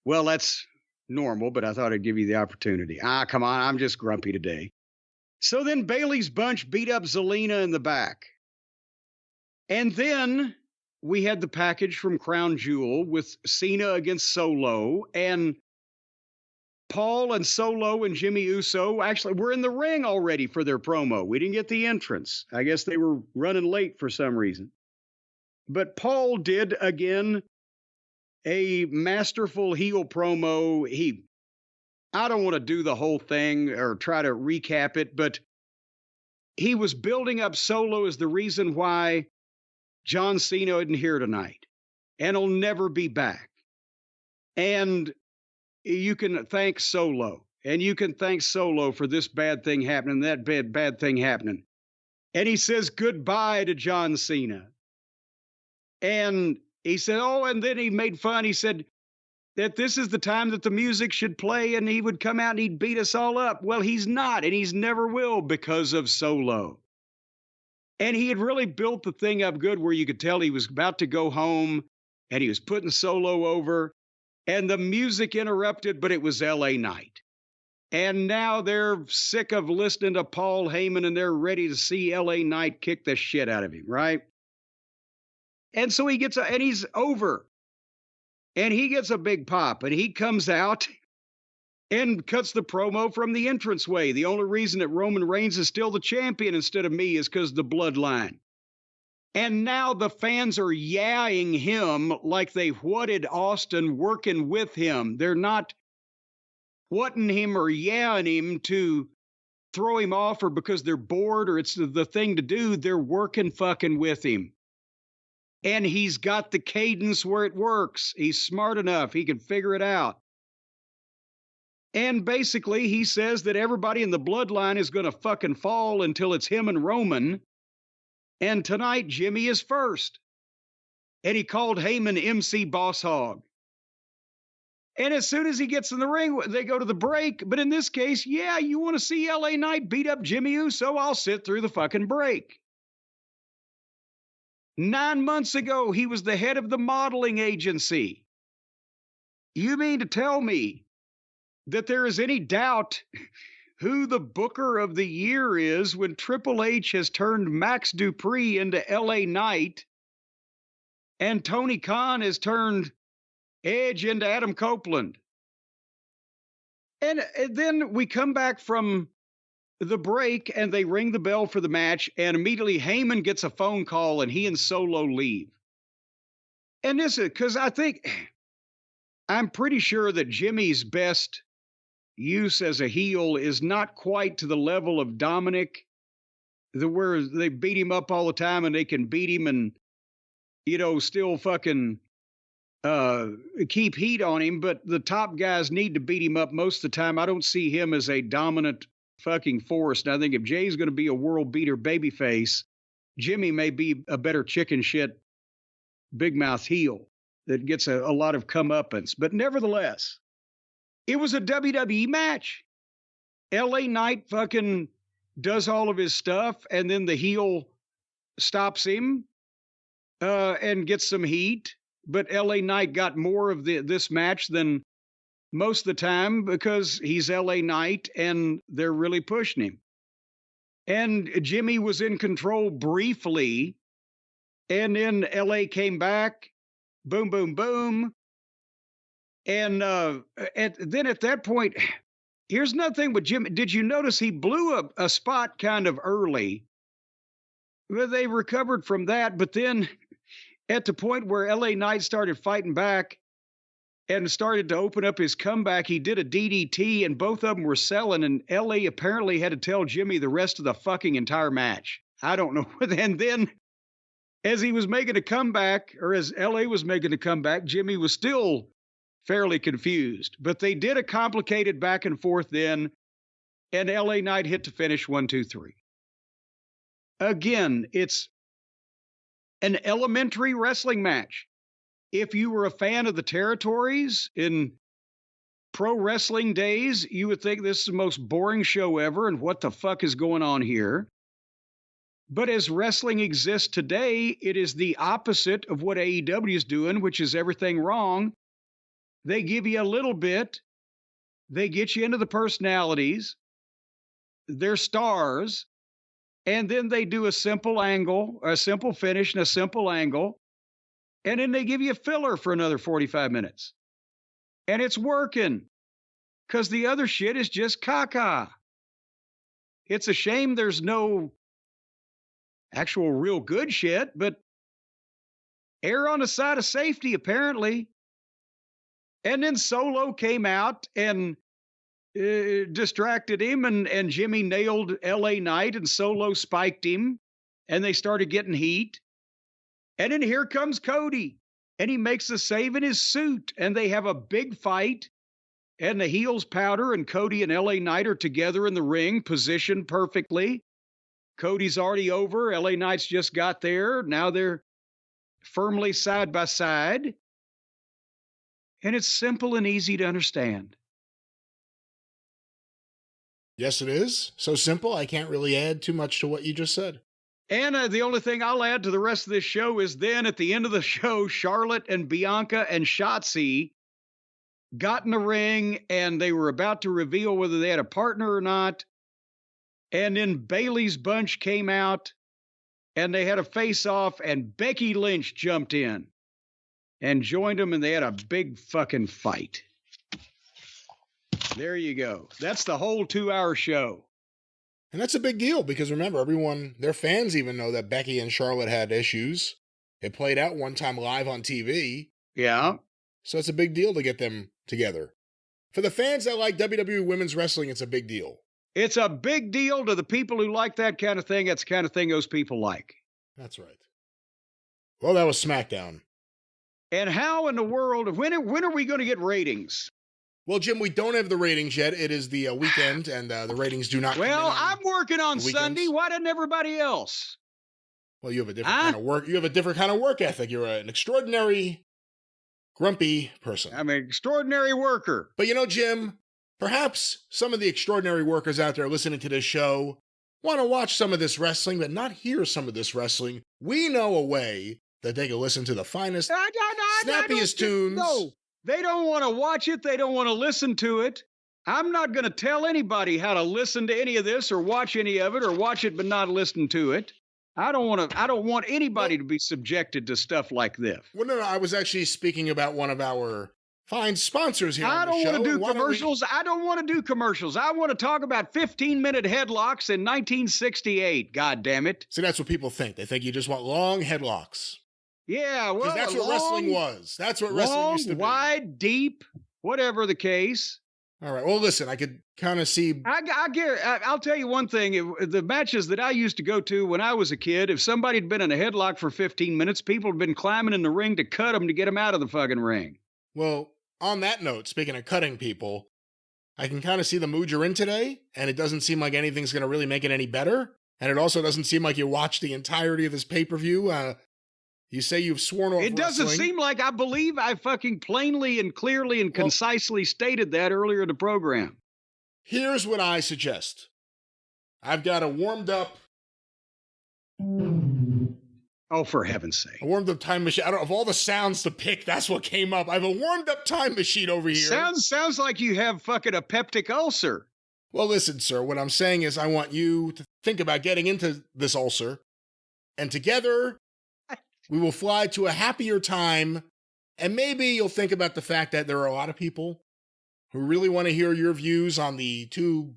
S1: Well, that's normal, but I thought I'd give you the opportunity. Come on, I'm just grumpy today. So then Bailey's bunch beat up Zelina in the back. And then we had the package from Crown Jewel with Cena against Solo, and Paul and Solo and Jimmy Uso actually were in the ring already for their promo. We didn't get the entrance. I guess they were running late for some reason. But Paul did, again, a masterful heel promo. I don't want to do the whole thing or try to recap it, but he was building up Solo as the reason why John Cena isn't here tonight and he'll never be back. And you can thank Solo, and you can thank Solo for this bad thing happening, that bad thing happening. And he says goodbye to John Cena. And he said, oh, and then he made fun. He said that this is the time that the music should play and he would come out and he'd beat us all up. Well, he's not, and he's never will because of Solo. And he had really built the thing up good where you could tell he was about to go home and he was putting Solo over and the music interrupted, but it was LA Knight. And now they're sick of listening to Paul Heyman and they're ready to see LA Knight kick the shit out of him, right? And so he gets and he's over. And he gets a big pop and he comes out and cuts the promo from the entranceway. The only reason that Roman Reigns is still the champion instead of me is because of the bloodline. And now the fans are yaying him like they whatted Austin working with him. They're not whatting him or yaying him to throw him off or because they're bored or it's the thing to do. They're working fucking with him. And he's got the cadence where it works. He's smart enough. He can figure it out. And basically, he says that everybody in the bloodline is going to fucking fall until it's him and Roman. And tonight, Jimmy is first. And he called Heyman MC Boss Hog. And as soon as he gets in the ring, they go to the break. But in this case, yeah, you want to see LA Knight beat up Jimmy Uso? I'll sit through the fucking break. 9 months ago, he was the head of the modeling agency. You mean to tell me that there is any doubt who the booker of the year is when Triple H has turned Max Dupree into LA Knight and Tony Khan has turned Edge into Adam Copeland? And then we come back from the break and they ring the bell for the match and immediately Heyman gets a phone call and he and Solo leave. And this is because I'm pretty sure that Jimmy's best use as a heel is not quite to the level of Dominic, where they beat him up all the time and they can beat him and, still fucking keep heat on him. But the top guys need to beat him up most of the time. I don't see him as a dominant fucking force. And I think if Jay's going to be a world beater babyface, Jimmy may be a better chicken shit big mouth heel that gets a lot of comeuppance. But nevertheless, it was a WWE match. LA Knight fucking does all of his stuff and then the heel stops him and gets some heat. But LA Knight got more of this match than most of the time because he's LA Knight and they're really pushing him. And Jimmy was in control briefly. And then LA came back. Boom, boom, boom. And then at that point, here's nothing but Jimmy. Did you notice he blew a spot kind of early? Well, they recovered from that. But then at the point where LA Knight started fighting back, and started to open up his comeback, he did a DDT, and both of them were selling, and LA apparently had to tell Jimmy the rest of the fucking entire match. I don't know. And then, as he was making a comeback, or as LA was making a comeback, Jimmy was still fairly confused. But they did a complicated back and forth then, and LA Knight hit to finish 1, 2, 3. Again, it's an elementary wrestling match. If you were a fan of the territories in pro wrestling days, you would think this is the most boring show ever and what the fuck is going on here. But as wrestling exists today, it is the opposite of what AEW is doing, which is everything wrong. They give you a little bit. They get you into the personalities. They're stars. And then they do a simple angle, a simple finish and a simple angle. And then they give you a filler for another 45 minutes. And it's working. Because the other shit is just caca. It's a shame there's no actual real good shit, but err on the side of safety, apparently. And then Solo came out and distracted him, and Jimmy nailed LA Knight, and Solo spiked him, and they started getting heat. And then here comes Cody, and he makes the save in his suit, and they have a big fight, and the heels powder, and Cody and LA Knight are together in the ring, positioned perfectly. Cody's already over. LA Knight's just got there. Now they're firmly side by side. And it's simple and easy to understand.
S2: Yes, it is. So simple, I can't really add too much to what you just said.
S1: And the only thing I'll add to the rest of this show is then at the end of the show, Charlotte and Bianca and Shotzi got in the ring and they were about to reveal whether they had a partner or not. And then Bayley's bunch came out and they had a face-off and Becky Lynch jumped in and joined them and they had a big fucking fight. There you go. That's the whole 2-hour show.
S2: And that's a big deal because remember, everyone, their fans even know that Becky and Charlotte had issues. It played out one time live on TV.
S1: Yeah.
S2: So it's a big deal to get them together. For the fans that like WWE Women's Wrestling, it's a big deal.
S1: It's a big deal to the people who like that kind of thing. That's the kind of thing those people like.
S2: That's right. Well, that was Smackdown.
S1: And how in the world, when are we going to get ratings?
S2: Well, Jim, we don't have the ratings yet. It is the weekend, and the ratings do not.
S1: Well, I'm working on
S2: weekends.
S1: Sunday. Why doesn't everybody else?
S2: Well, you have a different kind of work. You have a different kind of work ethic. You're an extraordinary, grumpy person.
S1: I'm an extraordinary worker.
S2: But you know, Jim, perhaps some of the extraordinary workers out there listening to this show want to watch some of this wrestling, but not hear some of this wrestling. We know a way that they can listen to the finest, snappiest tunes.
S1: No. They don't want to watch it. They don't want to listen to it. I'm not going to tell anybody how to listen to any of this or watch any of it or watch it but not listen to it. I don't want anybody to be subjected to stuff like this.
S2: Well, no, I was actually speaking about one of our fine sponsors here on the show.
S1: I don't want to do commercials. I don't want to do commercials. I want to talk about 15-minute headlocks in 1968. God damn it.
S2: See, that's what people think. They think you just want long headlocks.
S1: Yeah, well,
S2: that's what wrestling was. That's what wrestling used to be.
S1: Wide, deep, whatever the case.
S2: All right. Well, listen, I could kind of see.
S1: I'll tell you one thing. The matches that I used to go to when I was a kid, if somebody had been in a headlock for 15 minutes, people had been climbing in the ring to cut them to get them out of the fucking ring.
S2: Well, on that note, speaking of cutting people, I can kind of see the mood you're in today, and it doesn't seem like anything's going to really make it any better. And it also doesn't seem like you watched the entirety of this pay-per-view. You say you've sworn off
S1: It doesn't
S2: wrestling.
S1: Seem like I believe I fucking plainly and clearly and concisely stated that earlier in the program.
S2: Here's what I suggest. I've got a warmed up.
S1: Oh, for heaven's sake.
S2: A warmed up time machine. I don't know, of all the sounds to pick, that's what came up. I have a warmed up time machine over here.
S1: Sounds like you have fucking a peptic ulcer.
S2: Well, listen, sir, what I'm saying is I want you to think about getting into this ulcer, and together we will fly to a happier time, and maybe you'll think about the fact that there are a lot of people who really want to hear your views on the 2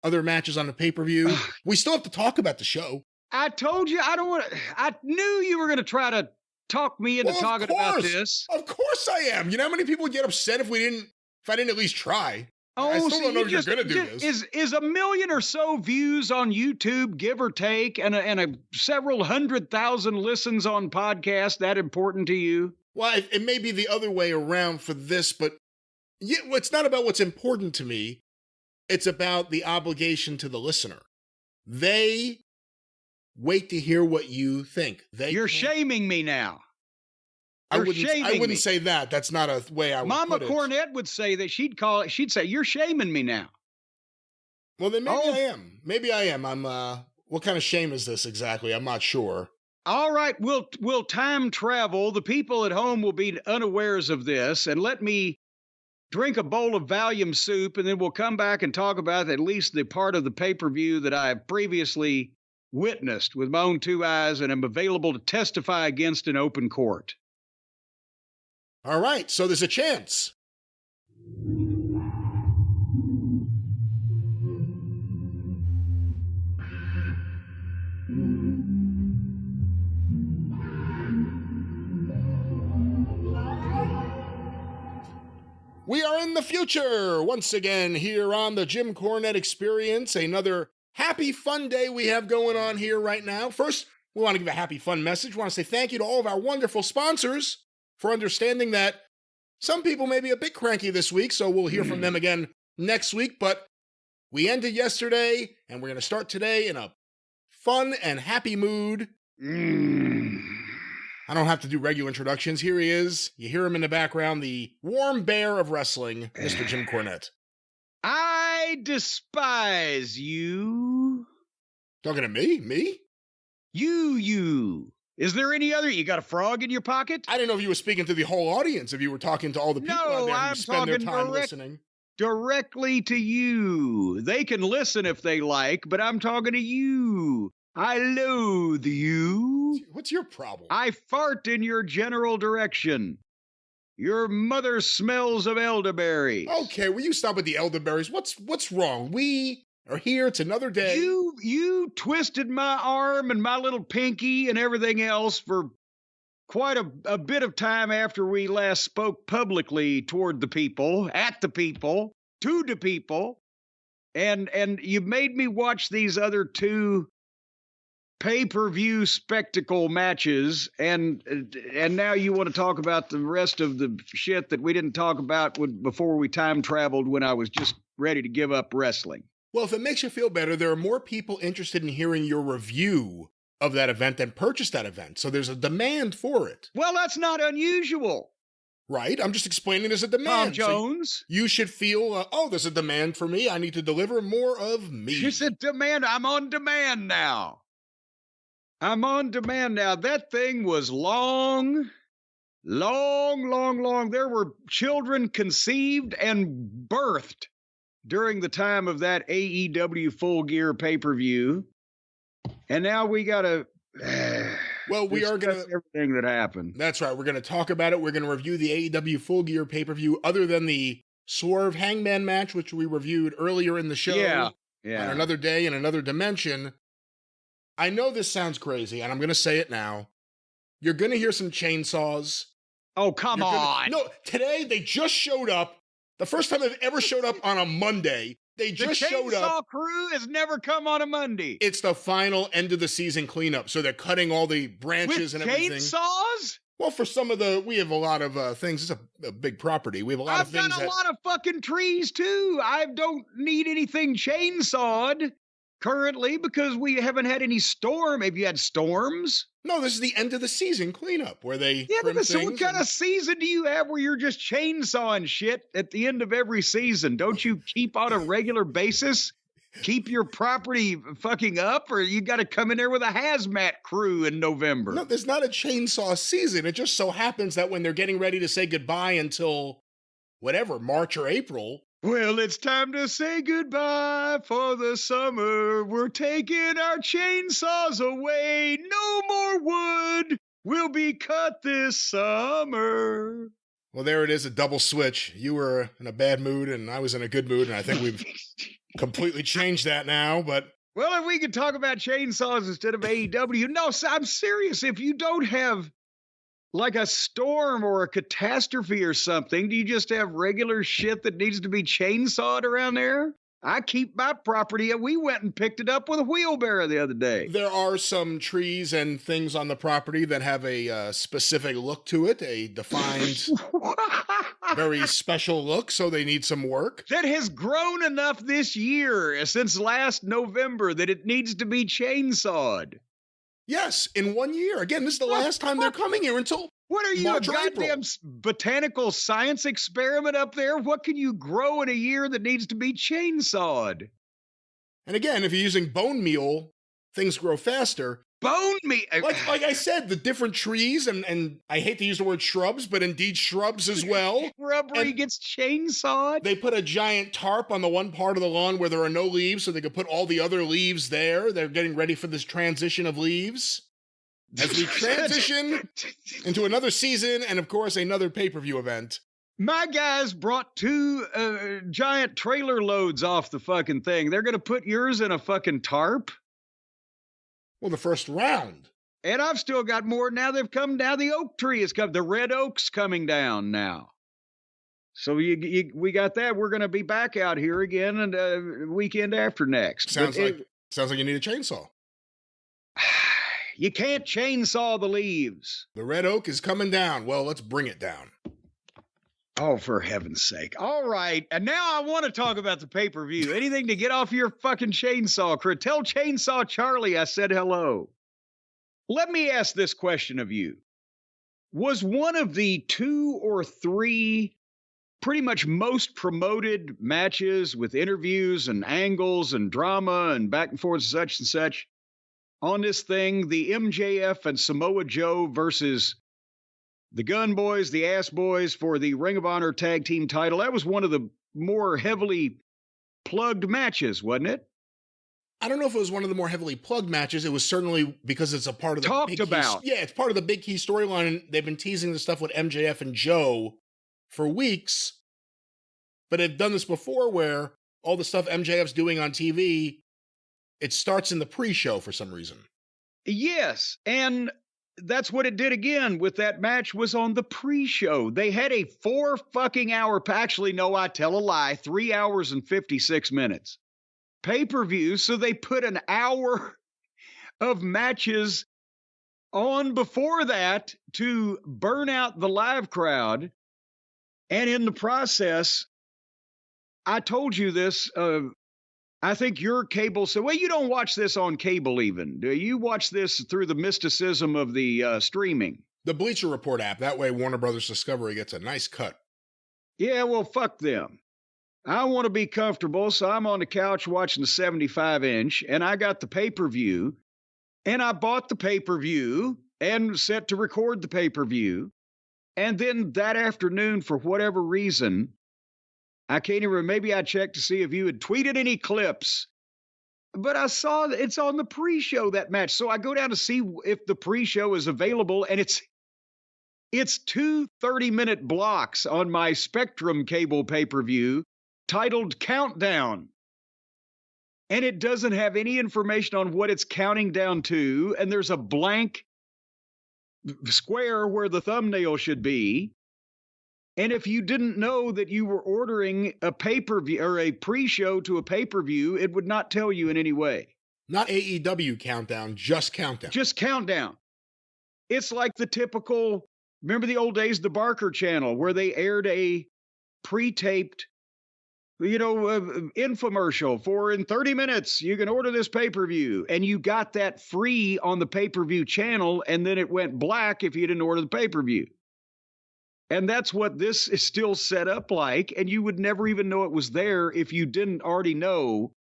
S2: other matches on the pay-per-view. We still have to talk about the show.
S1: I told you I knew you were going to try to talk me into talking about this.
S2: Of course I am. You know how many people would get upset if I didn't at least try? I still don't know if you're going to do this.
S1: Is 1 million or so views on YouTube, give or take, and a several 100,000 listens on podcasts that important to you?
S2: Well, it may be the other way around for this, but it's not about what's important to me. It's about the obligation to the listener. They wait to hear what you think. You're
S1: shaming me now.
S2: I wouldn't say that. That's not a way I would
S1: Mama
S2: put it.
S1: Cornette would say that. She'd say, you're shaming me now.
S2: Well, then maybe I am. Maybe I am. What kind of shame is this exactly? I'm not sure.
S1: All right, we'll time travel. The people at home will be unawares of this, and let me drink a bowl of Valium soup, and then we'll come back and talk about at least the part of the pay-per-view that I previously witnessed with my own 2 eyes and am available to testify against in open court.
S2: All right, so there's a chance. We are in the future once again here on the Jim Cornette Experience. Another happy, fun day we have going on here right now. First, we want to give a happy, fun message. We want to say thank you to all of our wonderful sponsors for understanding that some people may be a bit cranky this week, so we'll hear from them again next week. But we ended yesterday, and we're going to start today in a fun and happy mood. I'm I don't have to do regular introductions. Here he is. You hear him in the background, the warm bear of wrestling, Mr. Jim Cornette.
S1: I despise you.
S2: Talking to me? Me?
S1: You. Is there any other? You got a frog in your pocket?
S2: I didn't know if you were speaking to the whole audience, if you were talking to all the people out there who spend their time listening.
S1: Directly to you. They can listen if they like, but I'm talking to you. I loathe you.
S2: What's your problem?
S1: I fart in your general direction. Your mother smells of elderberries.
S2: Okay, will you stop with the elderberries? What's wrong? We are here. It's another day.
S1: You twisted my arm and my little pinky and everything else for quite a bit of time after we last spoke publicly toward the people, at the people, to the people, and you made me watch these other two pay-per-view spectacle matches, and now you want to talk about the rest of the shit that we didn't talk about before we time traveled when I was just ready to give up wrestling.
S2: Well, if it makes you feel better, there are more people interested in hearing your review of that event than purchase that event. So there's a demand for it.
S1: Well, that's not unusual.
S2: Right? I'm just explaining there's a demand.
S1: Tom Jones.
S2: So you should feel, there's a demand for me. I need to deliver more of me.
S1: It's a demand. I'm on demand now. That thing was long. There were children conceived and birthed during the time of that AEW Full Gear pay-per-view. And now we got to
S2: we are going to
S1: everything that happened.
S2: That's right. We're going to talk about it. We're going to review the AEW Full Gear pay-per-view other than the Swerve Hangman match, which we reviewed earlier in the show.
S1: Yeah.
S2: On another day in another dimension. I know this sounds crazy, and I'm going to say it now. You're going to hear some chainsaws.
S1: Oh, come on.
S2: No, today they just showed up. The first time they've ever showed up on a Monday. They just showed up.
S1: The chainsaw crew has never come on a Monday.
S2: It's the final end of the season cleanup, so they're cutting all the branches and everything.
S1: Chainsaws?
S2: Well, for some of we have a lot of things. It's a big property. We have a lot of things.
S1: I've got a lot of fucking trees, too. I don't need anything chainsawed currently because we haven't had any storm. Have you had storms?
S2: No, this is the end of the season cleanup where they
S1: so what kind of season do you have where you're just chainsawing shit at the end of every season? Don't you keep on a regular basis? Keep your property fucking up, or you got to come in there with a hazmat crew in November?
S2: No, there's not a chainsaw season. It just so happens that when they're getting ready to say goodbye until whatever, March or April.
S1: Well, it's time to say goodbye for the summer. We're taking our chainsaws away. No more wood will be cut this summer.
S2: Well, there it is, a double switch. You were in a bad mood and I was in a good mood, and I think we've completely changed that now, but...
S1: Well, if we could talk about chainsaws instead of AEW. No, I'm serious. If you don't have like a storm or a catastrophe or something, do you just have regular shit that needs to be chainsawed around there? I keep my property. We went and picked it up with a wheelbarrow the other day.
S2: There are some trees and things on the property that have a specific look to it, a defined, very special look, so they need some work.
S1: That has grown enough this year, since last November, that it needs to be chainsawed.
S2: Yes, in 1 year. Again, this is the last time they're coming here until
S1: What are you,
S2: March
S1: a goddamn botanical science experiment up there? What can you grow in a year that needs to be chainsawed?
S2: And again, if you're using bone meal, things grow faster.
S1: Bone meal?
S2: Like I said, the different trees, and I hate to use the word shrubs, but indeed shrubs as well.
S1: Shrubbery gets chainsawed?
S2: They put a giant tarp on the one part of the lawn where there are no leaves, so they could put all the other leaves there. They're getting ready for this transition of leaves. As we transition into another season and, of course, another pay-per-view event.
S1: My guys brought 2 giant trailer loads off the fucking thing. They're going to put yours in a fucking tarp?
S2: Well, the first round.
S1: And I've still got more. Now they've come down. The oak tree is coming. The red oak's coming down now. So we got that. We're going to be back out here again and weekend after next.
S2: Sounds like you need a chainsaw.
S1: You can't chainsaw the leaves.
S2: The red oak is coming down. Well, let's bring it down.
S1: Oh, for heaven's sake. All right. And now I want to talk about the pay-per-view. Anything to get off your fucking chainsaw, crew. Tell Chainsaw Charlie I said hello. Let me ask this question of you. was one of the 2 or 3 pretty much most promoted matches with interviews and angles and drama and back and forth, such and such on this thing. The MJF and Samoa Joe versus the Gun Boys, the Ass Boys for the Ring of Honor Tag Team title. That was one of the more heavily plugged matches, wasn't it?
S2: I don't know if it was one of the more heavily plugged matches. It was certainly because it's a part of the
S1: Talked about.
S2: It's part of the big key storyline. And they've been teasing the stuff with MJF and Joe for weeks. But they've done this before where all the stuff MJF's doing on TV, it starts in the pre-show for some reason.
S1: Yes, and that's what it did again with that match was on the pre-show. They had a 4 fucking hour, actually, no, I tell a lie, 3 hours and 56 minutes pay-per-view. So they put an hour of matches on before that to burn out the live crowd. And in the process, I told you this, I think your cable said, well, you don't watch this on cable even. Do you watch this through the mysticism of the streaming?
S2: The Bleacher Report app. That way Warner Brothers Discovery gets a nice cut.
S1: Yeah, well, fuck them. I want to be comfortable, so I'm on the couch watching the 75-inch, and I got the pay-per-view, and I bought the pay-per-view and set to record the pay-per-view. And then that afternoon, for whatever reason, I can't even remember, maybe I checked to see if you had tweeted any clips, but I saw that it's on the pre-show, that match. So I go down to see if the pre-show is available, and it's 2 30-minute blocks on my Spectrum cable pay-per-view titled Countdown. And it doesn't have any information on what it's counting down to, and there's a blank square where the thumbnail should be. And if you didn't know that you were ordering a pay-per-view or a pre-show to a pay-per-view, it would not tell you in any way.
S2: Not AEW Countdown, just Countdown.
S1: Just Countdown. It's like the typical, remember the old days, the Barker Channel, where they aired a pre-taped, infomercial for in 30 minutes, you can order this pay-per-view. And you got that free on the pay-per-view channel, and then it went black if you didn't order the pay-per-view. And that's what this is still set up like, and you would never even know it was there if you didn't already know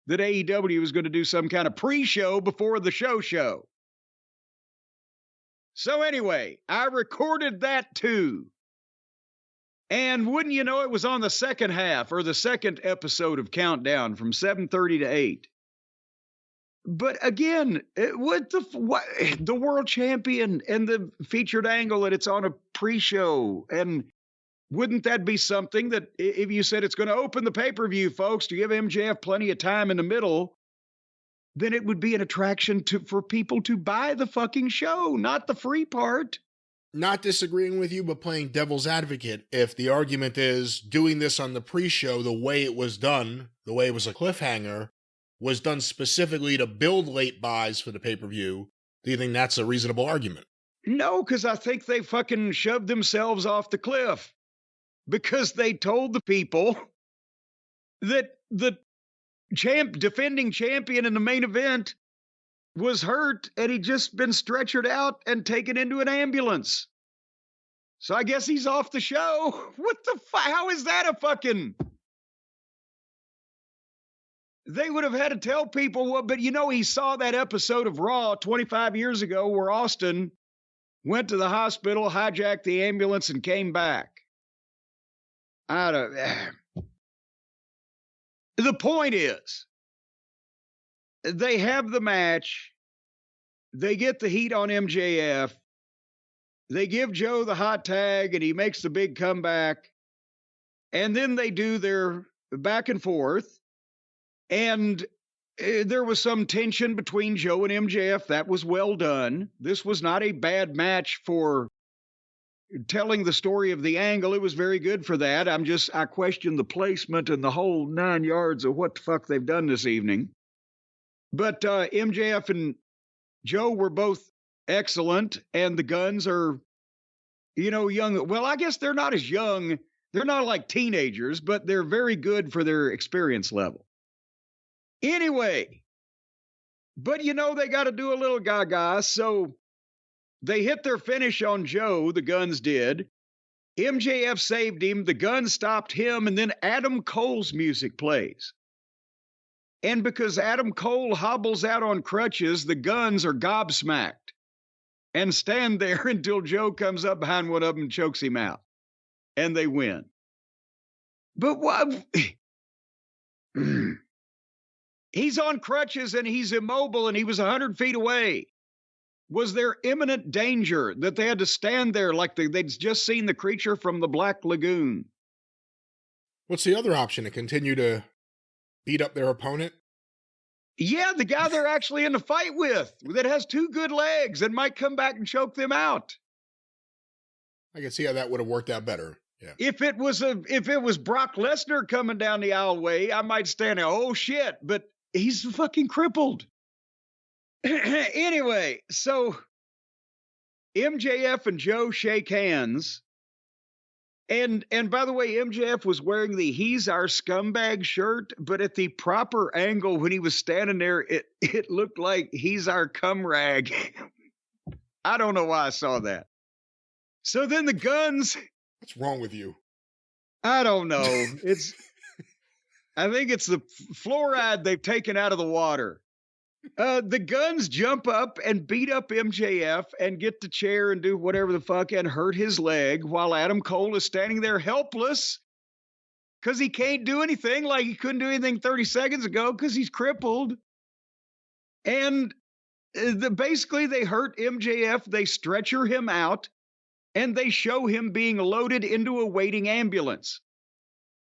S1: that AEW was going to do some kind of pre-show before the show. So anyway, I recorded that too. And wouldn't you know, it was on the second half or the second episode of Countdown from 7:30 to 8. But again, what the world champion and the featured angle that it's on a pre-show. And wouldn't that be something that if you said it's going to open the pay-per-view, folks, to give MJF plenty of time in the middle, then it would be an attraction for people to buy the fucking show, not the free part.
S2: Not disagreeing with you, but playing devil's advocate. If the argument is doing this on the pre-show, the way it was done, the way it was a cliffhanger, was done specifically to build late buys for the pay-per-view, do you think that's a reasonable argument?
S1: No, because I think they fucking shoved themselves off the cliff. Because they told the people that the defending champion in the main event was hurt and he'd just been stretchered out and taken into an ambulance. So I guess he's off the show. What the how is that a fucking... They would have had to tell people, well, but he saw that episode of Raw 25 years ago where Austin went to the hospital, hijacked the ambulance, and came back. The point is, they have the match. They get the heat on MJF. They give Joe the hot tag, and he makes the big comeback. And then they do their back and forth. And there was some tension between Joe and MJF. That was well done. This was not a bad match for telling the story of the angle. It was very good for that. I question the placement and the whole 9 yards of what the fuck they've done this evening. But MJF and Joe were both excellent, and the Guns are, young. Well, I guess they're not as young. They're not like teenagers, but they're very good for their experience level. Anyway, but they got to do a little gaga, so They hit their finish on Joe, the Guns did. MJF saved him, the Guns stopped him, and then Adam Cole's music plays. And because Adam Cole hobbles out on crutches, the Guns are gobsmacked and stand there until Joe comes up behind one of them and chokes him out. And they win. But what? He's on crutches and he's immobile and he was 100 feet away. Was there imminent danger that they had to stand there like they'd just seen the creature from the Black Lagoon?
S2: What's the other option? To continue to beat up their opponent?
S1: Yeah, the guy they're actually in the fight with that has 2 good legs and might come back and choke them out.
S2: I can see how that would have worked out better. Yeah.
S1: If it was Brock Lesnar coming down the aisleway, I might stand there. Oh shit! But he's fucking crippled. Anyway, so MJF and Joe shake hands. And by the way, MJF was wearing the "He's Our Scumbag" shirt, but at the proper angle when he was standing there, it looked like "He's Our Cum Rag." I don't know why I saw that. So then the Guns.
S2: What's wrong with you?
S1: I don't know. I think it's the fluoride they've taken out of the water. The Guns jump up and beat up MJF and get the chair and do whatever the fuck and hurt his leg while Adam Cole is standing there helpless because he can't do anything like he couldn't do anything 30 seconds ago because he's crippled. And basically they hurt MJF. They stretcher him out. And they show him being loaded into a waiting ambulance.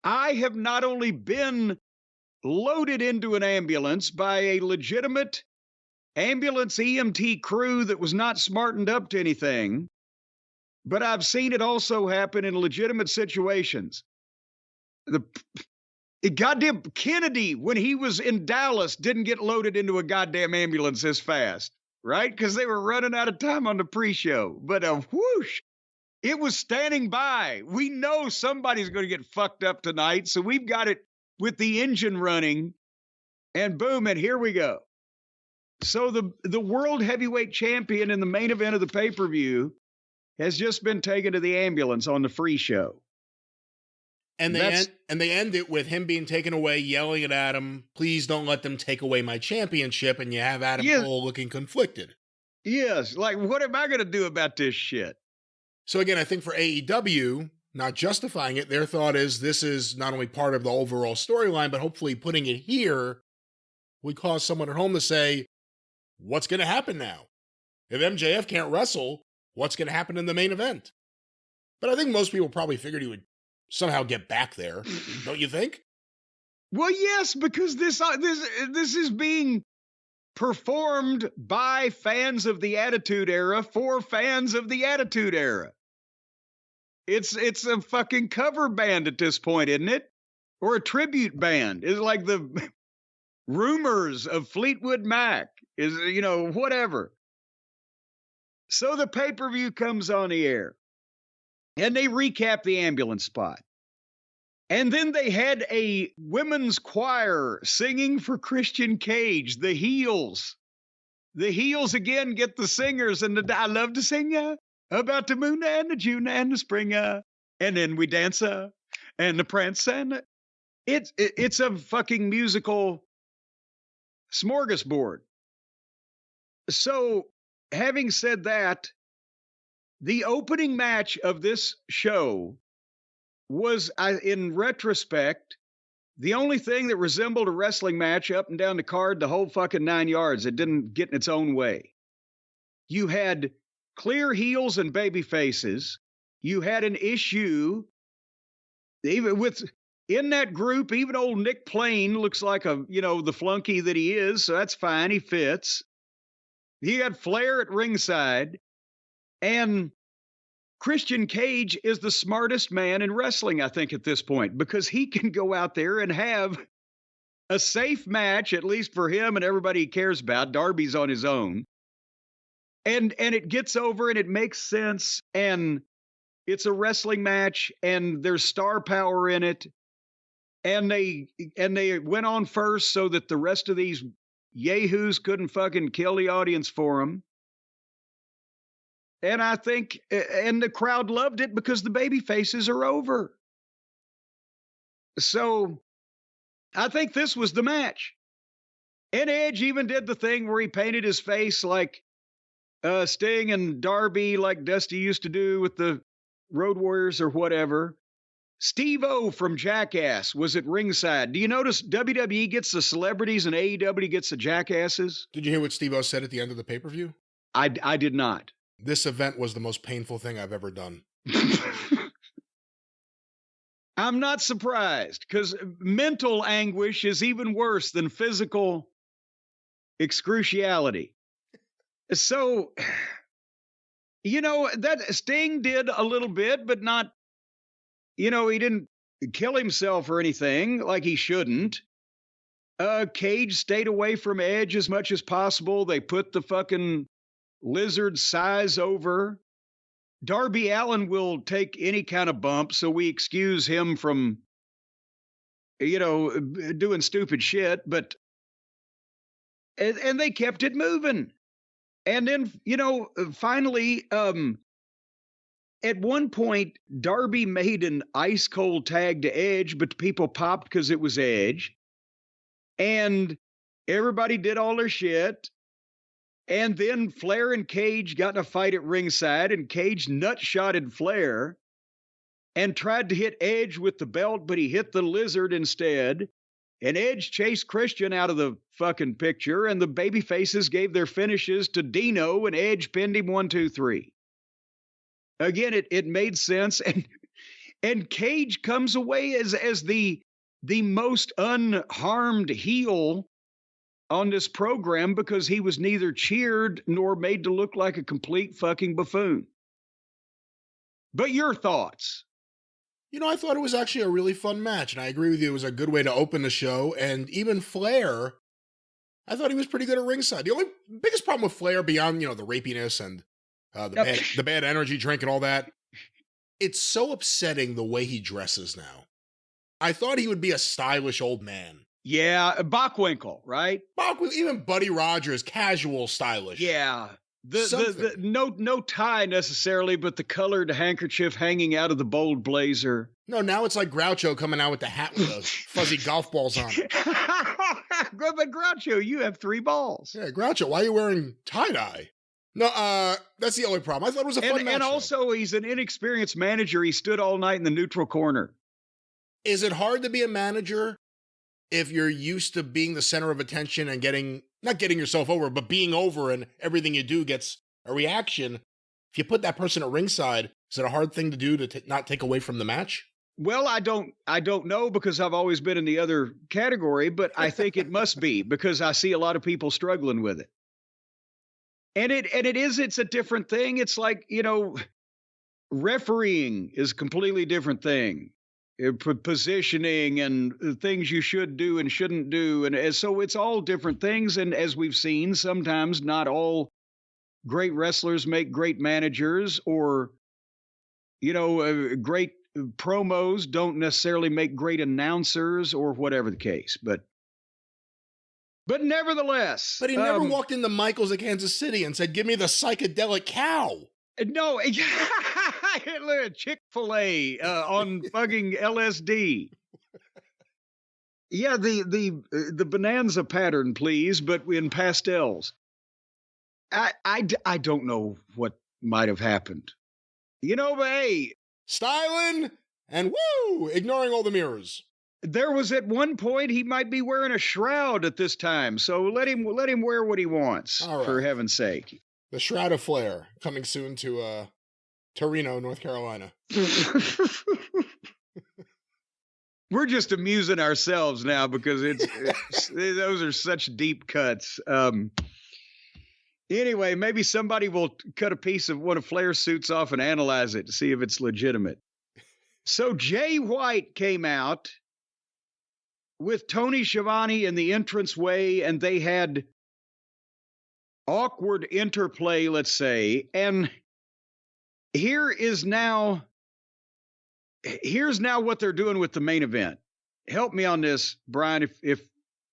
S1: I have not only been loaded into an ambulance by a legitimate ambulance EMT crew that was not smartened up to anything, but I've seen it also happen in legitimate situations. The goddamn Kennedy, when he was in Dallas, didn't get loaded into a goddamn ambulance this fast. Right? Because they were running out of time on the pre-show. But whoosh, it was standing by. We know somebody's going to get fucked up tonight, so we've got it with the engine running, and boom, and here we go. So the World Heavyweight Champion in the main event of the pay-per-view has just been taken to the ambulance on the free show.
S2: And they end it with him being taken away, yelling at Adam, "Please don't let them take away my championship." And you have Adam Cole looking conflicted.
S1: Yes, like, what am I going to do about this shit?
S2: So again, I think for AEW, not justifying it, their thought is this is not only part of the overall storyline, but hopefully putting it here would cause someone at home to say, what's going to happen now? If MJF can't wrestle, what's going to happen in the main event? But I think most people probably figured he would somehow get back there, don't you think?
S1: Well, yes, because this is being performed by fans of the Attitude Era for fans of the Attitude Era. It's a fucking cover band at this point, isn't it? Or a tribute band. It's like the Rumors of Fleetwood Mac is, whatever. So the pay-per-view comes on the air. And they recap the ambulance spot. And then they had a women's choir singing for Christian Cage, the Heels. The Heels again get the singers, and I love to sing about the moon and the June and the spring. And then we dance and the prance. And it's a fucking musical smorgasbord. So, having said that, the opening match of this show was, in retrospect, the only thing that resembled a wrestling match up and down the card the whole fucking 9 yards. It didn't get in its own way. You had clear heels and baby faces. You had an issue. Even in that group, even old Nick Plain looks like the flunky that he is, so that's fine. He fits. He had Flair at ringside. And Christian Cage is the smartest man in wrestling, I think, at this point, because he can go out there and have a safe match, at least for him and everybody he cares about. Darby's on his own. And it gets over and it makes sense. And it's a wrestling match and there's star power in it. And they went on first so that the rest of these yahoos couldn't fucking kill the audience for them. And I think, and the crowd loved it because the baby faces are over. So I think this was the match. And Edge even did the thing where he painted his face like Sting and Darby, like Dusty used to do with the Road Warriors or whatever. Steve-O from Jackass was at ringside. Do you notice WWE gets the celebrities and AEW gets the jackasses?
S2: Did you hear what Steve-O said at the end of the pay-per-view?
S1: I did not.
S2: This event was the most painful thing I've ever done.
S1: I'm not surprised, because mental anguish is even worse than physical excruciality. So, that Sting did a little bit, but not, he didn't kill himself or anything like he shouldn't. Cage stayed away from Edge as much as possible. They put the fucking lizard size over. Darby Allin will take any kind of bump, so we excuse him from, doing stupid shit, but, and they kept it moving. And then, finally, at one point, Darby made an ice cold tag to Edge, but people popped because it was Edge. And everybody did all their shit. And then Flair and Cage got in a fight at ringside, and Cage nutshotted Flair and tried to hit Edge with the belt, but he hit the lizard instead. And Edge chased Christian out of the fucking picture, and the baby faces gave their finishes to Dino, and Edge pinned him 1, 2, 3. Again, it made sense, and Cage comes away as the most unharmed heel on this program because he was neither cheered nor made to look like a complete fucking buffoon. But your thoughts?
S2: I thought it was actually a really fun match, and I agree with you. It was a good way to open the show, and even Flair, I thought he was pretty good at ringside. The only biggest problem with Flair, beyond, the rapiness and the bad energy drink and all that, it's so upsetting the way he dresses now. I thought he would be a stylish old man.
S1: Yeah, Bockwinkel, right?
S2: Bockwinkel, even Buddy Rogers, casual, stylish.
S1: Yeah. No tie necessarily, but the colored handkerchief hanging out of the bold blazer.
S2: No, now it's like Groucho coming out with the hat with those fuzzy golf balls on it.
S1: But Groucho, you have 3 balls.
S2: Yeah, Groucho, why are you wearing tie-dye? No, that's the only problem. I thought it was a fun match.
S1: And also, he's an inexperienced manager. He stood all night in the neutral corner.
S2: Is it hard to be a manager if you're used to being the center of attention and not getting yourself over, but being over and everything you do gets a reaction? If you put that person at ringside, is it a hard thing to do to not take away from the match?
S1: Well, I don't know because I've always been in the other category, but I think it must be because I see a lot of people struggling with it. And it's a different thing. It's like, refereeing is a completely different thing. Positioning and things you should do and shouldn't do. And so it's all different things. And as we've seen, sometimes not all great wrestlers make great managers, or, great promos don't necessarily make great announcers, or whatever the case. But nevertheless.
S2: But he never walked into Michael's at Kansas City and said, "Give me the psychedelic cow."
S1: No, Chick-fil-A on fucking LSD. Yeah, the Bonanza pattern, please, but in pastels. I don't know what might have happened. But hey,
S2: styling and woo, ignoring all the mirrors.
S1: There was at one point he might be wearing a shroud at this time, so let him wear what he wants, for heaven's sake.
S2: The Shroud of Flair, coming soon to Torino, North Carolina.
S1: We're just amusing ourselves now because those are such deep cuts. Anyway, maybe somebody will cut a piece of one of Flair's suits off and analyze it to see if it's legitimate. So Jay White came out with Tony Schiavone in the entranceway, and they had awkward interplay, let's say. And here's now what they're doing with the main event. Help me on this, Brian, if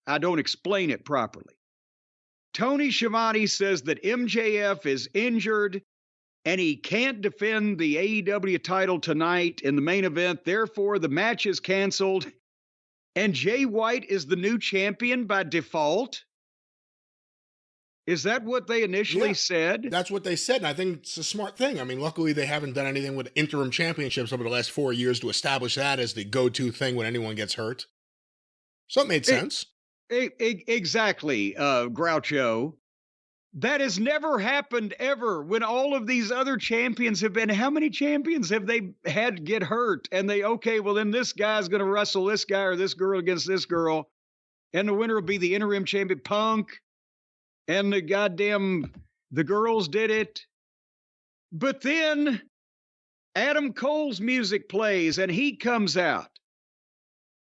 S1: I don't explain it properly. Tony Schiavone says that MJF is injured and he can't defend the AEW title tonight in the main event. Therefore, the match is canceled, and Jay White is the new champion by default. Is that what they initially said?
S2: That's what they said, and I think it's a smart thing. I mean, luckily they haven't done anything with interim championships over the last 4 years to establish that as the go-to thing when anyone gets hurt. So it made sense.
S1: Exactly, Groucho. That has never happened ever when all of these other champions have been. How many champions have they had get hurt? And okay, well, then this guy's going to wrestle this guy or this girl against this girl. And the winner will be the interim champion, Punk. And the girls did it. But then Adam Cole's music plays and he comes out.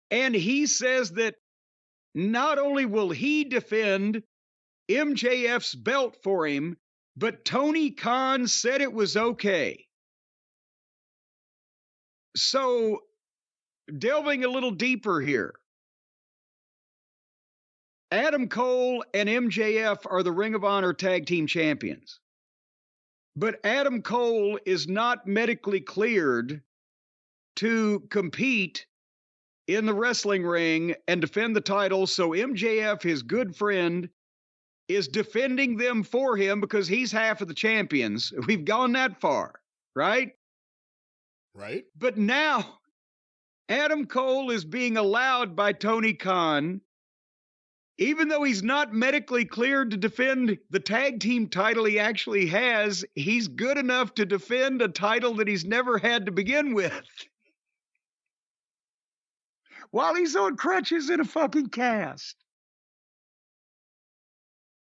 S1: And he says that not only will he defend MJF's belt for him, but Tony Khan said it was okay. So, delving a little deeper here, Adam Cole and MJF are the Ring of Honor Tag Team Champions. But Adam Cole is not medically cleared to compete in the wrestling ring and defend the title, so MJF, his good friend, is defending them for him because he's half of the champions. We've gone that far, right?
S2: Right.
S1: But now, Adam Cole is being allowed by Tony Khan, even though he's not medically cleared to defend the tag team title he actually has, he's good enough to defend a title that he's never had to begin with. While he's on crutches in a fucking cast.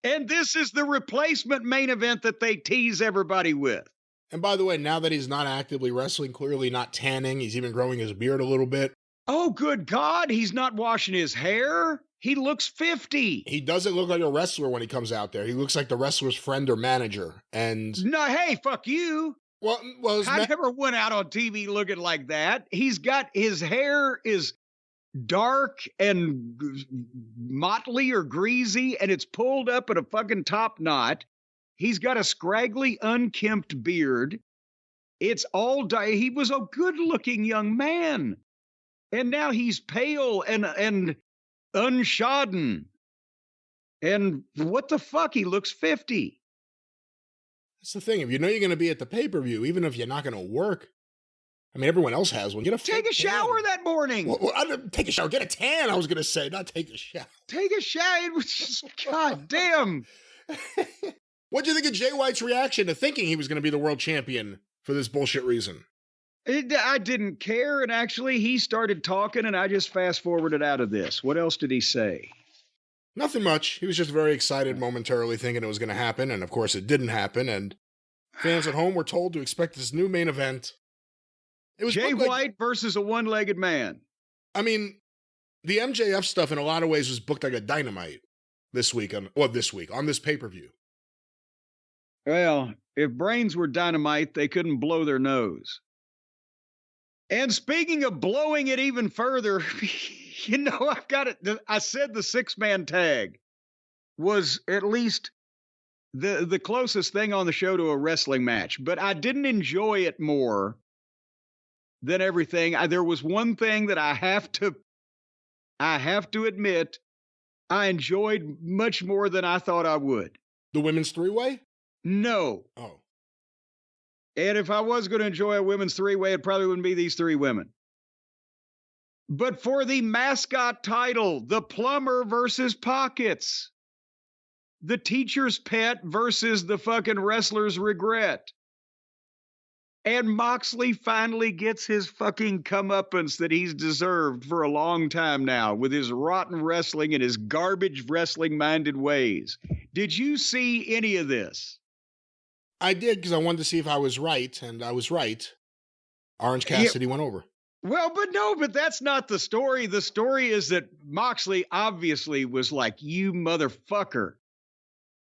S1: And this is the replacement main event that they tease everybody with.
S2: And by the way, now that he's not actively wrestling, clearly not tanning, he's even growing his beard a little bit.
S1: Oh, good God, he's not washing his hair. He looks 50.
S2: He doesn't look like a wrestler when he comes out there. He looks like the wrestler's friend or manager. And
S1: no, hey, fuck you.
S2: Well,
S1: I never went out on TV looking like that. His hair is dark and motley or greasy, and it's pulled up at a fucking top knot. He's got a scraggly, unkempt beard. It's all he was a good-looking young man, and now he's pale and unshodden. And what the fuck? He looks 50.
S2: That's the thing. If you know you're going to be at the pay-per-view, even if you're not going to work, I mean, everyone else has one.
S1: Take a shower that morning.
S2: Well, take a shower. Get a tan, I was going to say, not take a shower.
S1: Take a shower. It was just, God damn.
S2: What do you think of Jay White's reaction to thinking he was going to be the world champion for this bullshit reason?
S1: I didn't care, and actually he started talking, and I just fast-forwarded out of this. What else did he say?
S2: Nothing much. He was just very excited momentarily thinking it was going to happen, and of course it didn't happen, and fans at home were told to expect this new main event. It was
S1: Jay White versus a one-legged man.
S2: I mean, the MJF stuff in a lot of ways was booked like a dynamite this week on this pay-per-view.
S1: Well, if brains were dynamite, they couldn't blow their nose. And speaking of blowing it even further, I've got it. I said the six-man tag was at least the closest thing on the show to a wrestling match, but I didn't enjoy it more than everything. There was one thing that I have to admit I enjoyed much more than I thought I would.
S2: The women's three-way?
S1: No.
S2: Oh.
S1: And if I was going to enjoy a women's three-way, it probably wouldn't be these three women. But for the mascot title, the plumber versus Pockets. The teacher's pet versus the fucking wrestler's regret. And Moxley finally gets his fucking comeuppance that he's deserved for a long time now with his rotten wrestling and his garbage wrestling-minded ways. Did you see any of this?
S2: I did, because I wanted to see if I was right, and I was right. Orange Cassidy went over.
S1: Well, but that's not the story. The story is that Moxley obviously was like, you motherfucker.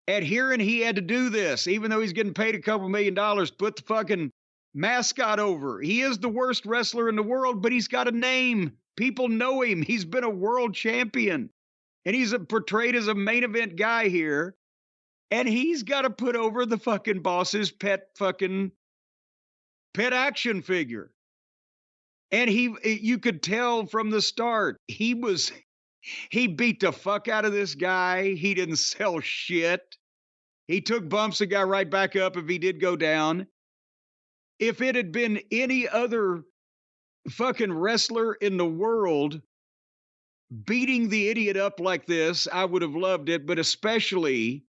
S1: Adhering he had to do this, even though he's getting paid a couple $1 million, put the fucking mascot over. He is the worst wrestler in the world, but he's got a name. People know him. He's been a world champion. And he's portrayed as a main event guy here. And he's got to put over the fucking boss's pet action figure. And you could tell from the start, he beat the fuck out of this guy. He didn't sell shit. He took bumps and got right back up if he did go down. If it had been any other fucking wrestler in the world beating the idiot up like this, I would have loved it, but especially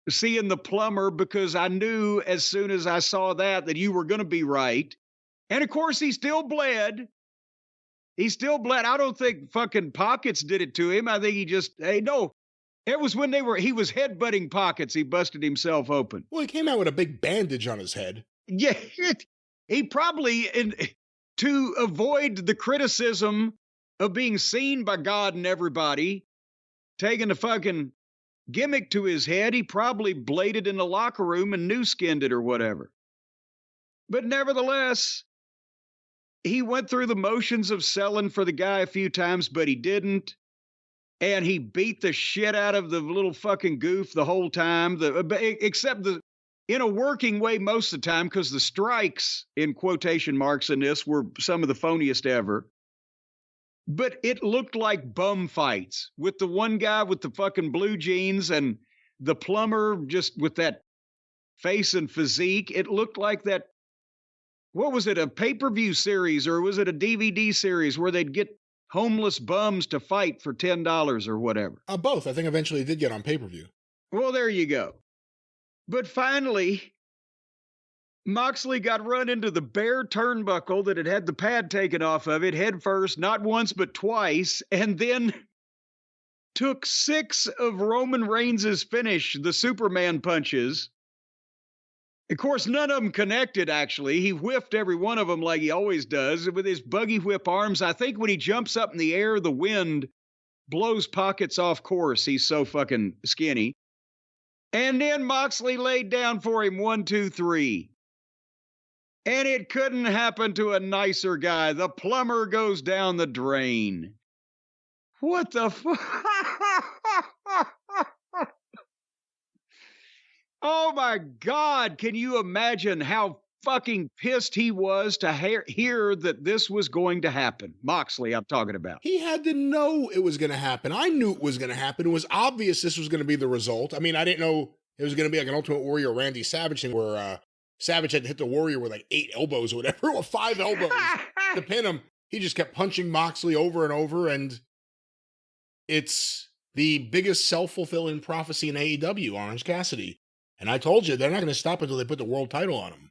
S1: seeing the plumber, because I knew as soon as I saw that you were going to be right. And of course, he still bled. He still bled. I don't think fucking Pockets did it to him. I think he just, no. It was when he was headbutting Pockets. He busted himself open.
S2: Well, he came out with a big bandage on his head.
S1: Yeah. He probably, to avoid the criticism of being seen by God and everybody, taking the fucking gimmick to his head, he probably bladed in the locker room and new skinned it or whatever. But nevertheless, he went through the motions of selling for the guy a few times, but he didn't. And he beat the shit out of the little fucking goof the whole time, except in a working way most of the time, because the strikes, in quotation marks in this, were some of the phoniest ever. But it looked like bum fights with the one guy with the fucking blue jeans and the plumber just with that face and physique. It looked like that. What was it, a pay-per-view series, or was it a DVD series where they'd get homeless bums to fight for $10 or whatever?
S2: Both. I think eventually it did get on pay-per-view.
S1: Well, there you go. But finally, Moxley got run into the bare turnbuckle that had the pad taken off of it head first, not once but twice, and then took 6 of Roman Reigns' finish, the Superman punches. Of course, none of them connected, actually. He whiffed every one of them like he always does with his buggy whip arms. I think when he jumps up in the air, the wind blows Pockets off course. He's so fucking skinny. And then Moxley laid down for him 1, 2, 3. And it couldn't happen to a nicer guy. The plumber goes down the drain. What the fuck? Oh my God. Can you imagine how fucking pissed he was to hear that this was going to happen? Moxley, I'm talking about.
S2: He had to know it was going to happen. I knew it was going to happen. It was obvious this was going to be the result. I mean, I didn't know it was going to be like an Ultimate Warrior Randy Savage thing where Savage had to hit the Warrior with like 8 elbows or whatever, or 5 elbows to pin him. He just kept punching Moxley over and over, and it's the biggest self-fulfilling prophecy in AEW, Orange Cassidy. And I told you, they're not going to stop until they put the world title on him.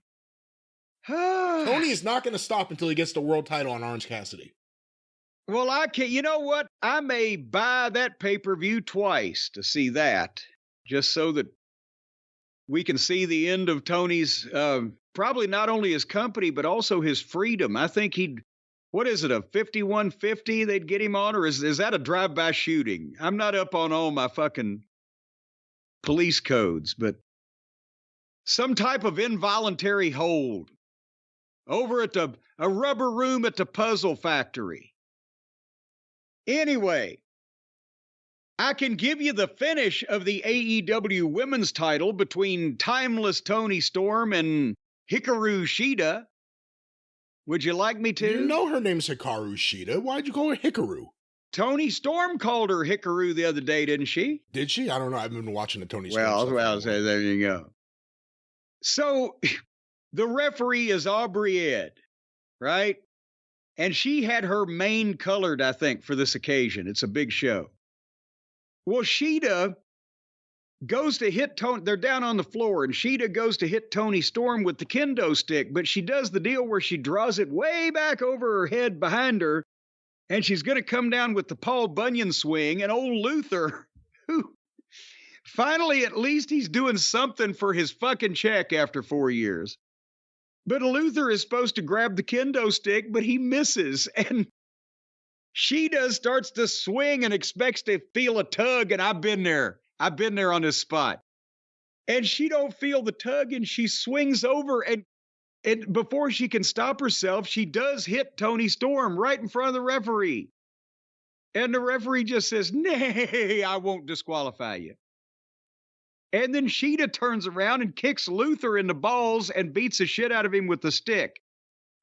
S2: Tony is not going to stop until he gets the world title on Orange Cassidy.
S1: Well, I can't. You know what? I may buy that pay-per-view twice to see that, just so that we can see the end of Tony's, probably not only his company, but also his freedom. I think what is it, a 5150 they'd get him on, or is that a drive-by shooting? I'm not up on all my fucking police codes, but some type of involuntary hold over at a rubber room at the Puzzle Factory. Anyway, I can give you the finish of the AEW women's title between timeless Toni Storm and Hikaru Shida. Would you like me to?
S2: You know her name's Hikaru Shida. Why'd you call her Hikaru?
S1: Toni Storm called her Hikaru the other day, didn't she?
S2: Did she? I don't know. I've been watching the Toni Storm
S1: stuff.
S2: Well,
S1: there you go. So the referee is Aubrey Ed, right? And she had her mane colored, I think, for this occasion. It's a big show. Well, Shida goes to hit Toni. They're down on the floor, and Shida goes to hit Toni Storm with the kendo stick, but she does the deal where she draws it way back over her head behind her, and she's going to come down with the Paul Bunyan swing, and old Luther, who finally, at least he's doing something for his fucking check after 4 years. But Luther is supposed to grab the kendo stick, but he misses, and Shida starts to swing and expects to feel a tug, and I've been there on this spot. And she don't feel the tug, and she swings over, and before she can stop herself, she does hit Toni Storm right in front of the referee. And the referee just says, "Nay, I won't disqualify you." And then Sheeta turns around and kicks Luther in the balls and beats the shit out of him with the stick.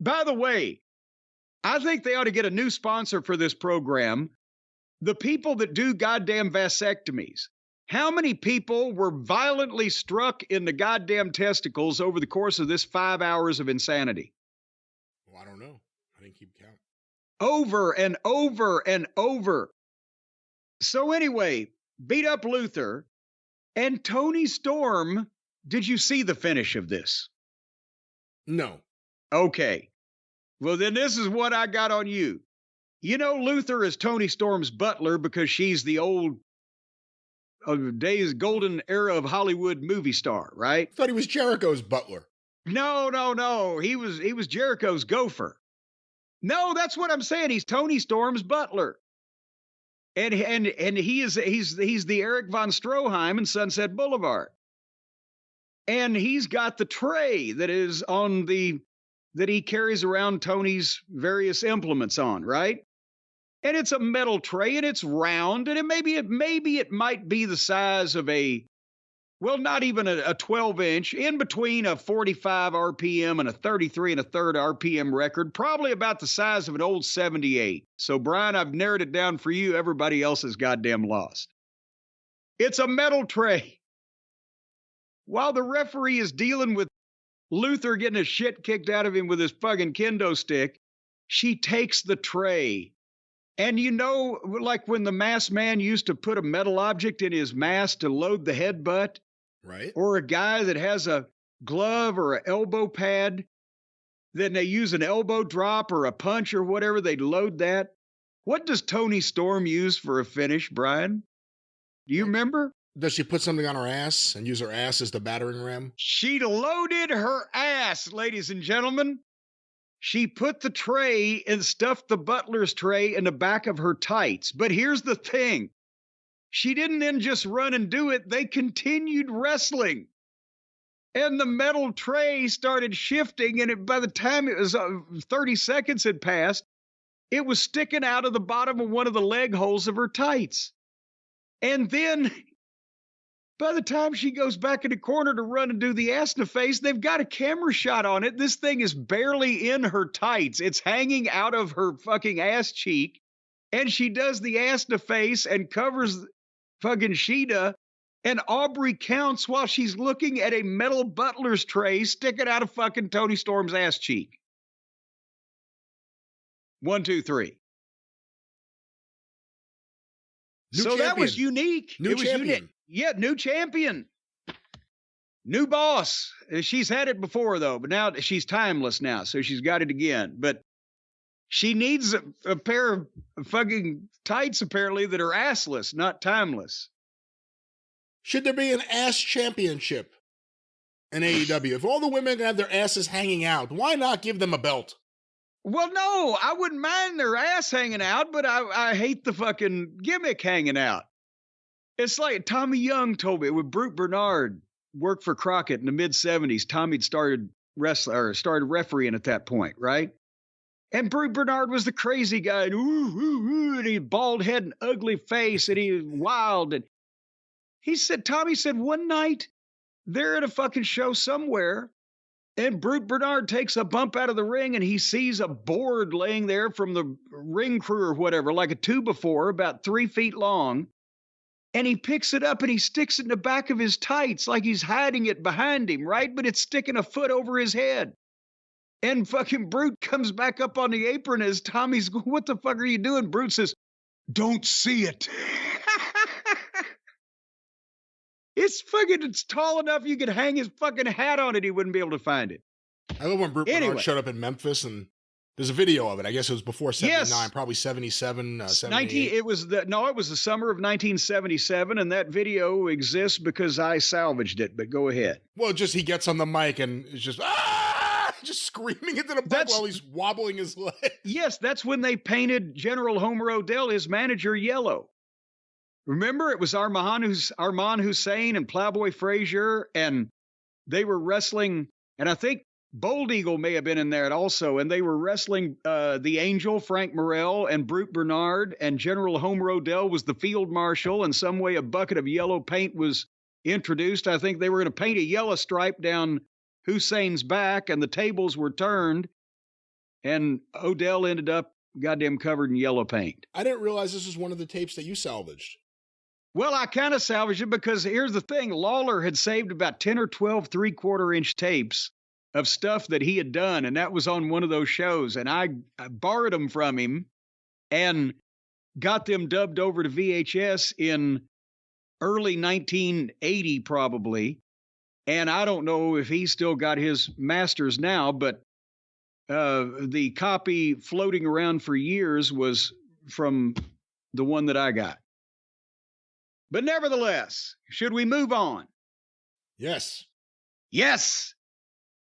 S1: By the way, I think they ought to get a new sponsor for this program. The people that do goddamn vasectomies. How many people were violently struck in the goddamn testicles over the course of this 5 hours of insanity?
S2: Well, I don't know. I didn't keep count.
S1: Over and over and over. So anyway, beat up Luther. And Tony Storm, did you see the finish of this?
S2: No.
S1: Okay. Well, then this is what I got on you. You know, Luther is Tony Storm's butler because she's the old days golden era of Hollywood movie star, right?
S2: I thought he was Jericho's butler.
S1: No. He was Jericho's gopher. No, that's what I'm saying. He's Tony Storm's butler. And he's the Eric von Stroheim in Sunset Boulevard. And he's got the tray that he carries around Tony's various implements on, right? And it's a metal tray and it's round, and it might be the size of not even a 12-inch, in between a 45 RPM and a 33 and a third RPM record, probably about the size of an old 78. So, Brian, I've narrowed it down for you. Everybody else is goddamn lost. It's a metal tray. While the referee is dealing with Luther getting his shit kicked out of him with his fucking kendo stick, she takes the tray. And you know, like when the masked man used to put a metal object in his mask to load the headbutt,
S2: right?
S1: Or a guy that has a glove or an elbow pad, then they use an elbow drop or a punch or whatever, they load that. What does Tony Storm use for a finish, Brian? Do you remember?
S2: Does she put something on her ass and use her ass as the battering ram?
S1: She loaded her ass, ladies and gentlemen. She put the tray and stuffed the butler's tray in the back of her tights. But here's the thing. She didn't then just run and do it. They continued wrestling. And the metal tray started shifting. And by the time it was 30 seconds had passed, it was sticking out of the bottom of one of the leg holes of her tights. And then by the time she goes back in the corner to run and do the ass to face, they've got a camera shot on it. This thing is barely in her tights. It's hanging out of her fucking ass cheek. And she does the ass to face and covers fucking Sheeta. And Aubrey counts while she's looking at a metal butler's tray sticking out of fucking Tony Storm's ass cheek. 1, 2, 3. That was unique.
S2: New champion.
S1: Unique. Yeah, new champion. New boss. She's had it before, though, but now she's timeless now, so she's got it again. But she needs a pair of fucking tights, apparently, that are assless, not timeless.
S2: Should there be an ass championship in AEW? If all the women have their asses hanging out, why not give them a belt?
S1: Well, no, I wouldn't mind their ass hanging out, but I hate the fucking gimmick hanging out. It's like Tommy Young told me when Brute Bernard worked for Crockett in the mid-'70s. Tommy started refereeing at that point, right? And Brute Bernard was the crazy guy, and he bald head and ugly face, and he was wild. And Tommy said one night they're at a fucking show somewhere, and Brute Bernard takes a bump out of the ring, and he sees a board laying there from the ring crew or whatever, like a 2x4, about 3 feet long. And he picks it up and he sticks it in the back of his tights like he's hiding it behind him, right? But it's sticking a foot over his head. And fucking Brute comes back up on the apron as Tommy's going, what the fuck are you doing? Brute says, don't see it. It's tall enough you could hang his fucking hat on it. He wouldn't be able to find it.
S2: I love when Brute Bernard showed up in Memphis, and there's a video of it. I guess it was before 79, yes. Probably 77, 78.
S1: It was the summer of 1977, and that video exists because I salvaged it, but go ahead.
S2: Well, he gets on the mic and is just screaming into the mic while he's wobbling his leg.
S1: Yes, that's when they painted General Homer Odell, his manager, yellow. Remember, it was Armand Hussein and Plowboy Frazier, and they were wrestling, and I think Bold Eagle may have been in there also, and they were wrestling the Angel, Frank Morrell, and Brute Bernard, and General Homer Odell was the field marshal, and some way a bucket of yellow paint was introduced. I think they were going to paint a yellow stripe down Hussein's back, and the tables were turned, and Odell ended up goddamn covered in yellow paint.
S2: I didn't realize this was one of the tapes that you salvaged.
S1: Well, I kind of salvaged it because here's the thing. Lawler had saved about 10 or 12 3/4-inch tapes of stuff that he had done, and that was on one of those shows. And I borrowed them from him and got them dubbed over to VHS in early 1980, probably. And I don't know if he's still got his masters now, but the copy floating around for years was from the one that I got. But nevertheless, should we move on?
S2: Yes.
S1: Yes.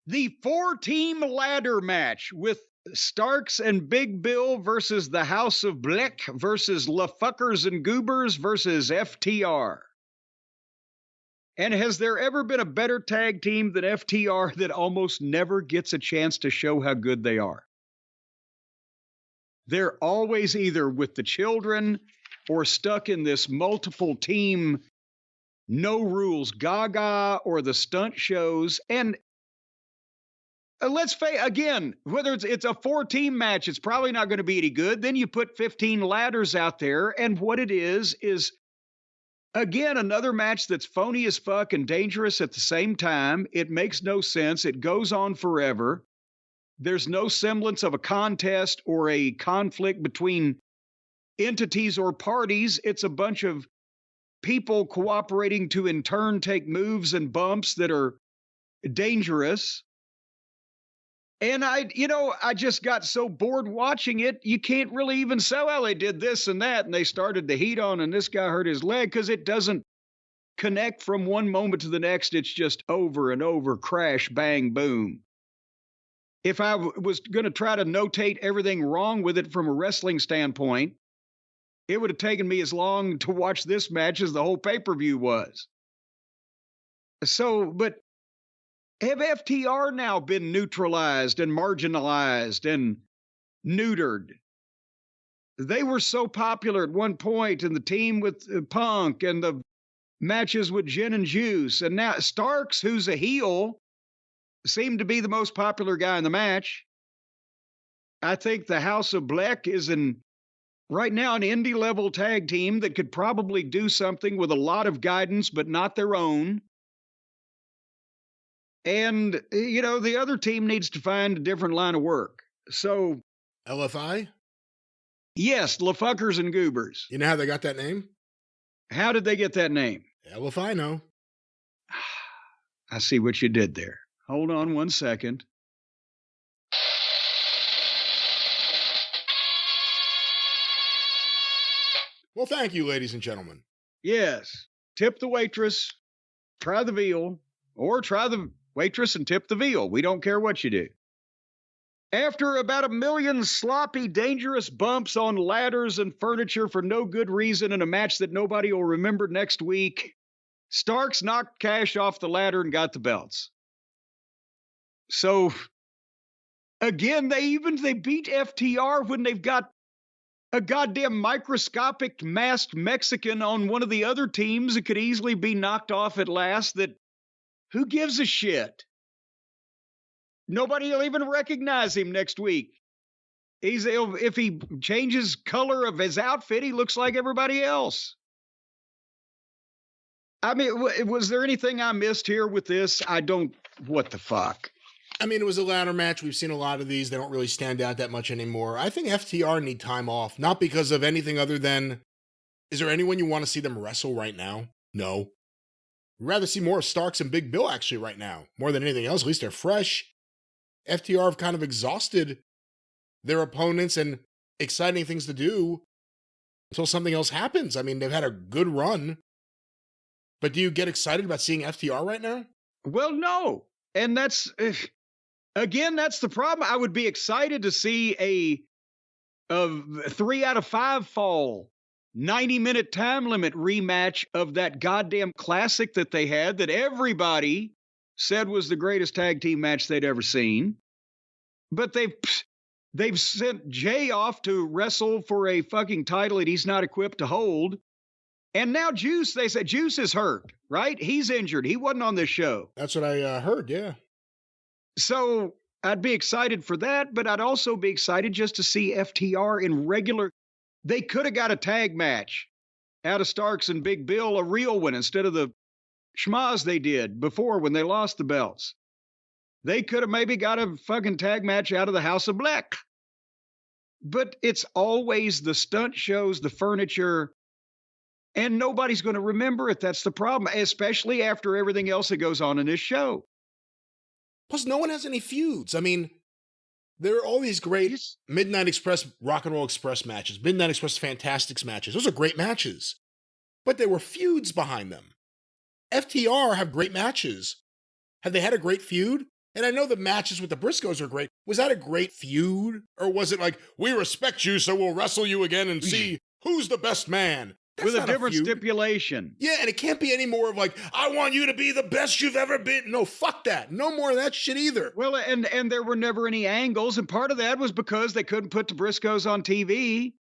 S1: The 4-team ladder match with Starks and Big Bill versus the House of Black versus LaFuckers and Goobers versus FTR. And has there ever been a better tag team than FTR that almost never gets a chance to show how good they are? They're always either with the children or stuck in this multiple team, no rules gaga or the stunt shows. And let's face again, whether it's a 4-team match, it's probably not going to be any good. Then you put 15 ladders out there, and what it is again, another match that's phony as fuck and dangerous at the same time. It makes no sense. It goes on forever. There's no semblance of a contest or a conflict between entities or parties. It's a bunch of people cooperating to in turn take moves and bumps that are dangerous. And I just got so bored watching it. You can't really even say, well, they did this and that, and they started the heat on, and this guy hurt his leg, because it doesn't connect from one moment to the next. It's just over and over, crash, bang, boom. If I was going to try to notate everything wrong with it from a wrestling standpoint, it would have taken me as long to watch this match as the whole pay-per-view was. So, but have FTR now been neutralized and marginalized and neutered? They were so popular at one point, and the team with Punk and the matches with Gin and Juice. And now Starks, who's a heel, seemed to be the most popular guy in the match. I think the House of Black is right now an indie level tag team that could probably do something with a lot of guidance, but not their own. And, the other team needs to find a different line of work. So.
S2: LFI?
S1: Yes, LaFuckers and Goobers.
S2: You know how they got that name?
S1: How did they get that name?
S2: LFI, no.
S1: I see what you did there. Hold on one second.
S2: Well, thank you, ladies and gentlemen.
S1: Yes. Tip the waitress, try the veal, or try the waitress and tip the veal. We don't care what you do. After about 1 million sloppy, dangerous bumps on ladders and furniture for no good reason in a match that nobody will remember next week, Starks knocked Cash off the ladder and got the belts. So, again, they beat FTR when they've got a goddamn microscopic masked Mexican on one of the other teams that could easily be knocked off at last. That who gives a shit? Nobody will even recognize him next week. If he changes color of his outfit, he looks like everybody else. I mean, was there anything I missed here with this? What the fuck?
S2: I mean, it was a ladder match. We've seen a lot of these. They don't really stand out that much anymore. I think FTR need time off, not because of anything other than, is there anyone you want to see them wrestle right now? No. We'd rather see more of Starks and Big Bill actually right now. More than anything else, at least they're fresh. FTR have kind of exhausted their opponents and exciting things to do until something else happens. I mean, they've had a good run. But do you get excited about seeing FTR right now?
S1: Well, no. And that's the problem. I would be excited to see a 3 out of 5 fall 90-minute time limit rematch of that goddamn classic that they had that everybody said was the greatest tag team match they'd ever seen. But they've sent Jay off to wrestle for a fucking title that he's not equipped to hold. And now Juice, they say Juice is hurt, right? He's injured. He wasn't on this show.
S2: That's what I heard, yeah.
S1: So I'd be excited for that, but I'd also be excited just to see FTR in regular. They could have got a tag match out of Starks and Big Bill, a real one, instead of the schmaz they did before when they lost the belts. They could have maybe got a fucking tag match out of the House of Black. But it's always the stunt shows, the furniture, and nobody's going to remember it. That's the problem, especially after everything else that goes on in this show.
S2: Plus, no one has any feuds. I mean, there are all these great Midnight Express, Rock and Roll Express matches, Midnight Express Fantastics matches. Those are great matches. But there were feuds behind them. FTR have great matches. Have they had a great feud? And I know the matches with the Briscoes are great. Was that a great feud? Or was it like, we respect you, so we'll wrestle you again and see who's the best man? That's
S1: with a different stipulation.
S2: Yeah, and it can't be any more of like, I want you to be the best you've ever been. No, fuck that. No more of that shit either.
S1: Well, and there were never any angles, and part of that was because they couldn't put the Briscoes on TV.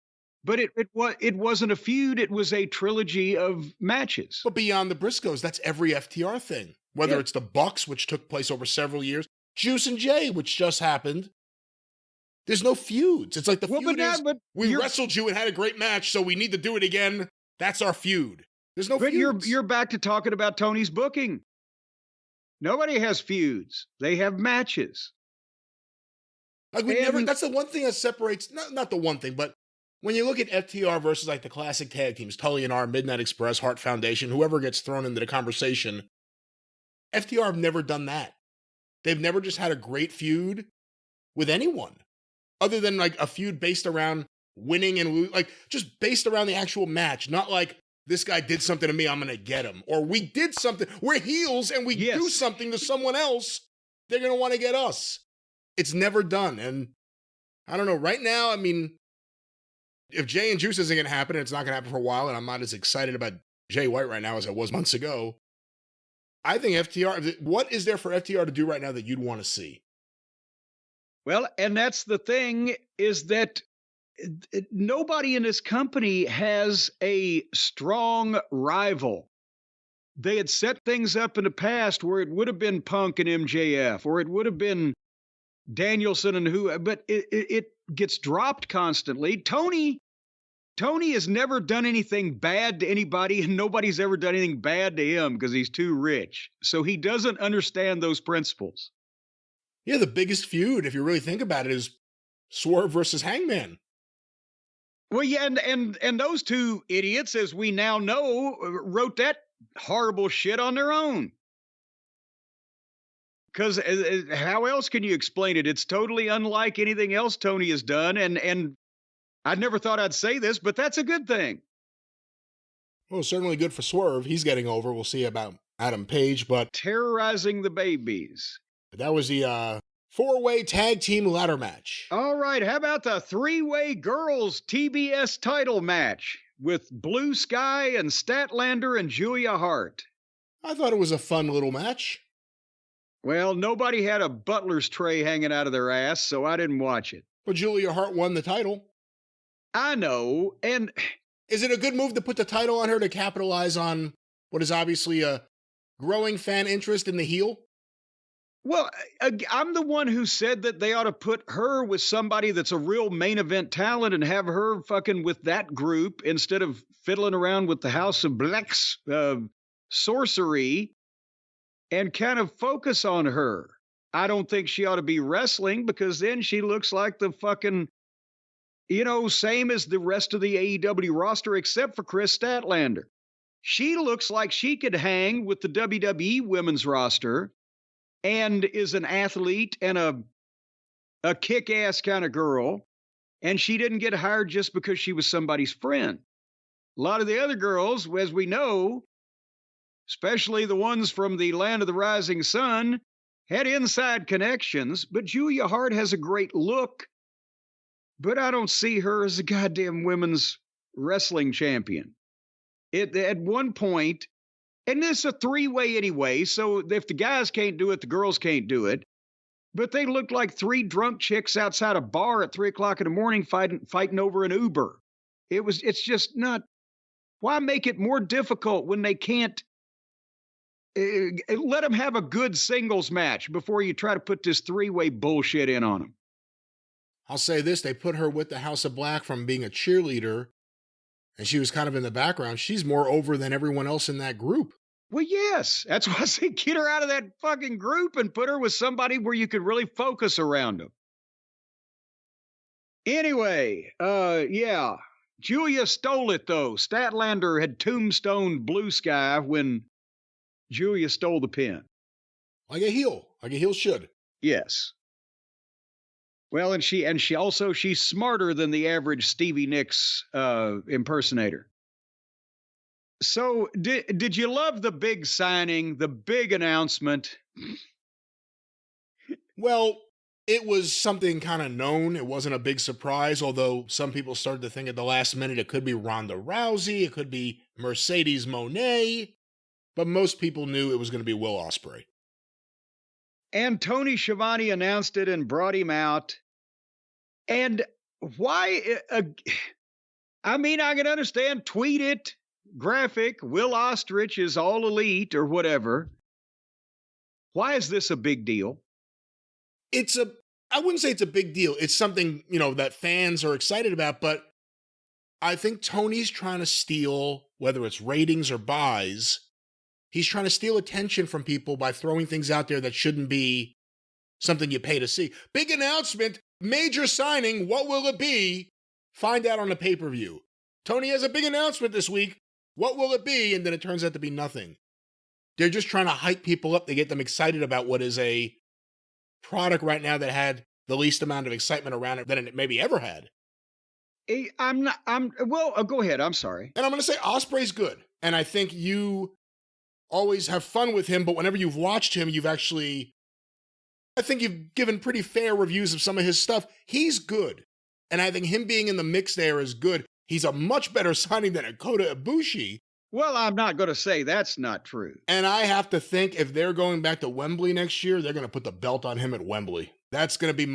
S1: But it wasn't a feud. It was a trilogy of matches.
S2: But beyond the Briscoes, that's every FTR thing. Whether it's the Bucks, which took place over several years, Juice and Jay, which just happened. There's no feuds. It's like the feud is, we wrestled you and had a great match, so we need to do it again. That's our feud. There's no feuds.
S1: But you're back to talking about Tony's booking. Nobody has feuds. They have matches.
S2: Like that's the one thing that separates, not the one thing, but when you look at FTR versus like the classic tag teams, Tully and R, Midnight Express, Heart Foundation, whoever gets thrown into the conversation, FTR have never done that. They've never just had a great feud with anyone other than like a feud based around winning and losing, like just based around the actual match, not like this guy did something to me, I'm going to get him. Or we did something, we're heels and we do something to someone else, they're going to want to get us. It's never done. And I don't know, right now, I mean, if Jay and Juice isn't going to happen, and it's not going to happen for a while, and I'm not as excited about Jay White right now as I was months ago, I think FTR, what is there for FTR to do right now that you'd want to see?
S1: Well, and that's the thing, is that nobody in this company has a strong rival. They had set things up in the past where it would have been Punk and MJF, or it would have been Danielson and who, but it gets dropped constantly. Tony has never done anything bad to anybody, and nobody's ever done anything bad to him because he's too rich. So he doesn't understand those principles.
S2: Yeah, the biggest feud, if you really think about it, is Swerve versus Hangman.
S1: Well, yeah, and those two idiots, as we now know, wrote that horrible shit on their own. Because how else can you explain it? It's totally unlike anything else Tony has done, and I never thought I'd say this, but that's a good thing.
S2: Well, certainly good for Swerve. He's getting over. We'll see about Adam Page, but
S1: terrorizing the babies.
S2: That was the four-way tag team ladder match.
S1: All right, how about the three-way girls TBS title match with Blue Sky and Statlander and Julia Hart?
S2: I thought it was a fun little match.
S1: Well, nobody had a butler's tray hanging out of their ass, so I didn't watch it.
S2: But Julia Hart won the title.
S1: I know, and
S2: is it a good move to put the title on her to capitalize on what is obviously a growing fan interest in the heel?
S1: Well, I'm the one who said that they ought to put her with somebody that's a real main event talent and have her fucking with that group instead of fiddling around with the House of Black's sorcery and kind of focus on her. I don't think she ought to be wrestling because then she looks like the fucking, same as the rest of the AEW roster except for Chris Statlander. She looks like she could hang with the WWE women's roster and is an athlete and a kick-ass kind of girl, and she didn't get hired just because she was somebody's friend. A lot of the other girls, as we know, especially the ones from the land of the rising sun, had inside connections, but Julia Hart has a great look, but I don't see her as a goddamn women's wrestling champion. At one point, and this is a three-way anyway, so if the guys can't do it, the girls can't do it. But they looked like three drunk chicks outside a bar at 3 o'clock in the morning fighting over an Uber. It's just not Why make it more difficult when they can't? Let them have a good singles match before you try to put this three-way bullshit in on them.
S2: I'll say this, they put her with the House of Black from being a cheerleader, and she was kind of in the background. She's more over than everyone else in that group.
S1: Well, yes. That's why I say get her out of that fucking group and put her with somebody where you could really focus around them. Anyway, yeah. Julia stole it, though. Statlander had tombstoned Blue Sky when Julia stole the pin.
S2: Like a heel should.
S1: Yes. Well, and she's smarter than the average Stevie Nicks impersonator. So did you love the big signing, the big announcement?
S2: Well, it was something kind of known. It wasn't a big surprise, although some people started to think at the last minute it could be Ronda Rousey, it could be Mercedes Moné, but most people knew it was going to be Will Ospreay.
S1: And Tony Schiavone announced it and brought him out. And why? I mean, I can understand, tweet it, graphic, Will Ostrich is all elite or whatever. Why is this a big deal?
S2: I wouldn't say it's a big deal. It's something, that fans are excited about, but I think Tony's trying to steal, whether it's ratings or buys, he's trying to steal attention from people by throwing things out there that shouldn't be something you pay to see. Big announcement, major signing, what will it be? Find out on the pay-per-view. Tony has a big announcement this week. What will it be? And then it turns out to be nothing. They're just trying to hype people up to get them excited about what is a product right now that had the least amount of excitement around it than it maybe ever had.
S1: Go ahead. I'm sorry.
S2: And I'm going to say Ospreay's good. And I think you always have fun with him, but whenever you've watched him, I think you've given pretty fair reviews of some of his stuff. He's good. And I think him being in the mix there is good. He's a much better signing than Kota Ibushi.
S1: Well, I'm not going to say that's not true.
S2: And I have to think if they're going back to Wembley next year, they're going to put the belt on him at Wembley. That's going to be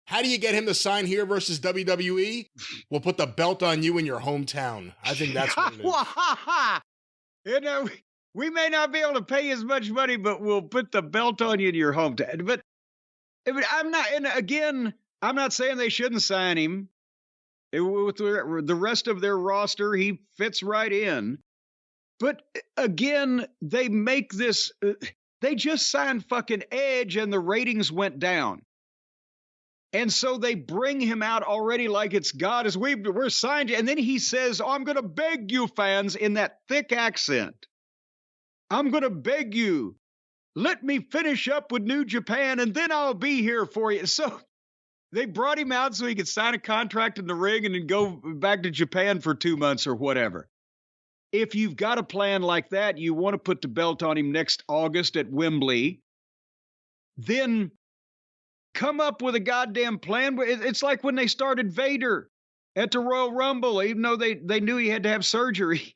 S2: how do you get him to sign here versus WWE? We'll put the belt on you in your hometown. I think that's what it is.
S1: We may not be able to pay as much money, but we'll put the belt on you in your hometown. But I'm not, and again, I'm not saying they shouldn't sign him. With the rest of their roster, he fits right in. But again, they make this, they just signed fucking Edge and the ratings went down. And so they bring him out already like it's God as we're signed. And then he says, I'm going to beg you fans in that thick accent. I'm going to beg you. Let me finish up with New Japan and then I'll be here for you. So they brought him out so he could sign a contract in the ring and then go back to Japan for 2 months or whatever. If you've got a plan like that, you want to put the belt on him next August at Wembley, then come up with a goddamn plan. It's like when they started Vader at the Royal Rumble, even though they knew he had to have surgery.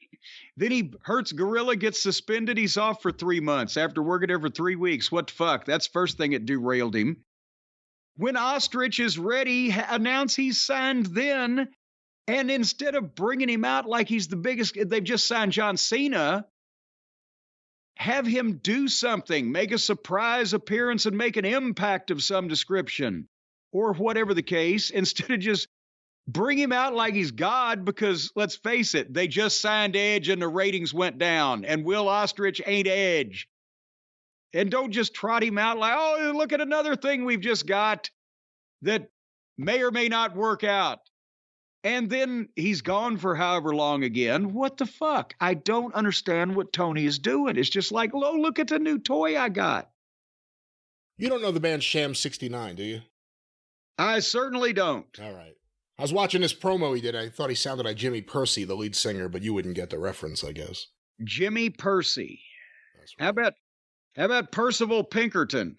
S1: Then he hurts Gorilla, gets suspended. He's off for 3 months after working there for 3 weeks. What the fuck? That's the first thing that derailed him. When Ostrich is ready, announce he's signed then. And instead of bringing him out like he's the biggest, they've just signed John Cena, have him do something, make a surprise appearance and make an impact of some description or whatever the case, instead of just bring him out like he's God, because let's face it, they just signed Edge and the ratings went down and Will Ostrich ain't Edge. And don't just trot him out like, oh, look at another thing we've just got that may or may not work out. And then he's gone for however long again. What the fuck? I don't understand what Tony is doing. It's just like, oh, look at the new toy I got.
S2: You don't know the band Sham 69, do you?
S1: I certainly don't.
S2: All right. I was watching this promo he did. I thought he sounded like Jimmy Percy, the lead singer, but you wouldn't get the reference, I guess.
S1: Jimmy Percy.
S2: That's right.
S1: How about Percival Pinkerton?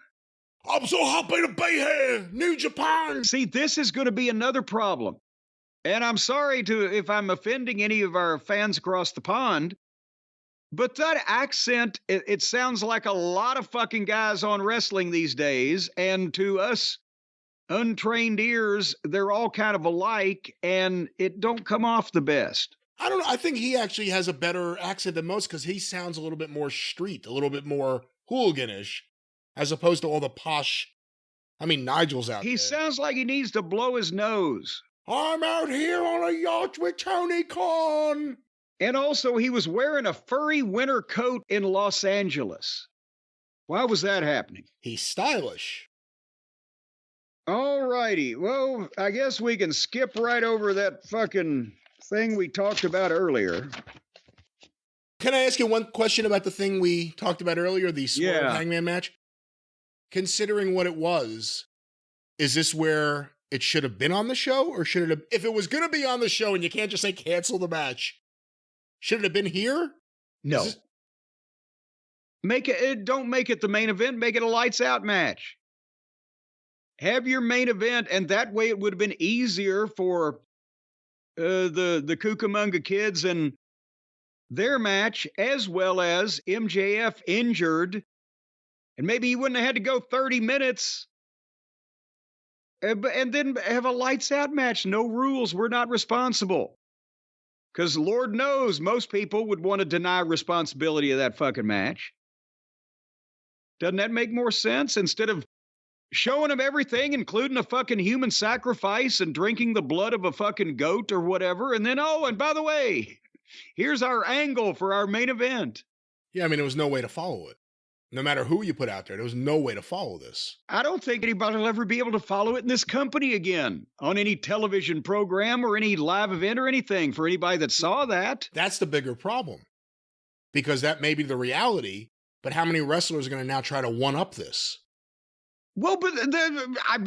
S2: I'm so happy to be here, New Japan.
S1: See, this is going to be another problem. And I'm sorry if I'm offending any of our fans across the pond, but that accent, it sounds like a lot of fucking guys on wrestling these days. And to us untrained ears, they're all kind of alike and it don't come off the best.
S2: I don't know. I think he actually has a better accent than most because he sounds a little bit more street, a little bit more hooliganish, as opposed to all the posh. I mean, Nigel's out there.
S1: He sounds like he needs to blow his nose.
S2: I'm out here on a yacht with Tony Khan.
S1: And also, he was wearing a furry winter coat in Los Angeles. Why was that happening?
S2: He's stylish.
S1: All righty. Well, I guess we can skip right over that fucking thing we talked about earlier.
S2: Can I ask you one question about the thing we talked about earlier, the Swerve Hangman match? Considering what it was, is this where it should have been on the show? Or should it have, if it was going to be on the show and you can't just say cancel the match, should it have been here?
S1: No. Don't make it the main event, make it a lights out match. Have your main event, and that way it would have been easier for the Cucamonga kids and their match, as well as MJF injured, and maybe he wouldn't have had to go 30 minutes, and then have a lights out match. No rules. We're not responsible. Because Lord knows most people would want to deny responsibility of that fucking match. Doesn't that make more sense? Instead of showing them everything, including a fucking human sacrifice and drinking the blood of a fucking goat or whatever. And then, oh, and by the way, here's our angle for our main event.
S2: Yeah, I mean, there was no way to follow it. No matter who you put out there was no way to follow this.
S1: I don't think anybody will ever be able to follow it in this company again on any television program or any live event or anything for anybody that saw that.
S2: That's the bigger problem. Because that may be the reality, but how many wrestlers are going to now try to one-up this?
S1: Well, but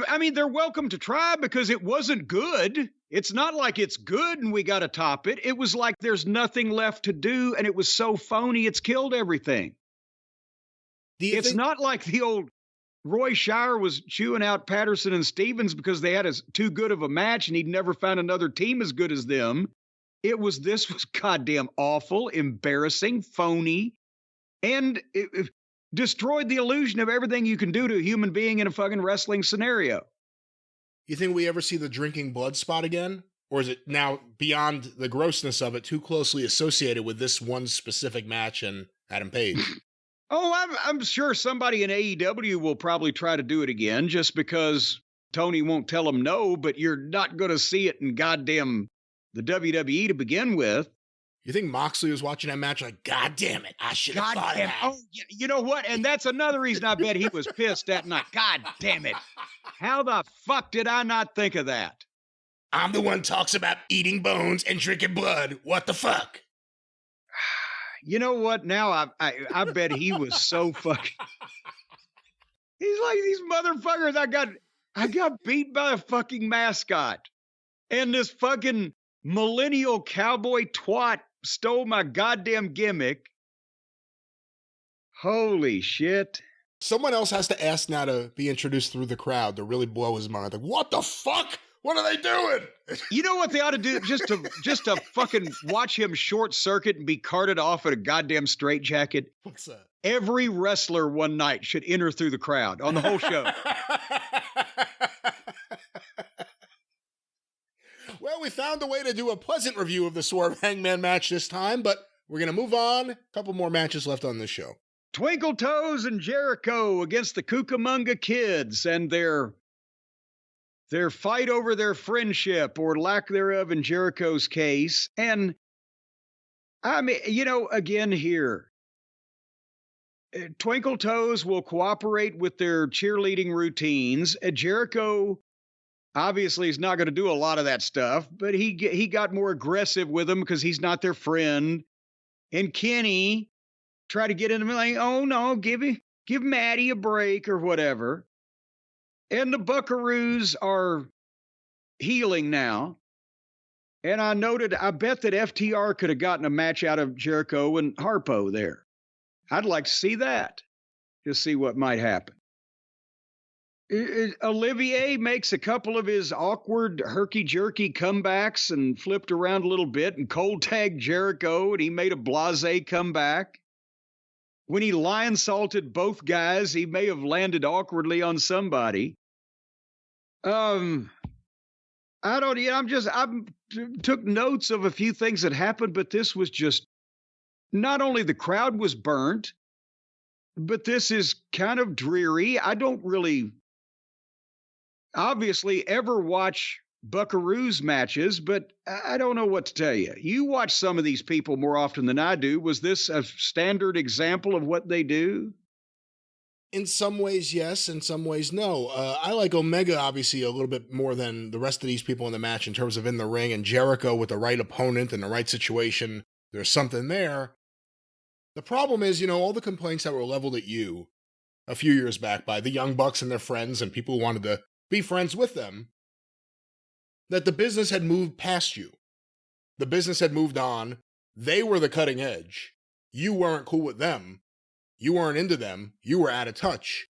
S1: I mean, they're welcome to try because it wasn't good. It's not like it's good and we got to top it. It was like there's nothing left to do and it was so phony it's killed everything. It's not like the old Roy Shire was chewing out Patterson and Stevens because they had too good of a match and he'd never found another team as good as them. This was goddamn awful, embarrassing, phony, and it destroyed the illusion of everything you can do to a human being in a fucking wrestling scenario.
S2: You think we ever see the drinking blood spot again? Or is it now beyond the grossness of it too closely associated with this one specific match and Adam Page?
S1: Oh, I'm sure somebody in AEW will probably try to do it again just because Tony won't tell them no, but you're not going to see it in goddamn the WWE to begin with.
S2: You think Moxley was watching that match like, God damn it, I should have thought of that.
S1: Oh, you know what? And that's another reason I bet he was pissed that night. God damn it. How the fuck did I not think of that?
S2: I'm the one talks about eating bones and drinking blood. What the fuck?
S1: You know what? Now I bet he was so fucking. He's like, these motherfuckers. I got beat by a fucking mascot, and this fucking millennial cowboy twat stole my goddamn gimmick. Holy shit!
S2: Someone else has to ask now to be introduced through the crowd to really blow his mind. Like, what the fuck? What are they doing?
S1: You know what they ought to do? Just to fucking watch him short circuit and be carted off at a goddamn straitjacket.
S2: What's that?
S1: Every wrestler one night should enter through the crowd on the whole show.
S2: Well, we found a way to do a pleasant review of the Swerve Hangman match this time, but we're going to move on. A couple more matches left on this show.
S1: Twinkle Toes and Jericho against the Cucamonga Kids and their fight over their friendship or lack thereof in Jericho's case. And I mean, again here, Twinkle Toes will cooperate with their cheerleading routines. Jericho obviously is not going to do a lot of that stuff, but he got more aggressive with them because he's not their friend. And Kenny tried to get into him like, oh no, give Maddie a break or whatever. And the Buckaroos are healing now. And I bet that FTR could have gotten a match out of Jericho and Harpo there. I'd like to see that. Just see what might happen. Olivier makes a couple of his awkward herky-jerky comebacks and flipped around a little bit and cold tagged Jericho, and he made a blasé comeback. When he lion-salted both guys, he may have landed awkwardly on somebody. I I don't, yeah, I took notes of a few things that happened, but this was just not only the crowd was burnt, but this is kind of dreary. I don't really obviously ever watch Buckaroos matches, but I don't know what to tell you. You watch some of these people more often than I do. Was this a standard example of what they do?
S2: In some ways, yes. In some ways, no. I like Omega, obviously, a little bit more than the rest of these people in the match in terms of in the ring, and Jericho with the right opponent and the right situation. There's something there. The problem is, all the complaints that were leveled at you a few years back by the Young Bucks and their friends and people who wanted to be friends with them, that the business had moved past you. The business had moved on. They were the cutting edge. You weren't cool with them. You weren't into them. You were out of touch.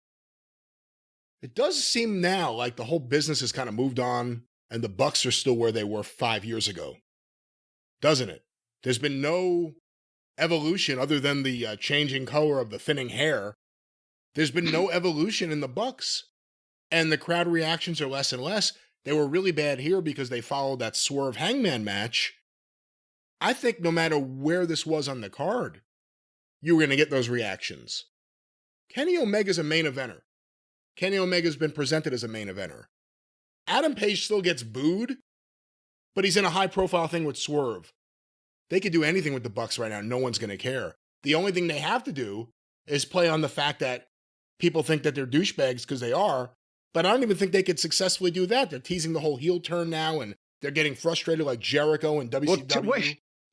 S2: It does seem now like the whole business has kind of moved on and the Bucks are still where they were 5 years ago. Doesn't it? There's been no evolution other than the changing color of the thinning hair. There's been no evolution in the Bucks. And the crowd reactions are less and less. They were really bad here because they followed that Swerve Hangman match. I think no matter where this was on the card, you were going to get those reactions. Kenny Omega's a main eventer. Kenny Omega's been presented as a main eventer. Adam Page still gets booed, but he's in a high-profile thing with Swerve. They could do anything with the Bucks right now. No one's going to care. The only thing they have to do is play on the fact that people think that they're douchebags because they are, but I don't even think they could successfully do that. They're teasing the whole heel turn now, and they're getting frustrated like Jericho and WCW.
S1: Well,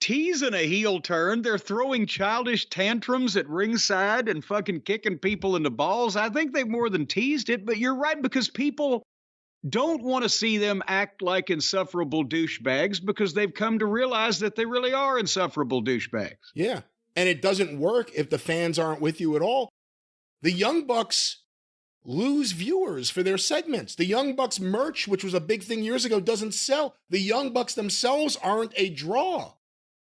S1: teasing a heel turn. They're throwing childish tantrums at ringside and fucking kicking people in the balls. I think they've more than teased it, but you're right, because people don't want to see them act like insufferable douchebags because they've come to realize that they really are insufferable douchebags.
S2: Yeah, and it doesn't work if the fans aren't with you at all. The Young Bucks lose viewers for their segments. The Young Bucks merch, which was a big thing years ago, doesn't sell. The Young Bucks themselves aren't a draw.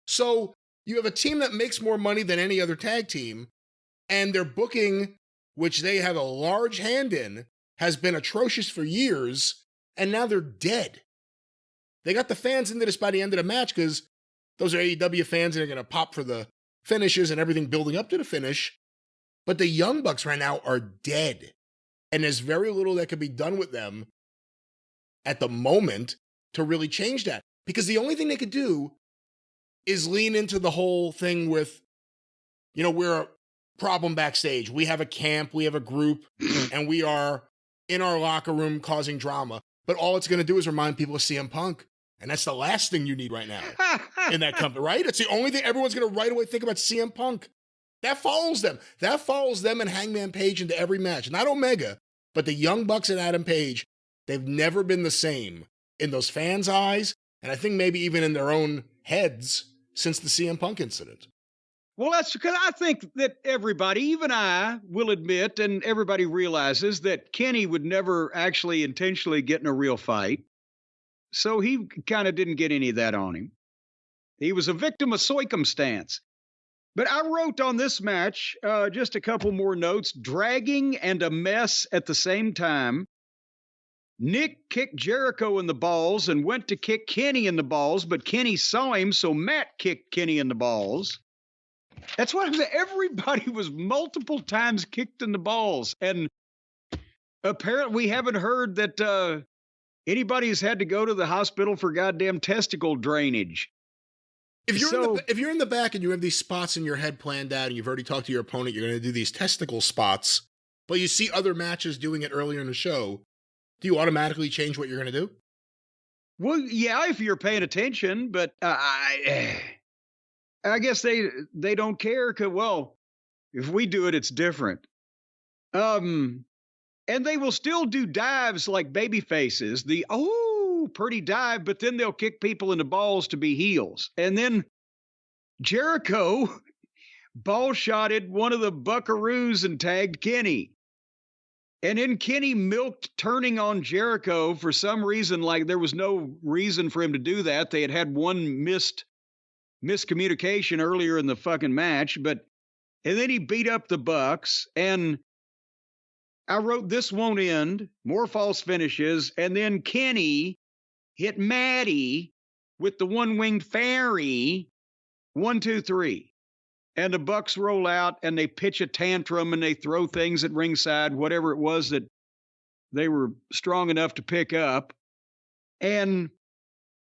S2: So you have a team that makes more money than any other tag team, and their booking, which they have a large hand in, has been atrocious for years, and now they're dead. They got the fans into this by the end of the match because those are AEW fans and they're going to pop for the finishes and everything building up to the finish. But the Young Bucks right now are dead. And there's very little that can be done with them at the moment to really change that. Because the only thing they could do is lean into the whole thing with, we're a problem backstage. We have a camp, we have a group, and we are in our locker room causing drama. But all it's going to do is remind people of CM Punk. And that's the last thing you need right now in that company, right? It's the only thing everyone's going to right away think about CM Punk. That follows them. That follows them and Hangman Page into every match. Not Omega, but the Young Bucks and Adam Page. They've never been the same in those fans' eyes, and I think maybe even in their own heads since the CM Punk incident.
S1: Well, that's because I think that everybody, even I, will admit, and everybody realizes that Kenny would never actually intentionally get in a real fight. So he kind of didn't get any of that on him. He was a victim of circumstance. But I wrote on this match just a couple more notes. Dragging and a mess at the same time. Nick kicked Jericho in the balls and went to kick Kenny in the balls, but Kenny saw him, so Matt kicked Kenny in the balls. That's what I'm saying. Everybody was multiple times kicked in the balls. And apparently we haven't heard that anybody's had to go to the hospital for goddamn testicle drainage.
S2: If you're in the back and you have these spots in your head planned out and you've already talked to your opponent, you're going to do these testicle spots, but you see other matches doing it earlier in the show, do you automatically change what you're going to do?
S1: Well, yeah, if you're paying attention, but I guess they don't care because, well, if we do it, it's different. And they will still do dives like baby faces. Pretty dive, but then they'll kick people in the balls to be heels. And then Jericho ball shotted one of the Buckaroos and tagged Kenny. And then Kenny milked turning on Jericho for some reason, like there was no reason for him to do that. They had one miscommunication earlier in the fucking match, and then he beat up the Bucks, and I wrote, this won't end, more false finishes, and then Kenny, hit Maddie with the one-winged fairy. 1, 2, 3. And the Bucks roll out and they pitch a tantrum and they throw things at ringside, whatever it was that they were strong enough to pick up. And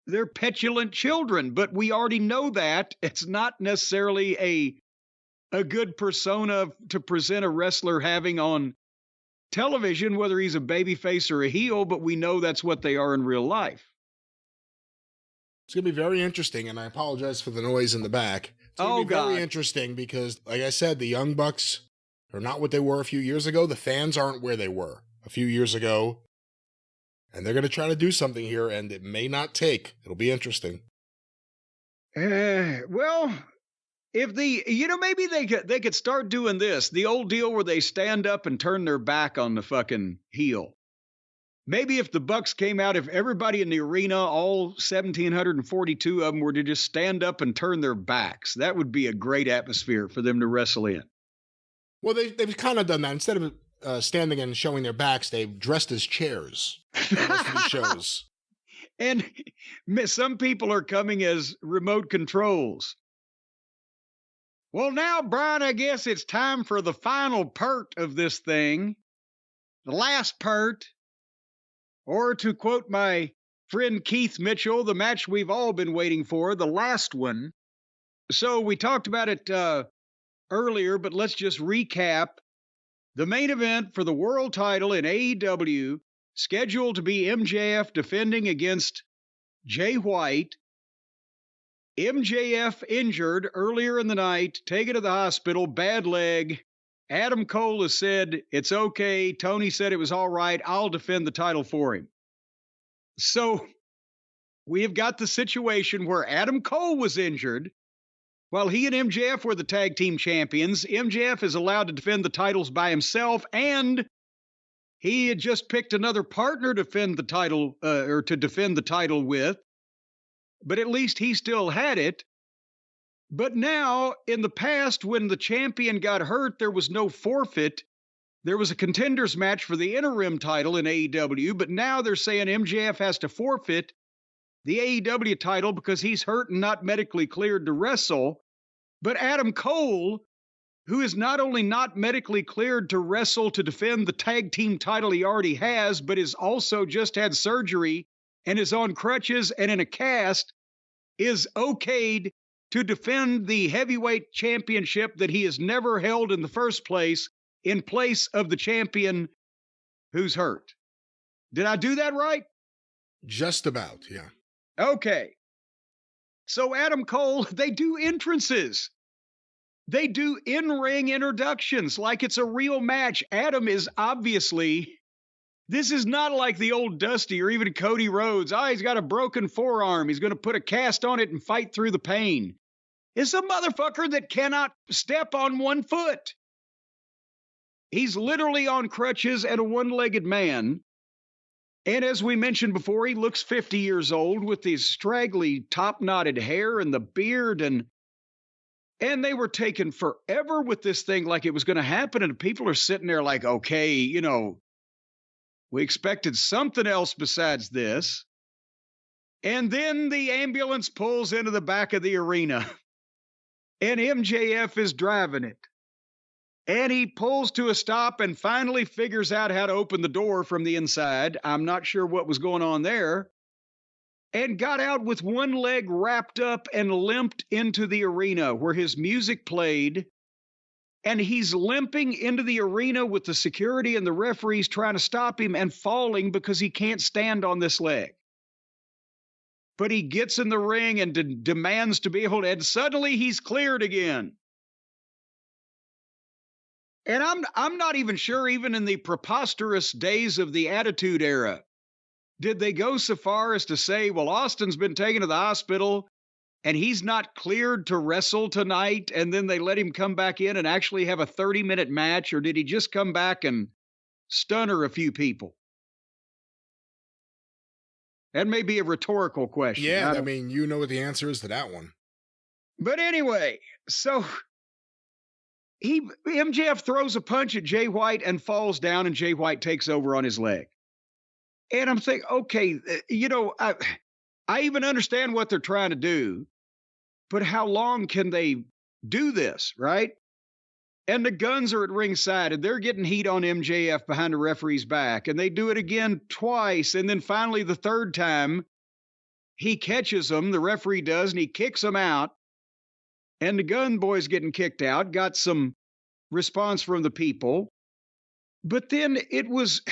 S1: they're petulant children, but we already know that. It's not necessarily a good persona to present a wrestler having on television, whether he's a babyface or a heel, but we know that's what they are in real life.
S2: It's going to be very interesting, and I apologize for the noise in the back. It's going to be very interesting because, like I said, the Young Bucks are not what they were a few years ago. The fans aren't where they were a few years ago. And they're going to try to do something here, and it may not take. It'll be interesting.
S1: Well, if maybe they could start doing this, the old deal where they stand up and turn their back on the fucking heel. Maybe if the Bucks came out, if everybody in the arena, all 1,742 of them, were to just stand up and turn their backs, that would be a great atmosphere for them to wrestle in.
S2: Well, they've kind of done that. Instead of standing and showing their backs, they've dressed as chairs for most of these shows.
S1: And some people are coming as remote controls. Well, now, Brian, I guess it's time for the final part of this thing. The last part. Or to quote my friend Keith Mitchell, the match we've all been waiting for, the last one. So we talked about it earlier, but let's just recap. The main event for the world title in AEW, scheduled to be MJF defending against Jay White. MJF injured earlier in the night, taken to the hospital, bad leg. Adam Cole has said, it's okay. Tony said it was all right. I'll defend the title for him. So we have got the situation where Adam Cole was injured. While he and MJF were the tag team champions, MJF is allowed to defend the titles by himself, and he had just picked another partner to defend the title with. But at least he still had it. But now, in the past, when the champion got hurt, there was no forfeit. There was a contenders match for the interim title in AEW, but now they're saying MJF has to forfeit the AEW title because he's hurt and not medically cleared to wrestle. But Adam Cole, who is not only not medically cleared to wrestle to defend the tag team title he already has, but is also just had surgery and is on crutches and in a cast, is okayed to defend the heavyweight championship that he has never held in the first place in place of the champion who's hurt. Did I do that right?
S2: Just about, yeah.
S1: Okay. So Adam Cole, they do entrances. They do in-ring introductions like it's a real match. Adam is obviously, this is not like the old Dusty or even Cody Rhodes. He's got a broken forearm. He's going to put a cast on it and fight through the pain. It's a motherfucker that cannot step on one foot. He's literally on crutches and a one-legged man. And as we mentioned before, he looks 50 years old with his straggly top-knotted hair and the beard. And they were taking forever with this thing like it was going to happen. And people are sitting there like, okay, we expected something else besides this. And then the ambulance pulls into the back of the arena. And MJF is driving it. And he pulls to a stop and finally figures out how to open the door from the inside. I'm not sure what was going on there. And got out with one leg wrapped up and limped into the arena where his music played. And he's limping into the arena with the security and the referees trying to stop him and falling because he can't stand on this leg. But he gets in the ring and demands to be able to, and suddenly he's cleared again. And I'm not even sure, even in the preposterous days of the Attitude Era, did they go so far as to say, well, Austin's been taken to the hospital and he's not cleared to wrestle tonight, and then they let him come back in and actually have a 30-minute match, or did he just come back and stunner a few people? That may be a rhetorical question.
S2: Yeah, I mean, you know what the answer is to that one.
S1: But anyway, so MJF throws a punch at Jay White and falls down, and Jay White takes over on his leg. And I'm thinking, okay, I even understand what they're trying to do, but how long can they do this, right? And the guns are at ringside, and they're getting heat on MJF behind the referee's back, and they do it again twice, and then finally the third time, he catches them, the referee does, and he kicks them out, and the gun boy's getting kicked out, got some response from the people, but then it was...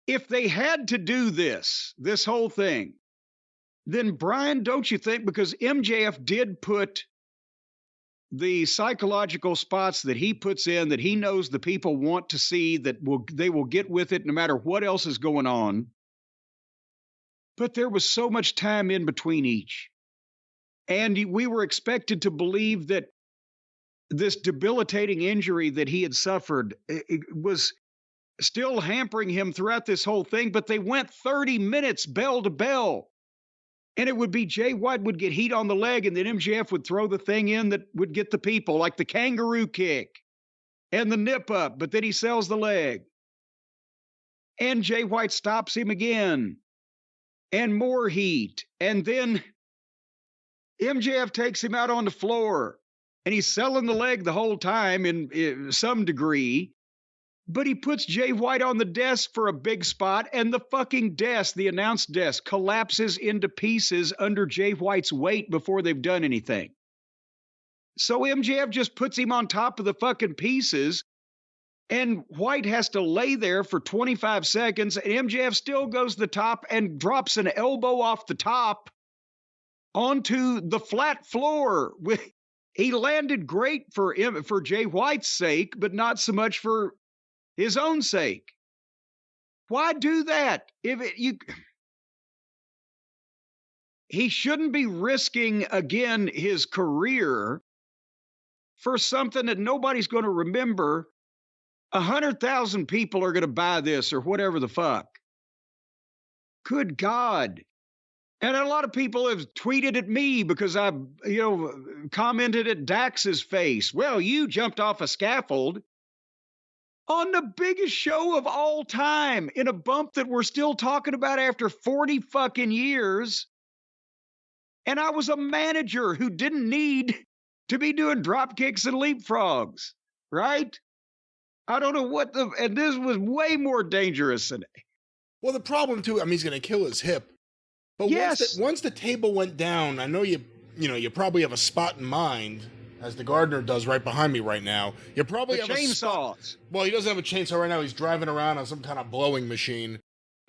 S1: if they had to do this whole thing, then Brian, don't you think, because MJF did put the psychological spots that he puts in that he knows the people want to see, that they will get with it no matter what else is going on. But there was so much time in between each. And we were expected to believe that this debilitating injury that he had suffered it was still hampering him throughout this whole thing, but they went 30 minutes bell to bell. And it would be Jay White would get heat on the leg, and then MJF would throw the thing in that would get the people, like the kangaroo kick and the nip up, but then he sells the leg. And Jay White stops him again. And more heat. And then MJF takes him out on the floor, and he's selling the leg the whole time in some degree. But he puts Jay White on the desk for a big spot, and the fucking desk, the announce desk, collapses into pieces under Jay White's weight before they've done anything. So MJF just puts him on top of the fucking pieces, and White has to lay there for 25 seconds, and MJF still goes to the top and drops an elbow off the top onto the flat floor. He landed great for Jay White's sake, but not so much for his own sake. Why do that? He shouldn't be risking again his career for something that nobody's going to remember. 100,000 people are going to buy this or whatever the fuck. Good God. And a lot of people have tweeted at me because I, commented at Dax's face. Well, you jumped off a scaffold on the biggest show of all time in a bump that we're still talking about after 40 fucking years. And I was a manager who didn't need to be doing drop kicks and leapfrogs, right? I don't know and this was way more dangerous than it.
S2: Well, the problem too, he's going to kill his hip. But
S1: yes.
S2: once the table went down, I know you probably have a spot in mind, as the gardener does right behind me right now. You probably have
S1: chainsaws.
S2: Well, he doesn't have a chainsaw right now. He's driving around on some kind of blowing machine.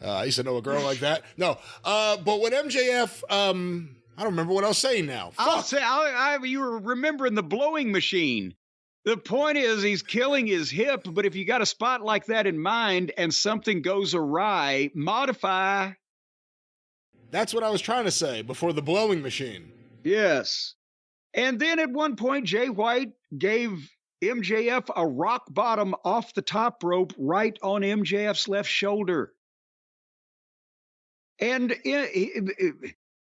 S2: I used to know a girl like that. No, but when MJF, I don't remember what I was saying now.
S1: You were remembering the blowing machine. The point is he's killing his hip, but if you got a spot like that in mind and something goes awry, modify.
S2: That's what I was trying to say before the blowing machine.
S1: Yes. And then at one point, Jay White gave MJF a rock bottom off the top rope right on MJF's left shoulder. And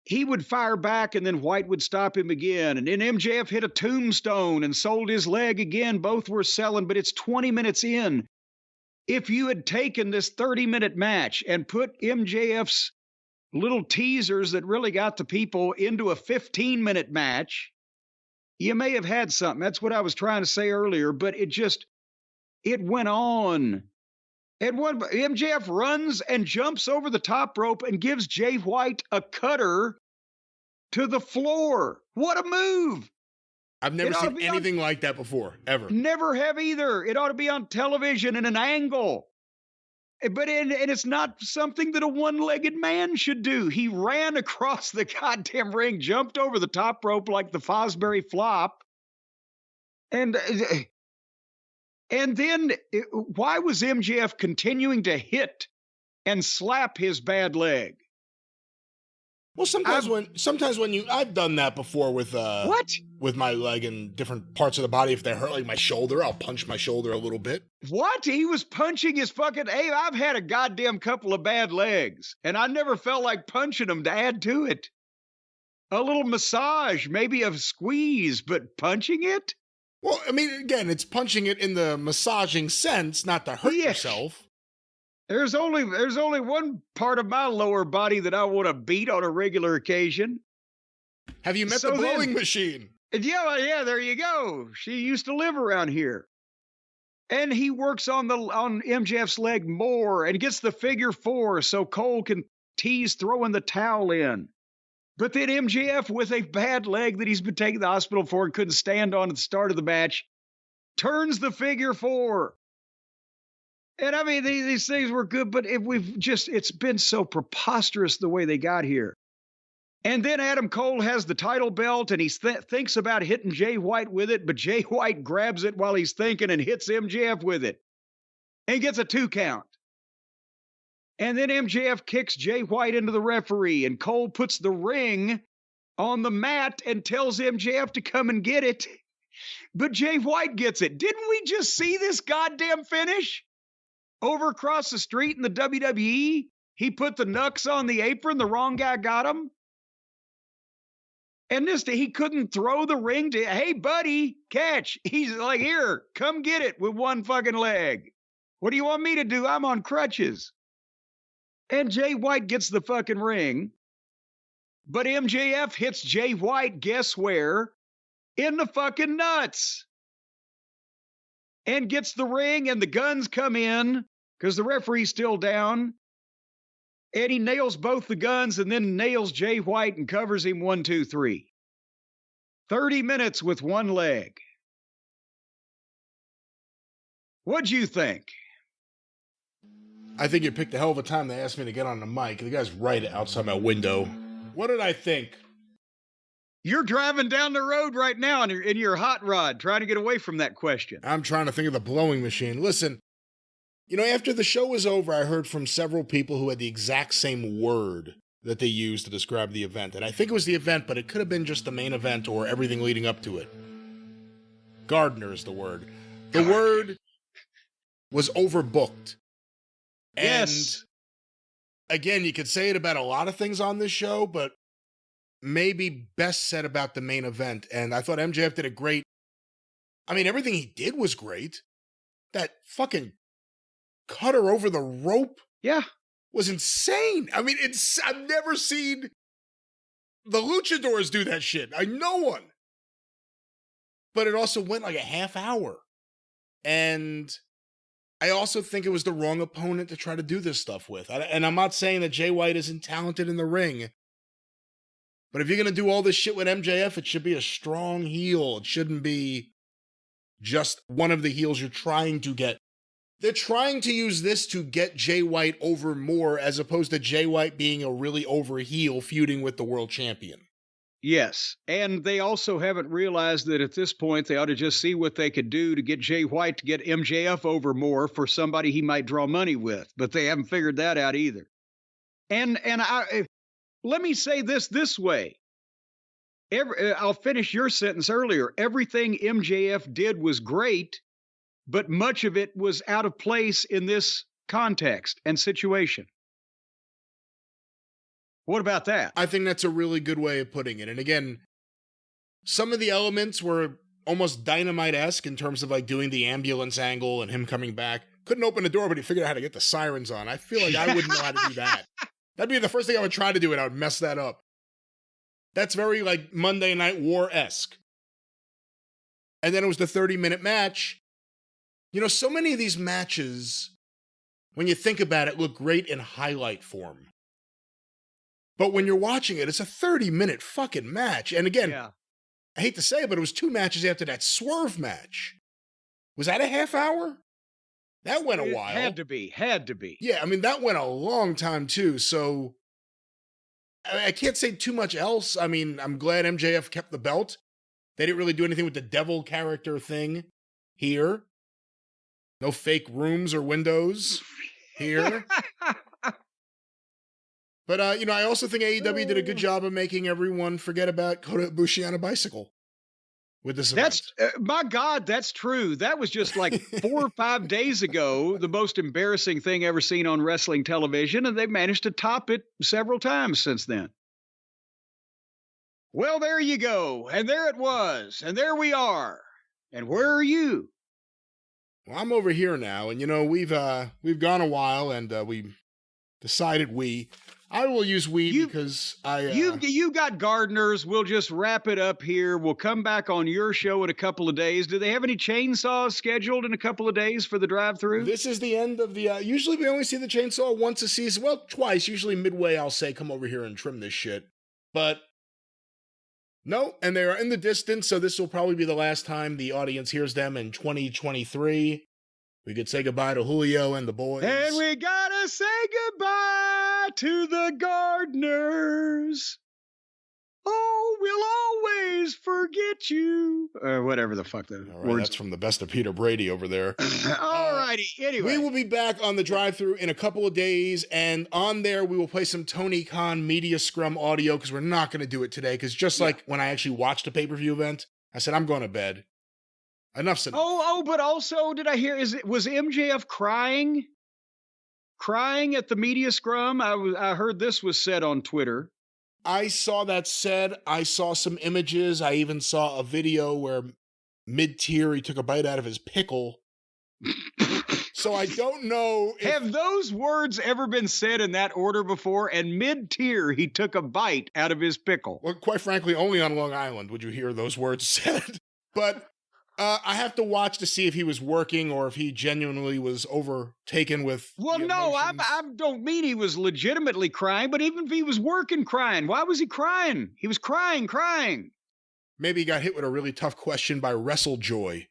S1: he would fire back, and then White would stop him again. And then MJF hit a tombstone and sold his leg again. Both were selling, but it's 20 minutes in. If you had taken this 30-minute match and put MJF's little teasers that really got the people into a 15-minute match, you may have had something. That's what I was trying to say earlier, but it went on. And MJF runs and jumps over the top rope and gives Jay White a cutter to the floor. What a move.
S2: I've never seen anything like that before, ever.
S1: Never have either. It ought to be on television in an angle. But it's not something that a one-legged man should do. He ran across the goddamn ring, jumped over the top rope like the Fosbury flop. And then why was MJF continuing to hit and slap his bad leg?
S2: Well, sometimes when I've done that before with with my leg and different parts of the body. If they hurt, like my shoulder, I'll punch my shoulder a little bit.
S1: What? He was punching his fucking. Hey, I've had a goddamn couple of bad legs, and I never felt like punching them to add to it. A little massage, maybe a squeeze, but punching it?
S2: Well, I mean, again, it's punching it in the massaging sense, not to hurt yourself.
S1: There's only one part of my lower body that I want to beat on a regular occasion.
S2: Have you met the blowing machine?
S1: Yeah, there you go. She used to live around here. And he works on MJF's leg more and gets the figure 4 so Cole can tease throwing the towel in. But then MJF, with a bad leg that he's been taken to the hospital for and couldn't stand on at the start of the match, turns the figure 4. And I mean, these things were good, but it's been so preposterous the way they got here. And then Adam Cole has the title belt and he thinks about hitting Jay White with it, but Jay White grabs it while he's thinking and hits MJF with it and gets a 2 count. And then MJF kicks Jay White into the referee and Cole puts the ring on the mat and tells MJF to come and get it. But Jay White gets it. Didn't we just see this goddamn finish? Over across the street in the WWE, he put the knucks on the apron. The wrong guy got him. And he couldn't throw the ring to, hey, buddy, catch. He's like, here, come get it with one fucking leg. What do you want me to do? I'm on crutches. And Jay White gets the fucking ring. But MJF hits Jay White, guess where? In the fucking nuts. And gets the ring, and the guns come in because the referee's still down. And he nails both the guns and then nails Jay White and covers him 1, 2, 3. 30 minutes with one leg. What'd you think?
S2: I think you picked a hell of a time to ask me to get on the mic. The guy's right outside my window. What did I think?
S1: You're driving down the road right now in your hot rod, trying to get away from that question.
S2: I'm trying to think of the blowing machine. Listen, after the show was over, I heard from several people who had the exact same word that they used to describe the event. And I think it was the event, but it could have been just the main event or everything leading up to it. Gardner is the word. The word was overbooked.
S1: Yes.
S2: And again, you could say it about a lot of things on this show, but maybe best said about the main event. And I thought MJF did everything he did was great. That fucking cutter over the rope was insane. I've never seen the luchadors do that shit. No one. But it also went like a half hour. And I also think it was the wrong opponent to try to do this stuff with. And I'm not saying that Jay White isn't talented in the ring. But if you're going to do all this shit with MJF, it should be a strong heel. It shouldn't be just one of the heels you're trying to get. They're trying to use this to get Jay White over more, as opposed to Jay White being a really over heel feuding with the world champion.
S1: Yes, and they also haven't realized that at this point they ought to just see what they could do to get Jay White to get MJF over more for somebody he might draw money with, but they haven't figured that out either. And let me say this way. I'll finish your sentence earlier. Everything MJF did was great, but much of it was out of place in this context and situation. What about that?
S2: I think that's a really good way of putting it. And again, some of the elements were almost Dynamite-esque in terms of like doing the ambulance angle and him coming back. Couldn't open the door, but he figured out how to get the sirens on. I feel like I wouldn't know how to do that. That'd be the first thing I would try to do, and I would mess that up. That's very like Monday Night War-esque. And then it was the 30-minute match. So many of these matches, when you think about it, look great in highlight form. But when you're watching it, it's a 30-minute fucking match. And again, I hate to say it, but it was 2 matches after that Swerve match. Was that a half hour? That went a while.
S1: Had to be.
S2: Yeah, that went a long time too. So I can't say too much else. I'm glad MJF kept the belt. They didn't really do anything with the devil character thing here. No fake rooms or windows here. But, I also think AEW did a good job of making everyone forget about Kota Ibushi on a bicycle with this event.
S1: My God, that's true. That was just like 4 or 5 days ago, the most embarrassing thing ever seen on wrestling television, and they've managed to top it several times since then. Well, there you go. And there it was. And there we are. And where are you?
S2: Well, I'm over here now, and we've gone a while, and we decided I will use because
S1: you got gardeners. We'll just wrap it up here. We'll come back on your show in a couple of days. Do they have any chainsaws scheduled in a couple of days for the drive-through?
S2: This is the end of the. Usually we only see the chainsaw once a season. Well, twice. Usually midway, I'll say, "Come over here and trim this shit." But no, and they are in the distance, so this will probably be the last time the audience hears them in 2023. We could say goodbye to Julio and the boys.
S1: And we gotta say goodbye to the gardeners. Oh, we'll always forget you. Or whatever the fuck that
S2: right, that's from the Best of Peter Brady over there.
S1: All righty. Anyway.
S2: We will be back on the drive-thru in a couple of days, and on there we will play some Tony Khan Media Scrum audio, because we're not going to do it today, because just like when I actually watched a pay-per-view event, I said, I'm going to bed. Enough's enough.
S1: But also, did I hear, was MJF crying? Crying at the media scrum? I heard this was said on Twitter.
S2: I saw that said. I saw some images. I even saw a video where mid-tier he took a bite out of his pickle. So I don't know if...
S1: Have those words ever been said in that order before? And mid-tier he took a bite out of his pickle.
S2: Well, quite frankly, only on Long Island would you hear those words said. But... I have to watch to see if he was working or if he genuinely was overtaken with.
S1: Well, no, I don't mean he was legitimately crying, but even if he was working crying, why was he crying? He was crying.
S2: Maybe he got hit with a really tough question by WrestleJoy.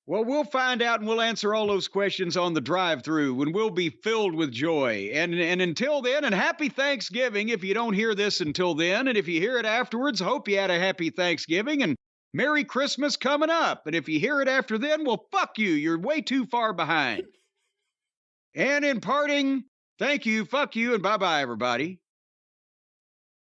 S1: Well, we'll find out and we'll answer all those questions on the drive-thru when we'll be filled with joy. And until then, and happy Thanksgiving if you don't hear this until then. And if you hear it afterwards, hope you had a happy Thanksgiving and Merry Christmas coming up. And if you hear it after then, well, fuck you. You're way too far behind. And in parting, thank you, fuck you, and bye-bye, everybody.